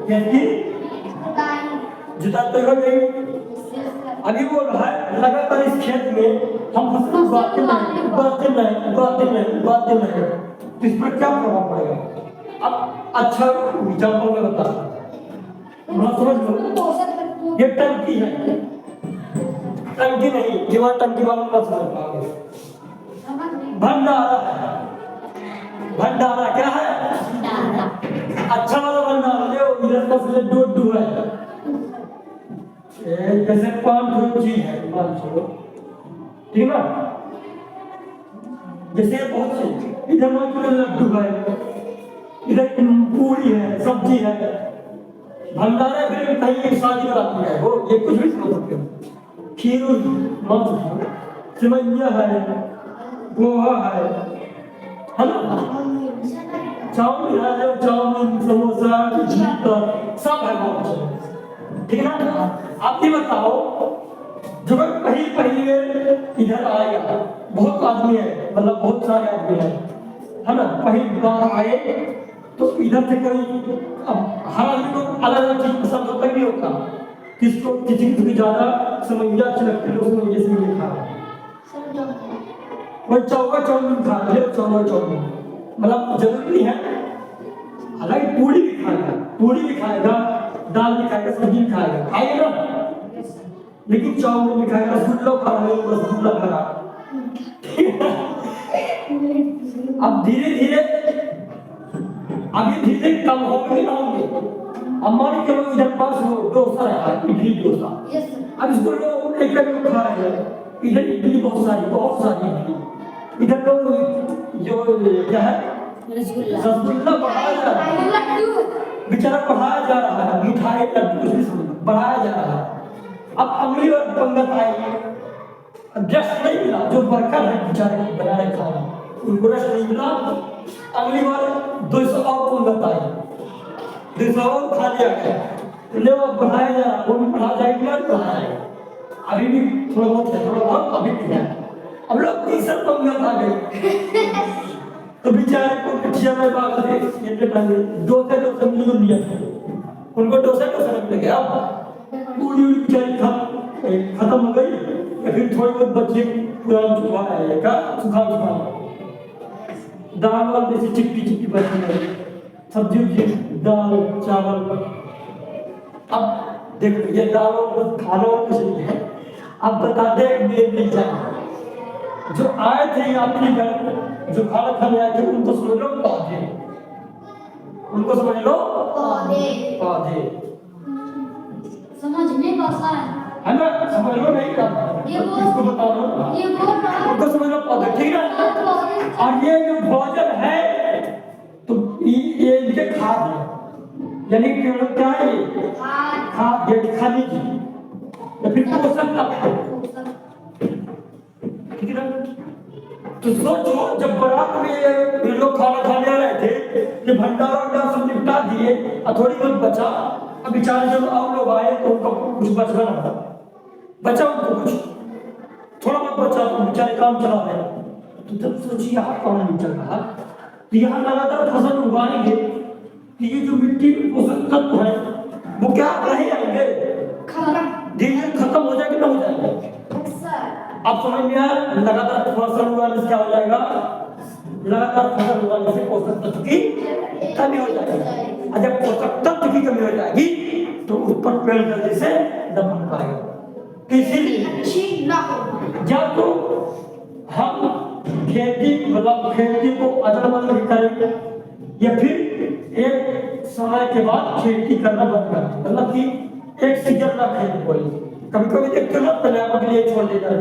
खेत की जुताई तो हो गई। अभी बोल रहा है लगातार इस खेत में हम फसल उगाते नहीं, तो इस पर क्या प्रभाव पड़ेगा? अब अच्छा एग्जाम्पल में बता, समझ लो। ये टंकी है, टंकी नहीं, ये वहाँ टंकी वाला मत समझ पाओगे। भंडारा है, भंडारा क्या है? अच्छा वाला भंडारा ले, इधर का से डोडू है, जैसे 5 चीज है, 5 ठीक ना? जैसे बहुत सी इधर लड्डू है, इधर पूरी है, सब्जी है। भंडारा फिर कहीं शादी कराती है वो, ये कुछ भी समझ सकते हो। खीर सेवइया है, पोहा है ना? चाउमीन है, चाउमीन समोसा सब है बहुत, ठीक है ना? आप ये बताओ, जब पहले इधर आएगा, बहुत आदमी है, मतलब बहुत सारे आदमी है ना? पहली बार आए तो इधर से कोई, अब हर आदमी को अलग अलग चीज पसंद होता नहीं होता। किसको किसी की ज्यादा समझिया अच्छी लगती है, उसमें ये समझ खा कोई चाउमीन खा ले, चाउमीन मतलब जरूरी है। हालांकि पूरी भी खाएगा, दाल भी खाएगा, सब्जी भी खाएगा ना, लेकिन चाउमीन भी खाएगा, रसगुल्ला खा रहा। अब धीरे धीरे कम होंगे ना होंगे। अब मान के इधर पास हो डोसा है, इडली डोसा, अब इसको लोग एक खा रहे हैं, इधर इडली बहुत सारी इडली। इधर तो जो क्या है रसगुल्ला बढ़ाया जा रहा है, लड्डू बेचारा बढ़ाया जा रहा है, मिठाई लड्डू कुछ भी समझ बढ़ाया जा रहा है। अब अगली बार पंगत आएगी, रस नहीं मिला, जो वर्कर है बेचारे बना रहे खाना उनको रस नहीं मिला, अगली बार 200 और पंगत आई, 200 और खा लिया गया, ले वो बढ़ाया जा रहा है, वो भी बढ़ा जाएगी और बढ़ा जाएगा। अभी भी थोड़ा बहुत है, थोड़ा बहुत अभी भी है। अब लोग 30 पंगत आ गई तो बेचारे को पिछिया में बात थे ये टांगे डोसे मिल गया, उनको डोसे मिल गया। अब पूरी बेचारी खत्म हो गई, फिर थोड़ी बहुत बच्चे पुराना चुका है का सुखा दाल वाल जैसी चिपकी बची है, सब्जी दाल चावल। अब देखो ये दाल और खाना और कुछ नहीं है। अब बता दे मेरे जाए जो आए थे आपके घर, जो खाना खाने आए थे, उनको समझ लो पौधे, उनको समझ लो पौधे। समझने भाषा है ना, समझ लो नहीं करना, इसको बता दो उनको समझ लो पौधे, ठीक है। और ये जो भोजन है तो ये इनके खाद है, यानी पेड़ों क्या है ये खाद, ये खाने की या फिर पोषण तत्व, ठीक है। तो सोचो जब बारात में ये लोग खाना खाने आ रहे थे, ये भंडारा सब निपटा दिए और थोड़ी बहुत बचा, अब बेचारे जब और लोग आए तो उनको कुछ बचना था, बचा उनको कुछ थोड़ा बहुत बचा तो बेचारे काम चला रहे। तो जब सोचिए यहाँ काम नहीं चल रहा तो यहाँ लगातार फसल उगाएंगे कि ये जो मिट्टी में पोषक तत्व है वो क्या रहे आएंगे, धीरे खत्म हो जाएंगे, ना हो जाएंगे। अब समझ में आया, लगातार फसल उगाने से क्या हो जाएगा, लगातार फसल उगाने से पोषक तत्व की कमी हो जाएगी, और जब पोषक तत्व की कमी हो जाएगी तो ऊपर पेड़ जल्दी से दबन पाएगा। इसीलिए जब तो हम खेती को अदल बदल करेंगे या फिर एक समय के बाद खेती करना बंद कर, मतलब कि एक सीजन ना खेती कोई कभी देखते हो ना पर्यावरण के लिए छोड़ देता है,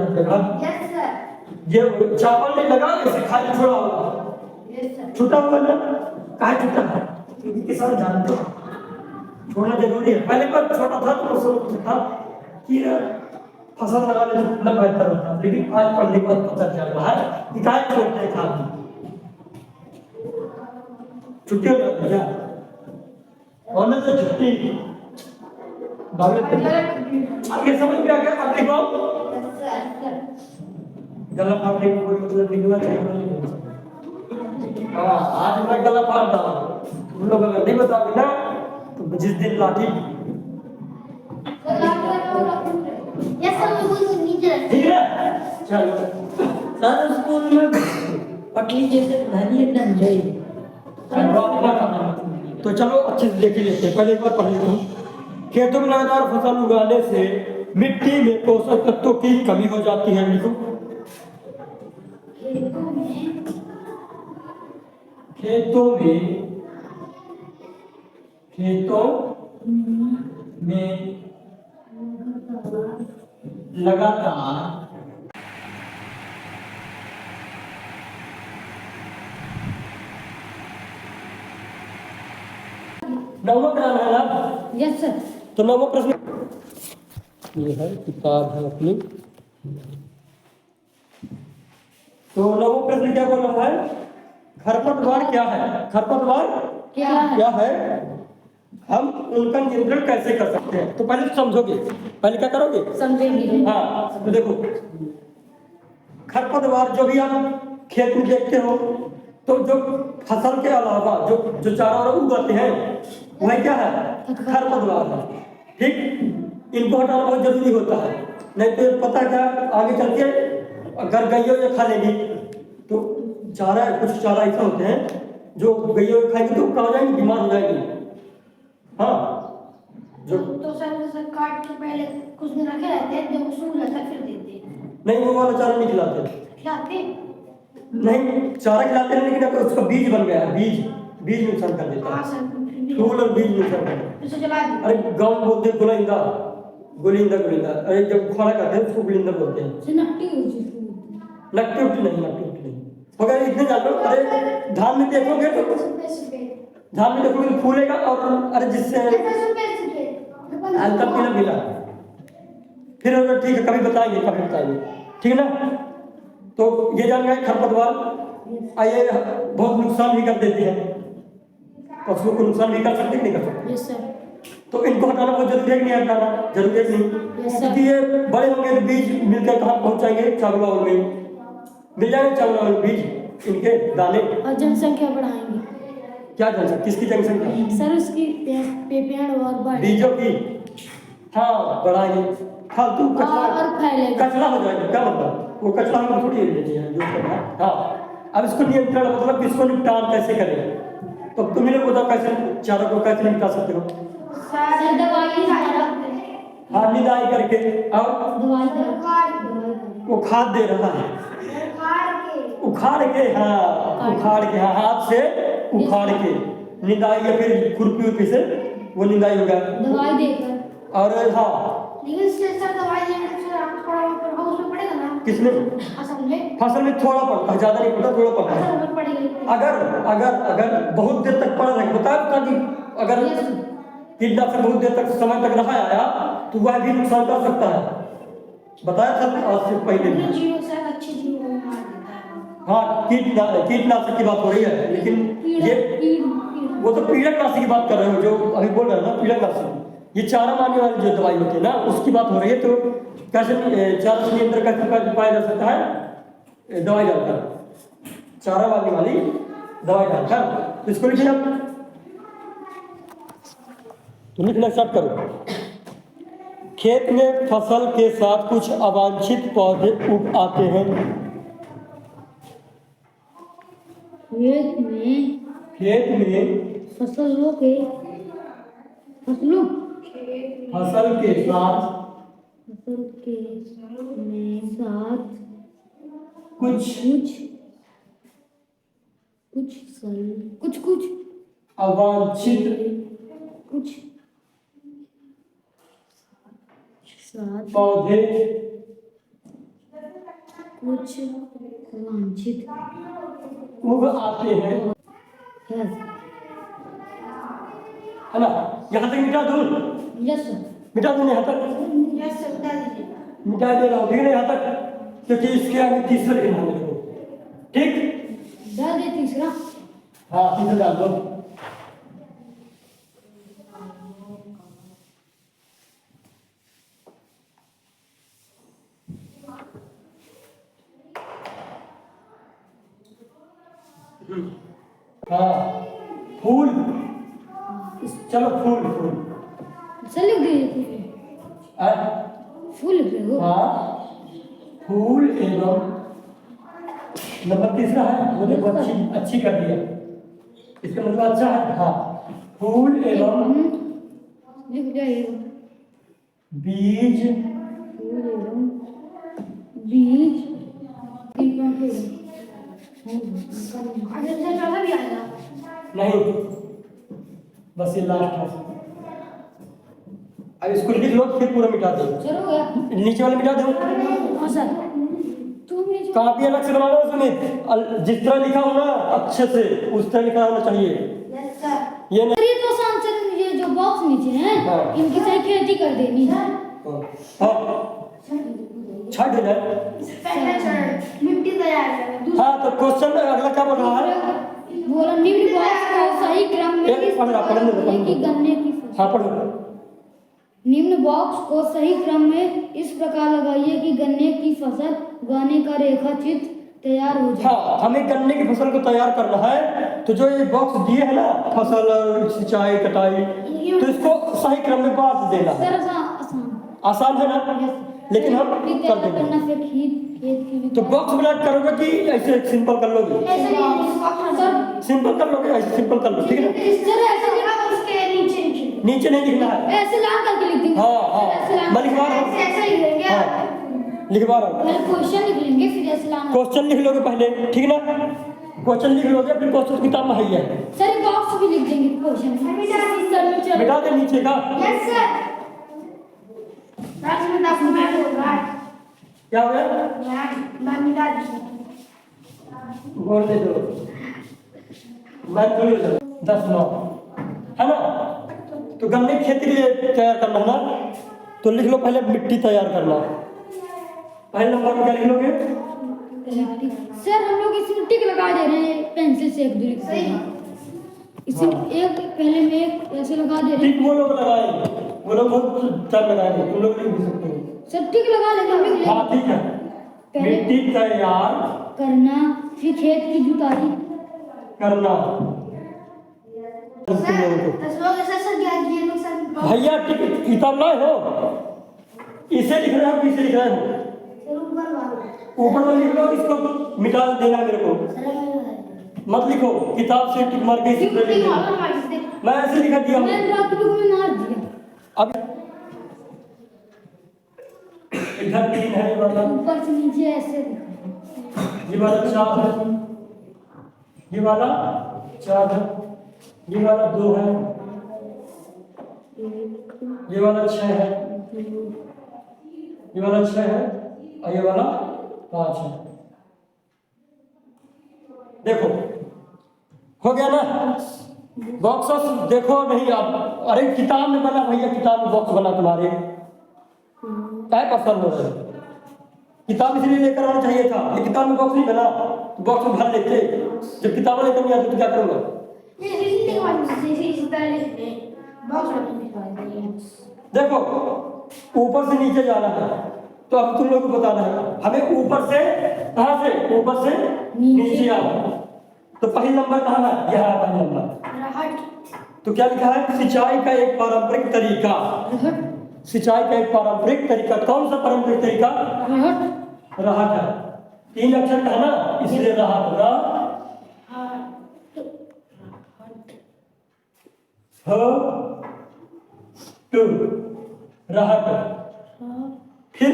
ये चावल नहीं लगा ऐसे खाली छोड़ा होगा, छूटा हुआ ना कहा छूटा है, क्योंकि किसान जानते हो छोड़ना जरूरी है। पहले पर छोटा था तो सोचता था कि फसल लगाने से कितना बेहतर होता है, लेकिन आज पढ़ने के बाद पता चल रहा है कि क्या छोड़ते हैं खाद छुट्टी हो जाती है, होने से छुट्टी आगे समझ में आ गया। अपने को गला फाड़ने का कोई मतलब निकलना चाहिए। हाँ आज मैं गला फाड़ रहा हूँ, तुम लोग अगर नहीं बताओगे ना तो जिस दिन लाठी ठीक है। चलो सर स्कूल में पटली जैसे धनी एकदम जय तो चलो अच्छे से देख ही लेते हैं, पहले एक बार पढ़ लेता हूँ। खेतों में लगातार फसल उगाने से मिट्टी में पोषक तत्वों की कमी हो जाती है। लिखो खेतों में लगातार नौवां क्या है ना? Yes sir. तो नौवां प्रश्न ये है, किताब है अपनी। तो नौवां प्रश्न क्या बोल रहा है? खरपतवार क्या है? खरपतवार क्या है? हम उनका नियंत्रण कैसे कर सकते हैं? तो पहले समझोगे, पहले क्या करोगे? समझेंगे। हाँ तो देखो खरपतवार जो भी आप खेत में देखते हो तो जो फसल के अलावा जो चारा उगाते हैं वह क्या है? खरपतवार है। ठीक, इनको हटाना बहुत जरूरी होता है, नहीं तो पता क्या आगे चल के अगर गैया या खा लेगी तो चारा, कुछ चारा ऐसा होते हैं जो गैया खाएगी तो कहाँ जाएंगे? बीमार हो जाएगी। हाँ जो तो सर काट के पहले कुछ दिन रखे रहते हैं, जब सूख जाता है फिर देते हैं। नहीं वो वाला चारा नहीं खिलाते, नहीं चारा खिलाते हैं लेकिन अगर उसका बीज बन गया, बीज नुकसान कर देता है, फूल और बीज नुकसान कर देता है। अरे गाँव बोलते गुलाइंदा, गोलिंदा गोलिंदा, अरे जब खाना खाते हैं उसको गोलिंदा बोलते हैं। से नट्टी हो जिसको नट्टी उट्टी नहीं, नट्टी उट्टी नहीं। मगर इतने जान लो, अरे धान में देखोगे तो धान में देखोगे तो फूलेगा और अरे जिससे हल्का पीला पीला। फिर अगर ठीक है कभी बताएंगे, कभी बताएंगे, ठीक है ना। तो ये जान गए खरपतवार ये बहुत नुकसान भी कर देती है, पशुओं को नुकसान भी कर सकते हैं, नहीं कर सकते। Yes sir. तो इनको हटाना बहुत जरूरी है कि नहीं हटाना? जरूरी है कि नहीं? क्योंकि ये बड़े होंगे तो बीज मिलकर कहाँ पहुँच जाएंगे? चावल वावल में मिल जाएंगे, चावल वावल बीज इनके दाने। और जनसंख्या बढ़ाएंगे। क्या जनसंख्या? किसकी जनसंख्या? सर उसकी पेड़ और बढ़ बीजों की, हाँ बढ़ाएंगे। फालतू कचरा और फैलेगा। कचरा हो जाएगा, क्या मतलब? वो कचरा हम थोड़ी लेते हैं यूज करना। हाँ, अब इसको नियंत्रण मतलब इसको निपटान कैसे करें? तो तुम्हें लोग बताओ कैसे चारों को कैसे निपटा सकते हो? सर दवाई हाँ, निदाई करके और वो खाद दे रहा है, उखाड़ के, हाँ उखाड़ के, हाँ हाथ से उखाड़ के निदाई या फिर खुरपी उरपी से वो निदाई होगा दवाई देकर। और हाँ लेकिन सर दवाई देने से थोड़ा प्रभाव उसमें पड़ेगा ना? किसमें? फसल में थोड़ा पड़ता है, ज्यादा नहीं पड़ता, थोड़ा पड़ता है। अगर अगर अगर बहुत देर तक पड़ा रहेगा, बताया कि अगर कीटनाशक बहुत देर तक समय तक रहा आया तो वह भी नुकसान कर सकता है, बताया था आज से पहले भी। हाँ, कीटनाशक की बात हो रही है, लेकिन ये वो तो पीड़कनाशी की बात कर रहे हो, जो अभी बोल रहे हो ना पीड़कनाशी, ये चारा मारने वाली जो दवाई होती है ना उसकी बात हो रही है। तो कैसे चारा से नियंत्रण कैसे पाया जा सकता है? दवाई डालकर, चारा मारने वाली दवाई डालकर। तो इसको लिखिए आप, तो लिखना स्टार्ट करो। खेत में फसल के साथ कुछ अवांछित पौधे उग आते हैं। खेत में फसलों के फसल के साथ कुछ अवांछित पौधे उग आते हैं, है ना। यहाँ तक मिटा दूँ? Yes sir. मिटा दूँ यहाँ तक? यस सर, बता दीजिए। मिटा दे रहा हूँ, ठीक है ना यहाँ तक, क्योंकि इसके आगे तीसरा लिखना है मेरे को, ठीक? डाल दे तीसरा। हाँ तीसरा डाल दो। हाँ फूल, चलो फूल फूल सर लिख दीजिए। फूल लिख रहे हो? हाँ फूल एवं नंबर तीसरा है, वो देखो अच्छी कर दिया, इसका मतलब अच्छा है। हाँ फूल एवं लिख जाइए। बीज, फूल एवं बीज भी आएगा नहीं, बस ये लास्ट है। अब इसको लिख लो फिर पूरा मिटा दो। चलो गया। नीचे वाले मिटा दो। हाँ सर। तुम नीचे कॉपी अलग से बनाना उसमें, जिस तरह लिखा हो ना अच्छे से उस तरह लिखा होना चाहिए। Yes sir. ये नहीं, ये तो आसान सर, ये जो बॉक्स नीचे है हाँ। इनकी सही खेती कर देनी है। हाँ छठ हो जाए। मिट्टी तैयार करें। हाँ तो क्वेश्चन अगला क्या बोल रहा है? बोला निम्न बॉक्स को सही क्रम में एक पढ़ने दो। की गन्ने की फसल। हाँ पढ़ो। निम्न बॉक्स को सही क्रम में इस प्रकार लगाइए कि गन्ने की फसल उगाने का रेखा चित्र तैयार हो जाए। हाँ हमें गन्ने की फसल को तैयार करना है, तो जो ये बॉक्स दिए है ना फसल और सिंचाई कटाई, तो इसको सही क्रम में बांट देना है। सर आसान आसान है ना, लेकिन हम कर देंगे। करना फिर खेत की तो बॉक्स बना करोगे कि ऐसे सिंपल कर लोगे? ऐसे सर सिंपल कर लोगे, ऐसे सिंपल कर लो, ठीक है ना। सर ऐसे लिखा उसके नीचे नीचे नहीं लिखना है। ऐसे लाल करके लिख देंगे। हाँ हाँ मैं लिखवा रहा हूँ। ऐसे लिख देंगे। हाँ लिखवा रहा हूँ। पहले क्वेश्चन लिख लेंगे फिर ऐसे लाना। क्वेश्चन लिख लोगे पहले, ठीक ना। क्वेश्चन लिख लोगे फिर क्वेश्चन किताब में है। सर बॉक्स भी लिख देंगे क्वेश्चन। मिटा दे नीचे का। Yes sir. रात में 10 मिनट हो रहा है क्या हो गया? मैं मिटा दी बोल दे दो मैं थोड़ी हो 10-9 है ना। तो गन्ने की खेती के लिए तैयार करना है ना, तो लिख लो पहले मिट्टी तैयार करना। पहले नंबर में क्या लिख लोगे? सर हम लोग इसी टिक लगा दे रहे हैं पेंसिल से एक दूरी सही इसी एक पहले में एक ऐसे लगा दे रहे हैं टिक वो लोग लगाएंगे, वो लोग बहुत टाइम लगाएंगे, तुम लोग लिख भी सकते हो। सर टिक लगा लेंगे हम लोग हाँ ठीक है। पहले मिट्टी तैयार करना फिर खेत की जुताई करना। भैया टिक किताब लाए हो, इसे लिख रहे हो कि इसे लिख रहे हो? ऊपर में लिख लो, इसको मिटा देना मेरे को, मत लिखो किताब से टिक मार के इसी पे लिख दो। मैं ऐसे लिखा दिया हूँ। अब इधर 3 है, ये वाला ऊपर से नीचे ऐसे ये वाला 4 है, ये वाला 4 है, ये वाला 2 है, ये वाला 6 है, ये वाला 6 है और ये वाला 5 है। देखो हो गया ना। बॉक्स देखो नहीं आप, अरे किताब में बना भैया, किताब में बॉक्स बना तुम्हारे क्या पसंद हो रहा है? किताब इसलिए लेकर आना चाहिए था, ये किताब में बॉक्स नहीं बना तो बॉक्स में भर लेते। जब किताब लेकर नहीं आती तो क्या करूँगा? देखो ऊपर से नीचे जाना है, तो अब तुम लोग को बताना है हमें ऊपर से कहाँ से, ऊपर से नीचे आना। तो पहला नंबर कहाँ है? यह है पहला नंबर। तो क्या लिखा है? सिंचाई का एक पारंपरिक तरीका। सिंचाई का एक पारंपरिक तरीका, कौन सा पारंपरिक तरीका? रहट है। 3 अक्षर का है ना, इसलिए रहट। रहट। फिर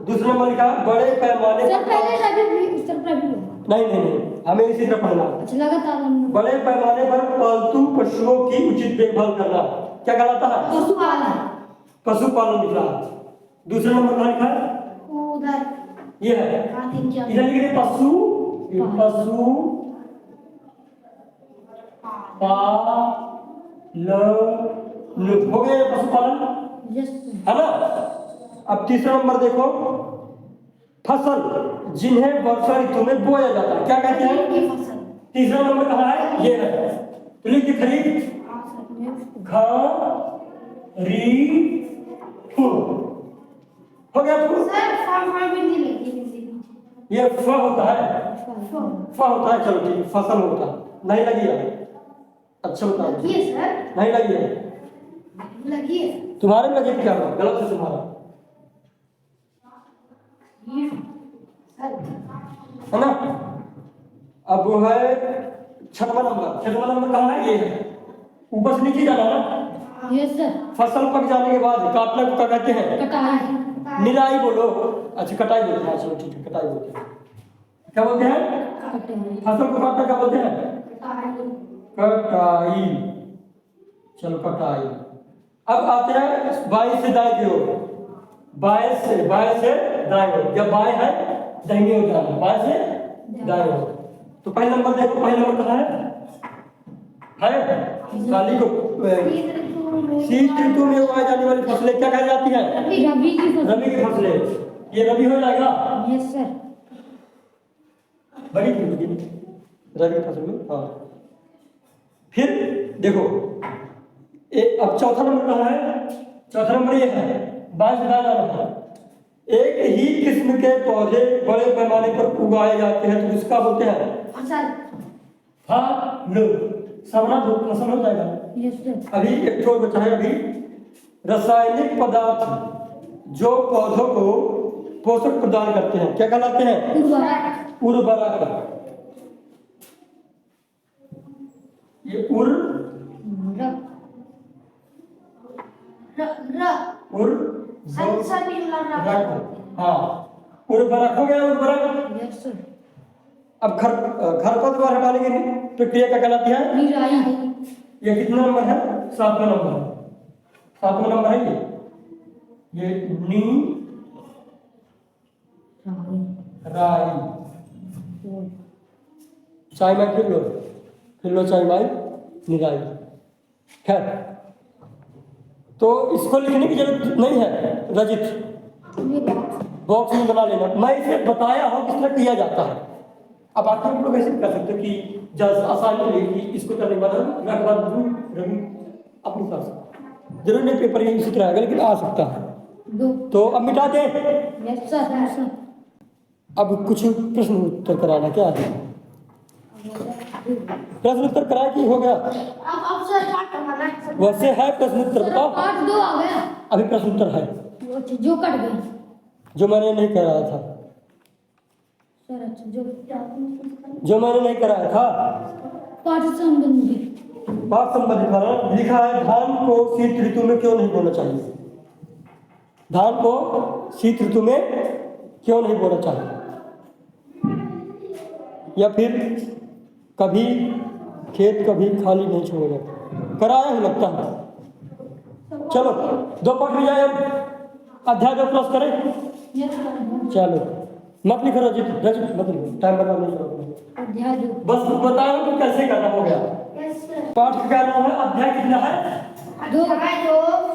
दूसरा नंबर लिखा बड़े पैमाने पर। नहीं नहीं नहीं, हमें इसी तरह पढ़ना। लगातार बड़े पैमाने पर पालतू पशुओं की उचित देखभाल करना। क्या कहलाता है? पशुपालन। पशुपालन लिख रहा है। दूसरा नंबर कहाँ लिखा है? उधर ये है, इधर लिख रहे पशु, पशु पालन। हो गया ये पशुपालन, है ना। अब तीसरा नंबर देखो, फसल जिन्हें वर्षा ऋतु में बोया जाता है, क्या कहते हैं? तीसरा नंबर कहाँ है? ये है। तो लिख दिया खरीफ, हो गया आपको? ये फ होता है, फ होता है। चलो ठीक, फसल होता है। नहीं लगी है? अच्छा बताओ। नहीं लगी है? तुम्हारे में लगी क्या? गलत है तुम्हारा, है ना। अब वो है 6वां नंबर। 6वां नंबर कहाँ है? ये है, ऊपर से नीचे जाना ना। Yes sir. फसल पक जाने के बाद काटने को क्या कहते हैं? कटाई। निराई बोलो। अच्छा कटाई बोलते हैं, चलो ठीक है, कटाई बोलते हैं। क्या बोलते हैं? फसल को काटना क्या बोलते हैं? कटाई। चलो कटाई। अब आते हैं बाएं से दाएं की ओर। बाएं से दाएं ओर, या बाएं है दाहिने ओर जाना, बाएं से दाएं ओर। तो पहला नंबर देखो, पहला नंबर कहाँ है? काली को शीत ऋतु में उगाई जाने वाली फसलें क्या कही जाती हैं? रबी की फसलें। ये रबी हो जाएगा? Yes sir. बड़ी रबी फसल में। हाँ फिर देखो अब चौथा नंबर कहाँ है? चौथा नंबर ये है, बाएं से दाएं जाना है। एक ही किस्म के पौधे बड़े पैमाने पर उगाए जाते हैं तो उसका बोलते हैं फसल। समरा दो फसल हो जाएगा। Yes sir. अभी एक छोड़ बचा है। अभी रासायनिक पदार्थ जो पौधों को पोषक प्रदान करते हैं क्या कहलाते हैं? उर्वरक। ये हाँ उर्वरक हो गया। उर्वरक। Yes sir. अब खरपतवार हटाने की प्रक्रिया क्या कहलाती है? निराई। ये कितना नंबर है? 7वां नंबर है। 7वां नंबर है ये। ये नी राई चाय में फिर लो चाय माई निराई। खैर, तो इसको लिखने की जरूरत नहीं है रजित, बॉक्स में बना लेना। मैं इसे बताया हूं किस तरह किया जाता है। अब आप लोग ऐसे कर सकते हो कि जज आसानी के लिए कि इसको करने के बाद रवि अपनी कर सकते, जरूर नहीं पेपर ये इसी तरह आएगा लेकिन आ सकता है। तो अब मिटा दे। Yes sir. अब कुछ प्रश्न उत्तर कराना क्या है? प्रश्न उत्तर कराया कि हो गया? अब सर पार्ट करना है। वैसे है प्रश्न उत्तर, बताओ। पार्ट 2 आ गया। अभी प्रश्न उत्तर है वो जो कट गया जो मैंने नहीं कराया था, सर। अच्छा जो मैंने नहीं कराया था। पार्ट संबंधी बात संबंधित वाला लिखा है, धान को शीत ऋतु में क्यों नहीं बोना चाहिए? धान को शीत ऋतु में क्यों नहीं बोना चाहिए? या फिर कभी खेत कभी खाली नहीं छोड़ा जाता, कराया ही लगता है। चलो 2 पार्ट में जाए, अब अध्याय 2 क्लोज करें। Yes sir. चलो मत लिखो रजित मत लिखो, टाइम बर्बाद नहीं करो, अध्याय 2। बस बताओ कि कैसे करना। हो गया। Yes sir. पाठ का क्या नाम है? अध्याय कितना है? 2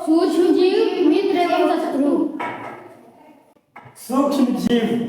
सूक्ष्म जीव मित्र एवं शत्रु। सूक्ष्म जीव।